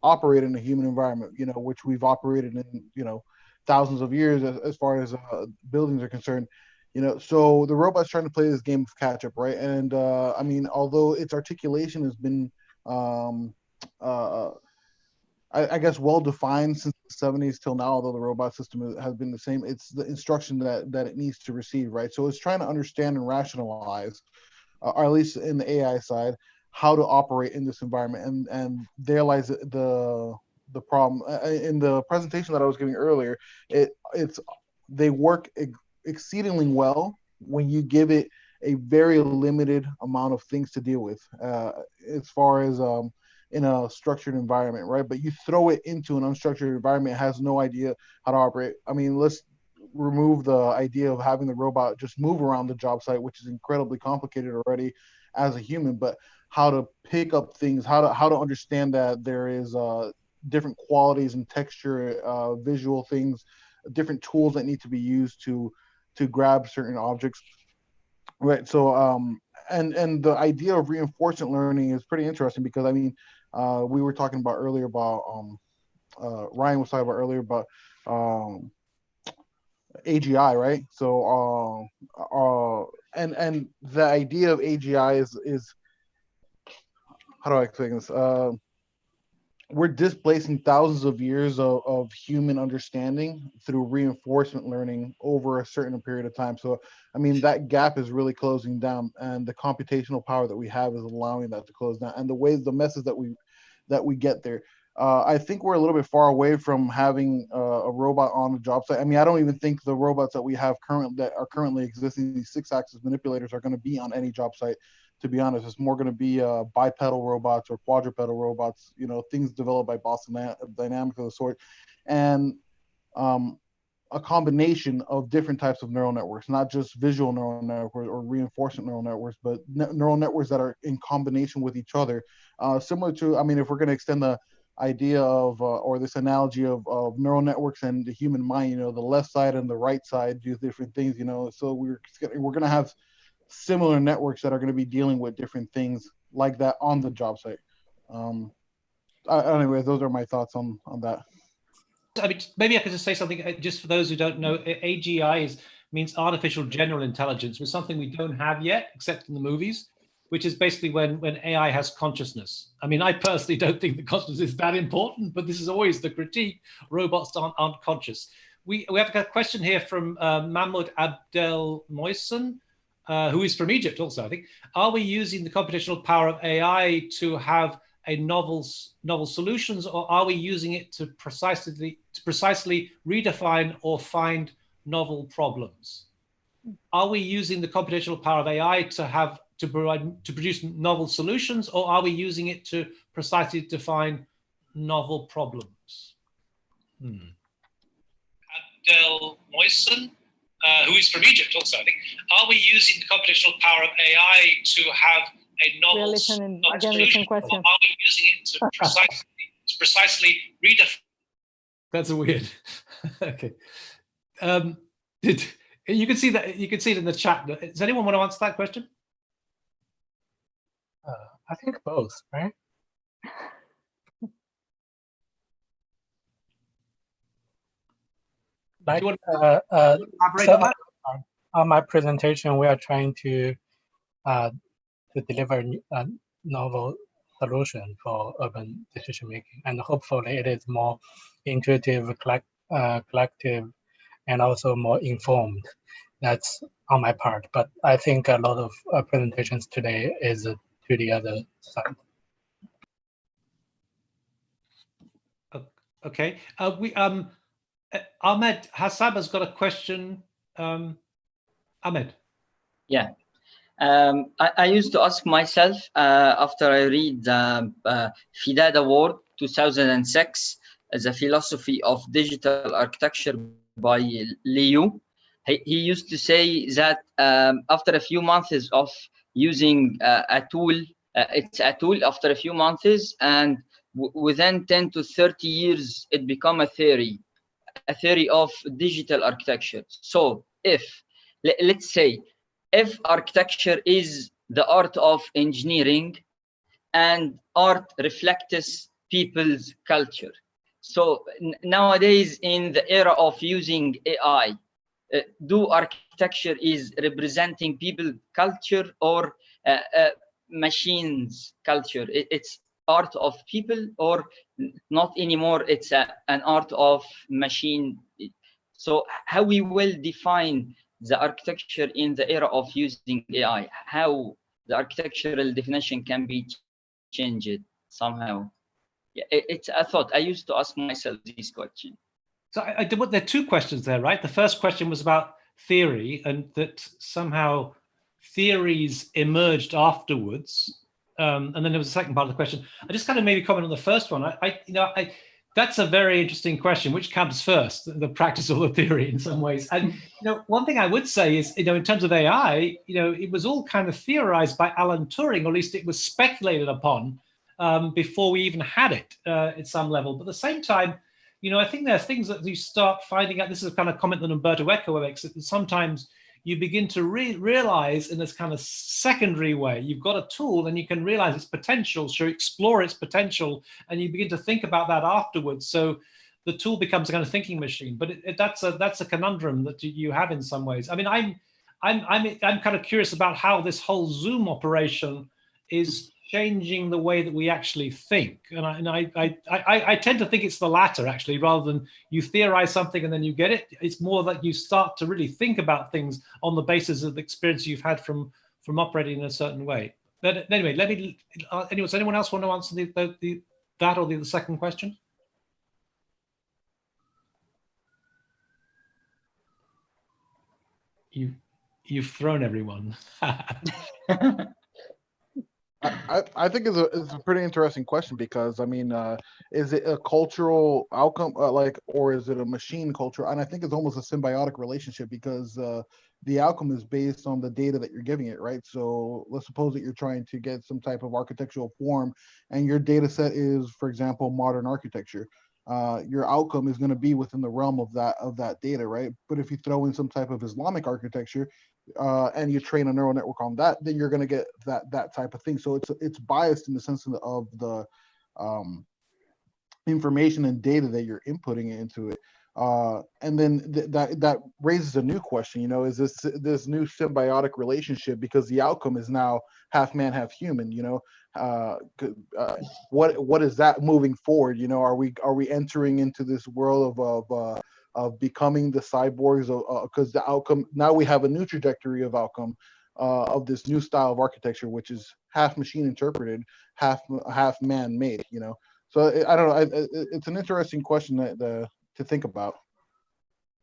operate in a human environment, which we've operated in, thousands of years as far as buildings are concerned, so the robot's trying to play this game of catch up, right? And I mean, although its articulation has been, I guess, well defined since the 70s till now, although the robot system has been the same, it's the instruction that it needs to receive, right? So it's trying to understand and rationalize, or at least in the AI side, how to operate in this environment. And there lies the problem. In the presentation that I was giving earlier, they work exceedingly well when you give it a very limited amount of things to deal with, as far as in a structured environment, right? But you throw it into an unstructured environment, it has no idea how to operate. I mean, let's remove the idea of having the robot just move around the job site, which is incredibly complicated already as a human, but how to pick up things, how to understand that there is different qualities and texture, visual things, different tools that need to be used to grab certain objects, right? So and the idea of reinforcement learning is pretty interesting, because I mean, we were talking about earlier about Ryan was talking about earlier about AGI, right? So and the idea of AGI is how do I explain this? We're displacing thousands of years of human understanding through reinforcement learning over a certain period of time. So, I mean, that gap is really closing down, and the computational power that we have is allowing that to close down. And the methods that we get there. I think we're a little bit far away from having a robot on a job site. I mean, I don't even think the robots that we have that are currently existing, these 6-axis manipulators, are going to be on any job site. To be honest, it's more going to be bipedal robots or quadrupedal robots, things developed by Boston Dynamics of the sort, and a combination of different types of neural networks, not just visual neural networks or reinforcement neural networks, but neural networks that are in combination with each other. Similar to, I mean, if we're going to extend the idea of, or this analogy of neural networks and the human mind, the left side and the right side do different things, so we're going to have similar networks that are going to be dealing with different things like that on the job site. Anyway, those are my thoughts on that. I mean, maybe I could just say something, just for those who don't know. AGI means artificial general intelligence, which is something we don't have yet, except in the movies, which is basically when AI has consciousness. I mean, I personally don't think the consciousness is that important, but this is always the critique. Robots aren't conscious. We have a question here from Mahmoud Abdel Moisen, who is from Egypt also, I think. Are we using the computational power of AI to have a novel solutions, or are we using it to precisely redefine or find novel problems? Are we using the computational power of AI to produce novel solutions, or are we using it to precisely define novel problems? Abdel Moisen, who is from Egypt also, I think. Are we using the computational power of AI to have a novel solution, or are we using it to precisely redefine? That's weird. Okay. You can see that. You can see it in the chat. Does anyone want to answer that question? I think both, right? Like, so on my presentation, we are trying to deliver a novel solution for urban decision making, and hopefully it is more intuitive, collective, and also more informed. That's on my part, but I think a lot of presentations today is to the other side. Okay, Ahmed Hassab has got a question. Ahmed. Yeah. I used to ask myself after I read the FIDAD Award 2006, The Philosophy of Digital Architecture by Liu. He used to say that after a few months of using a tool, it's a tool after a few months, and within 10 to 30 years, it become a theory of digital architecture. So let's say, if architecture is the art of engineering and art reflects people's culture. So nowadays, in the era of using AI, do architecture is representing people culture or machines culture? It's art of people, or not anymore, it's an art of machine. So how we will define the architecture in the era of using AI, how the architectural definition can be changed somehow? Yeah, it's a thought. I used to ask myself this question. So there are two questions there, right? The first question was about theory, and that somehow theories emerged afterwards. And then there was a second part of the question. I just kind of maybe comment on the first one. That's a very interesting question. Which comes first, the practice or the theory in some ways? And one thing I would say is, in terms of AI, it was all kind of theorized by Alan Turing, or at least it was speculated upon before we even had it at some level. But at the same time, I think there are things that you start finding out. This is a kind of comment that Umberto Eco makes, that sometimes you begin to realize in this kind of secondary way, you've got a tool and you can realize its potential, so explore its potential, and you begin to think about that afterwards. So the tool becomes a kind of thinking machine. But that's a conundrum that you have in some ways. I mean, I'm kind of curious about how this whole Zoom operation is changing the way that we actually think. And I tend to think it's the latter, actually, rather than you theorize something and then you get it. It's more that you start to really think about things on the basis of the experience you've had from operating in a certain way. But anyway, let me, does anyone else want to answer that or the second question? You've thrown everyone. I think it's a pretty interesting question, because I mean, is it a cultural outcome, or is it a machine culture? And I think it's almost a symbiotic relationship, because the outcome is based on the data that you're giving it, right? So let's suppose that you're trying to get some type of architectural form, and your data set is, for example, modern architecture. Your outcome is going to be within the realm of that data, right? But if you throw in some type of Islamic architecture, and you train a neural network on that, then you're going to get that type of thing. So it's biased in the sense of the information and data that you're inputting into it. And then that raises a new question, you know, is this new symbiotic relationship, because the outcome is now half man, half human, you know, what is that moving forward? You know, are we entering into this world of becoming the cyborgs, because the outcome, now we have a new trajectory of outcome of this new style of architecture, which is half machine interpreted, half man made, you know. So I don't know, it's an interesting question to think about.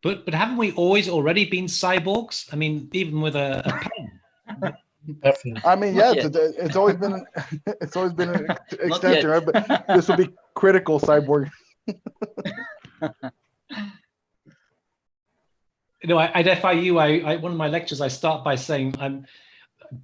But haven't we already been cyborgs? I mean, even with a pen. Definitely. I mean, yeah, it's always been an extension, right? But this will be critical cyborg. You know, at FIU, one of my lectures, I start by saying I'm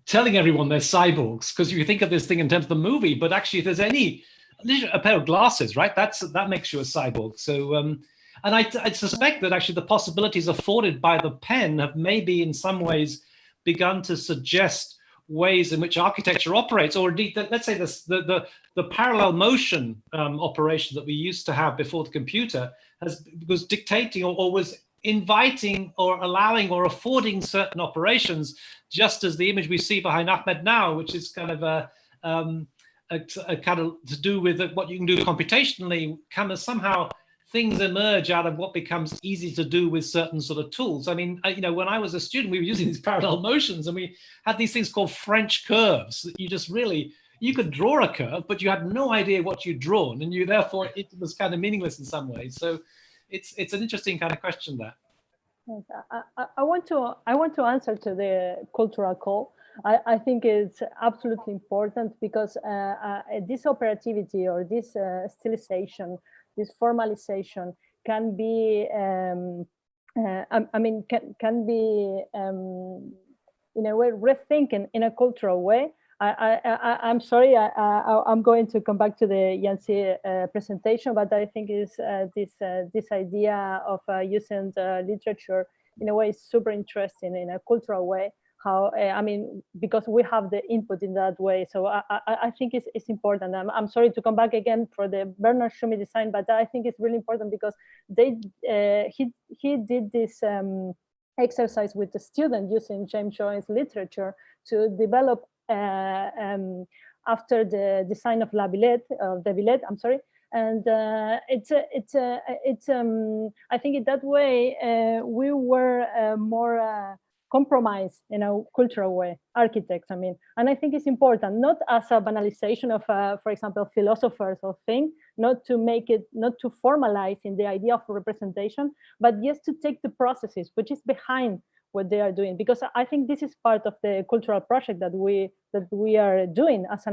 telling everyone they're cyborgs, because you think of this thing in terms of the movie, but actually, if there's a pair of glasses, right, that makes you a cyborg. So, and I suspect that actually the possibilities afforded by the pen have maybe in some ways begun to suggest ways in which architecture operates, or indeed, let's say the parallel motion operation that we used to have before the computer was dictating or was inviting or allowing or affording certain operations, just as the image we see behind Ahmed now, which is kind of a kind of to do with what you can do computationally, kind of somehow things emerge out of what becomes easy to do with certain sort of tools. I mean, you know, when I was a student, we were using these parallel motions, and we had these things called French curves that you could draw a curve, but you had no idea what you'd drawn, and therefore it was kind of meaningless in some ways. So it's an interesting kind of question there. I want to answer to the cultural call. I think it's absolutely important, because this operativity or this stylization, this formalization can be, I mean, can be in a way rethinking in a cultural way. I'm sorry, I'm going to come back to the Yanci presentation, but I think is this idea of using the literature in a way is super interesting in a cultural way. How I mean, because we have the input in that way, so I think it's important. I'm sorry to come back again for the Bernard Schumi design, but I think it's really important because he did this exercise with the student using James Joyce's literature to develop. After the design of the Villette, I'm sorry, and I think in that way we were more compromised in a cultural way, architects. I mean, and I think it's important, not as a banalization of, for example, philosophers or things, not to formalize in the idea of representation, but just to take the processes which is behind what they are doing, because I think this is part of the cultural project that we are doing as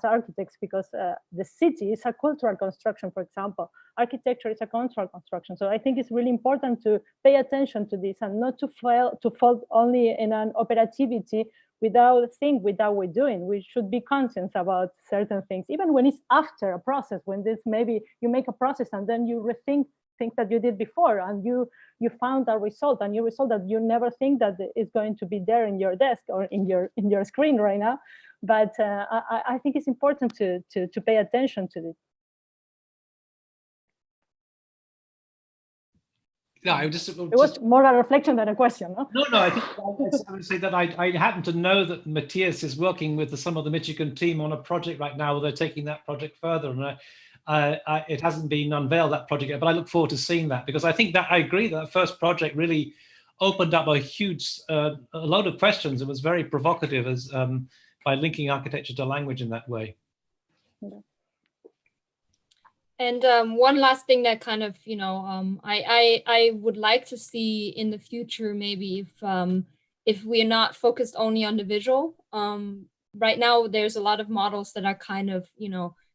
architects, because the city is a cultural construction. For example, architecture is a cultural construction. So I think it's really important to pay attention to this and not to fall only in an operativity without what we're doing. We should be conscious about certain things, even when it's after a process, when this maybe you make a process and then you rethink things that you did before, and you found a result, and you result that you never think that is going to be there in your desk or in your screen right now. But I think it's important to pay attention to this. No, it was more a reflection than a question, no? No, I think I would say that I happen to know that Matthias is working with some of the Michigan team on a project right now where they're taking that project further, and it hasn't been unveiled, that project yet, but I look forward to seeing that, because I think that I agree that first project really opened up a huge, a load of questions. It was very provocative as by linking architecture to language in that way. And one last thing that kind of, I would like to see in the future, maybe if we're not focused only on the visual. Right now, there's a lot of models that are kind of,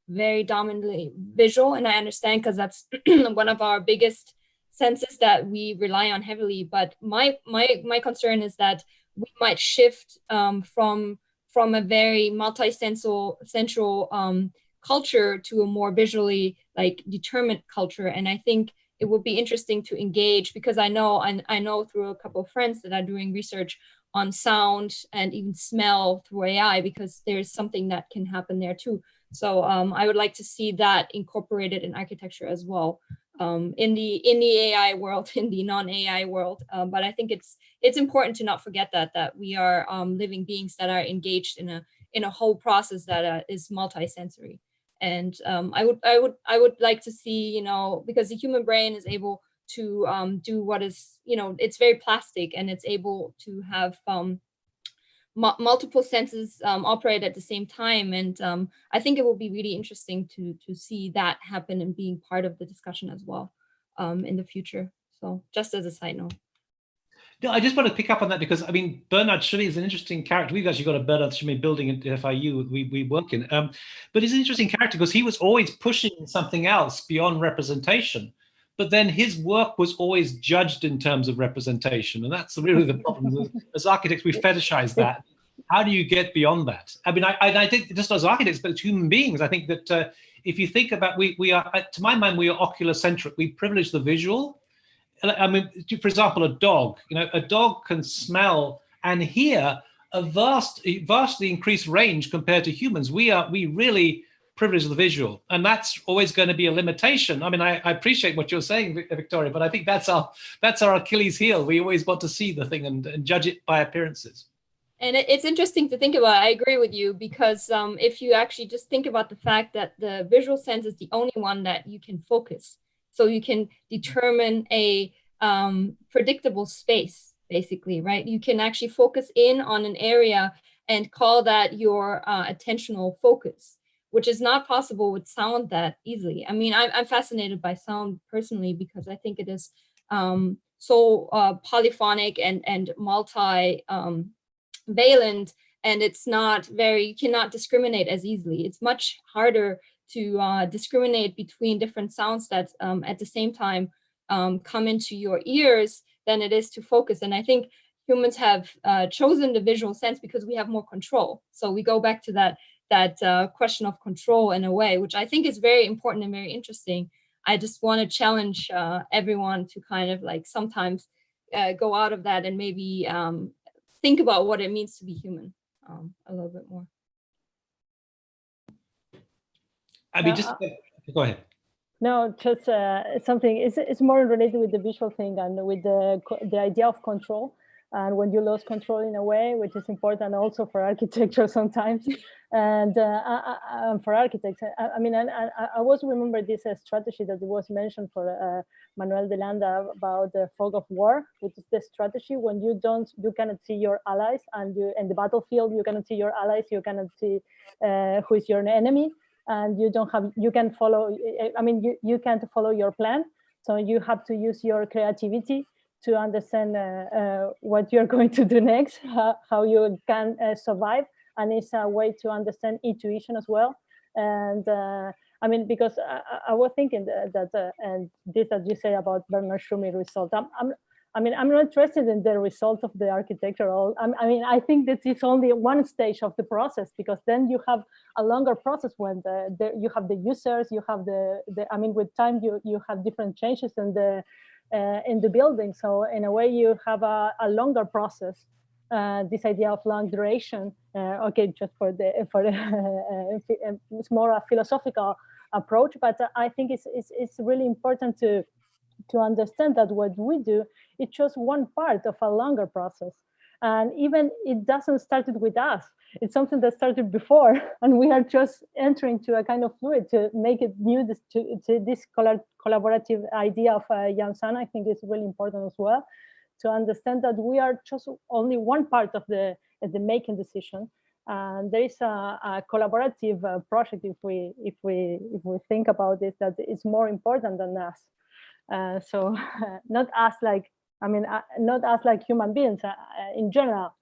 very dominantly visual, and I understand because that's one of our biggest senses that we rely on heavily. But my concern is that we might shift from a very multi-sensual culture to a more visually determined culture. And I think it would be interesting to engage, because I know through a couple of friends that are doing research on sound and even smell through AI, because there's something that can happen there too. So I would like to see that incorporated in architecture as well, in the AI world, in the non-AI world. But I think it's important to not forget that we are living beings that are engaged in a whole process that is multi-sensory. And I would like to see, because the human brain is able to do what is, it's very plastic, and it's able to have multiple senses operate at the same time. And I think it will be really interesting to see that happen and being part of the discussion as well in the future. So just as a side note. No, I just want to pick up on that, because I mean, Bernard Schilly is an interesting character. We've actually got a Bernard Schilly building at FIU we work in, but he's an interesting character because he was always pushing something else beyond representation, but then his work was always judged in terms of representation, and that's really the problem. As architects, we fetishize that. How do you get beyond that? I mean, I think just as architects, but as human beings, I think that if you think about, we are, to my mind, we are ocular-centric. We privilege the visual. I mean, for example, a dog. A dog can smell and hear a vastly increased range compared to humans. We really privilege the visual, and that's always going to be a limitation. I mean, I appreciate what you're saying, Victoria, but I think that's our Achilles heel. We always want to see the thing and judge it by appearances. And it's interesting to think about. I agree with you, because if you actually just think about the fact that the visual sense is the only one that you can focus. So you can determine a predictable space, basically, right? You can actually focus in on an area and call that your attentional focus, which is not possible with sound that easily. I mean, I'm fascinated by sound personally, because I think it is so polyphonic and multi valent, and it's not you cannot discriminate as easily. It's much harder to discriminate between different sounds that at the same time come into your ears than it is to focus. And I think humans have chosen the visual sense because we have more control. So we go back to that question of control in a way, which I think is very important and very interesting. I just want to challenge everyone to kind of sometimes go out of that and maybe think about what it means to be human a little bit more. I mean, just go ahead. No, just something. It's more related with the visual thing and with the idea of control. And when you lose control in a way, which is important also for architecture sometimes, and for architects. I mean, I always remember this strategy that was mentioned for Manuel de Landa about the fog of war, which is the strategy when you cannot see your allies, and in the battlefield you cannot see your allies, you cannot see who is your enemy. And you can follow, I mean, you can't follow your plan. So you have to use your creativity to understand what you're going to do next, how you can survive. And it's a way to understand intuition as well. And I mean, because I was thinking that and this that you say about Bernard Schumi result, I mean, I'm not interested in the result of the architectural. I mean, I think that it's only one stage of the process, because then you have a longer process when you have the users, you have I mean, with time you have different changes in the building. So in a way, you have a longer process. This idea of long duration. Okay, just for it's more a philosophical approach, but I think it's really important to to understand that what we do is just one part of a longer process. And even it doesn't start with us. It's something that started before, and we are just entering to a kind of fluid to make it new. To this collaborative idea of Yan Zhang, I think is really important as well, to understand that we are just only one part of the making decision. And there is a collaborative project, if we think about this, that is more important than us. So not us like, I mean, not us like human beings in general.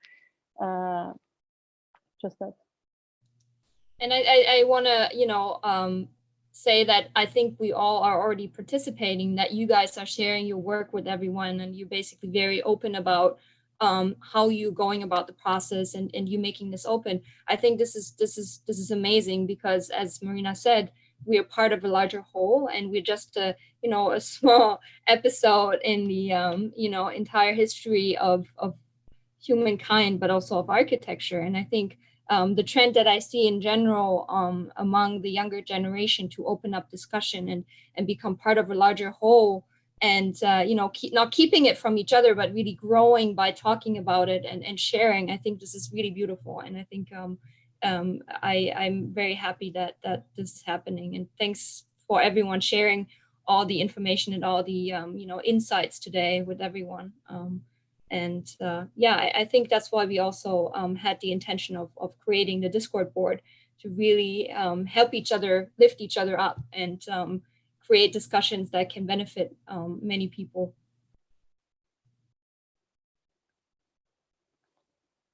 Just that. And I want to, say that I think we all are already participating, that you guys are sharing your work with everyone, and you're basically very open about how you're going about the process, and you making this open. I think this is amazing, because as Marina said, we are part of a larger whole, and we're just a small episode in the entire history of humankind, but also of architecture. And I think the trend that I see in general among the younger generation to open up discussion and become part of a larger whole, and not keeping it from each other, but really growing by talking about it and sharing. I think this is really beautiful, and I think I'm very happy that this is happening. And thanks for everyone sharing all the information and all the insights today with everyone. I think that's why we also had the intention of creating the Discord board, to really help each other, lift each other up, and create discussions that can benefit many people.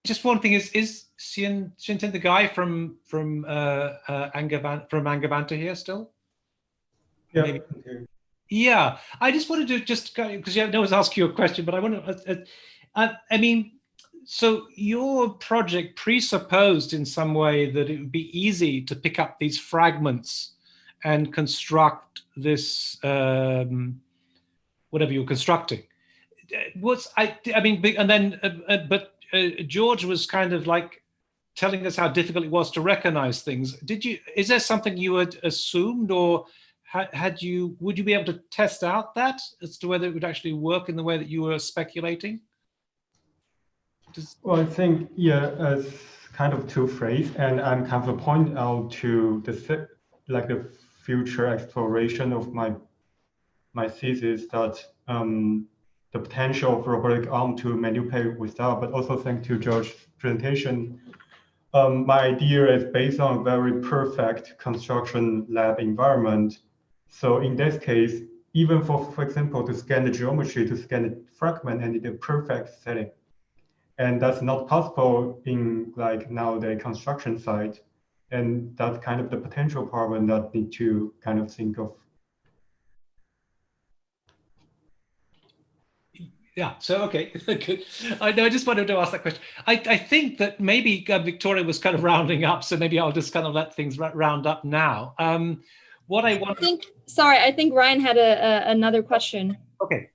Just one thing is Xingxin the guy from Angabanta here still? Yeah. Maybe. Yeah, I just wanted to because no one's asked you a question, but I want to. I mean, so your project presupposed in some way that it would be easy to pick up these fragments and construct this whatever you're constructing. George was kind of like telling us how difficult it was to recognize things. Is there something you had assumed, or would you be able to test out that as to whether it would actually work in the way that you were speculating? Well, I think, yeah, as kind of two-phase, and I'm kind of pointing out to the future exploration of my thesis, that the potential of robotic arm to manipulate without, but also thanks to George's presentation, my idea is based on a very perfect construction lab environment. So in this case, even for example, to scan the geometry, to scan the fragment, I need a perfect setting. And that's not possible in nowadays construction site. And that's kind of the potential problem that need to kind of think of. Yeah, so okay, good. I just wanted to ask that question. I think that maybe Victoria was kind of rounding up, so maybe I'll just kind of let things round up now. I think Ryan had another question. Okay.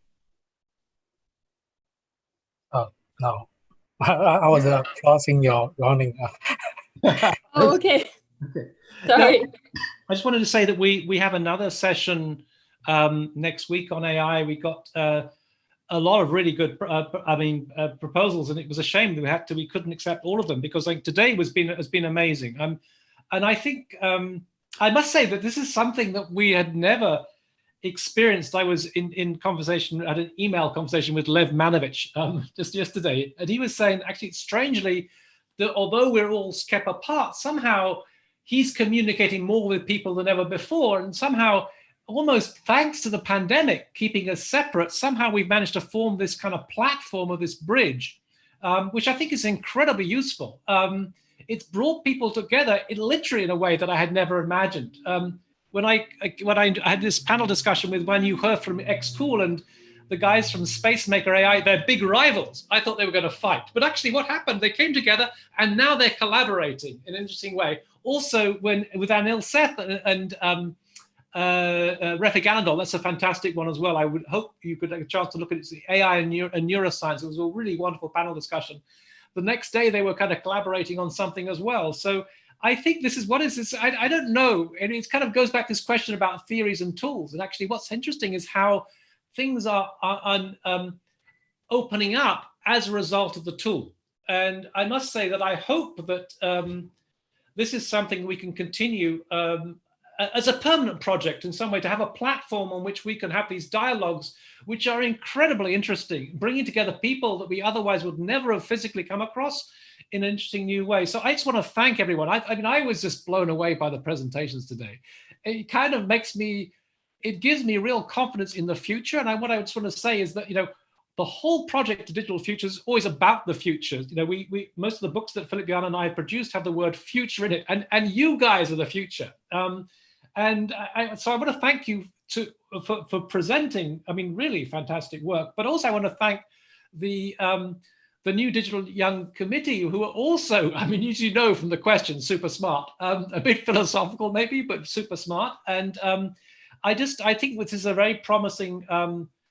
Oh, no. I was crossing your running. Oh, okay. Sorry. No, I just wanted to say that we have another session next week on AI. We got a lot of really good, proposals, and it was a shame that we couldn't accept all of them, because today has been amazing. And I think I must say that this is something that we had never experienced. I was in conversation, had an email conversation with Lev Manovich just yesterday, and he was saying, actually, strangely, that although we're all kept apart, somehow he's communicating more with people than ever before, and somehow, almost thanks to the pandemic keeping us separate, somehow we've managed to form this kind of platform of this bridge, which I think is incredibly useful. It's brought people together literally in a way that I had never imagined. When I had this panel discussion with Wan He from Xcool and the guys from Spacemaker AI, they're big rivals. I thought they were going to fight, but actually what happened, they came together and now they're collaborating in an interesting way. Also, with Anil Seth and Refik Anadol, that's a fantastic one as well. I would hope you could have a chance to look at it. AI and neuroscience. It was a really wonderful panel discussion. The next day they were kind of collaborating on something as well. So I think this is, what is this? I don't know. And it kind of goes back to this question about theories and tools. And actually what's interesting is how things are opening up as a result of the tool. And I must say that I hope that this is something we can continue as a permanent project in some way, to have a platform on which we can have these dialogues, which are incredibly interesting, bringing together people that we otherwise would never have physically come across in an interesting new way. So I just want to thank everyone. I mean, I was just blown away by the presentations today. It kind of makes me, it gives me real confidence in the future. And what I just want to say is that, you know, the whole project of Digital Futures is always about the future. You know, most of the books that Philip, Yan, and I produced have the word future in it, and you guys are the future. So I want to thank you for presenting, I mean, really fantastic work. But also I want to thank the new Digital Young Committee, who are also, I mean, as you know from the questions, super smart, a bit philosophical maybe, but super smart. And I think this is a very promising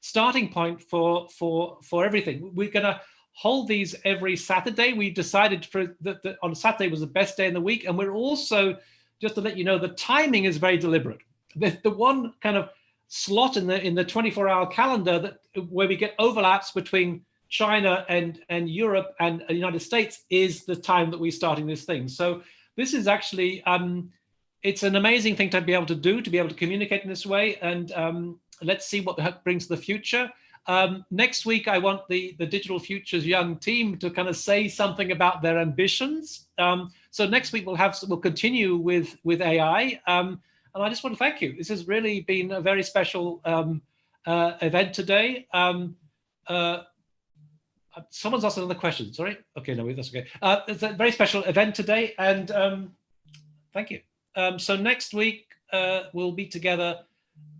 starting point for everything. We're going to hold these every Saturday. We decided that on Saturday was the best day in the week, and we're also, just to let you know, the timing is very deliberate. The one kind of slot in the 24-hour calendar where we get overlaps between China and Europe and the United States is the time that we're starting this thing. So this is actually, it's an amazing thing to be able to do, to be able to communicate in this way. And let's see what brings the future. Next week, I want the Digital Futures Young team to kind of say something about their ambitions. So next week we'll continue with AI. And I just want to thank you. This has really been a very special event today. Someone's asked another question. Sorry. Okay, no, that's okay. It's a very special event today, and thank you. So next week we'll be together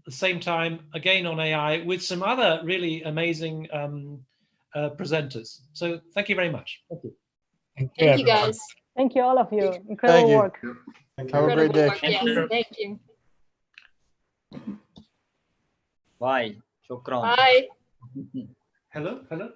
the same time again on AI with some other really amazing presenters. So thank you very much. Thank you. Thank you, guys. Thank you, all of you. Incredible work. Have a great day. Yes, thank you. Bye. Shukran. Bye. Hello.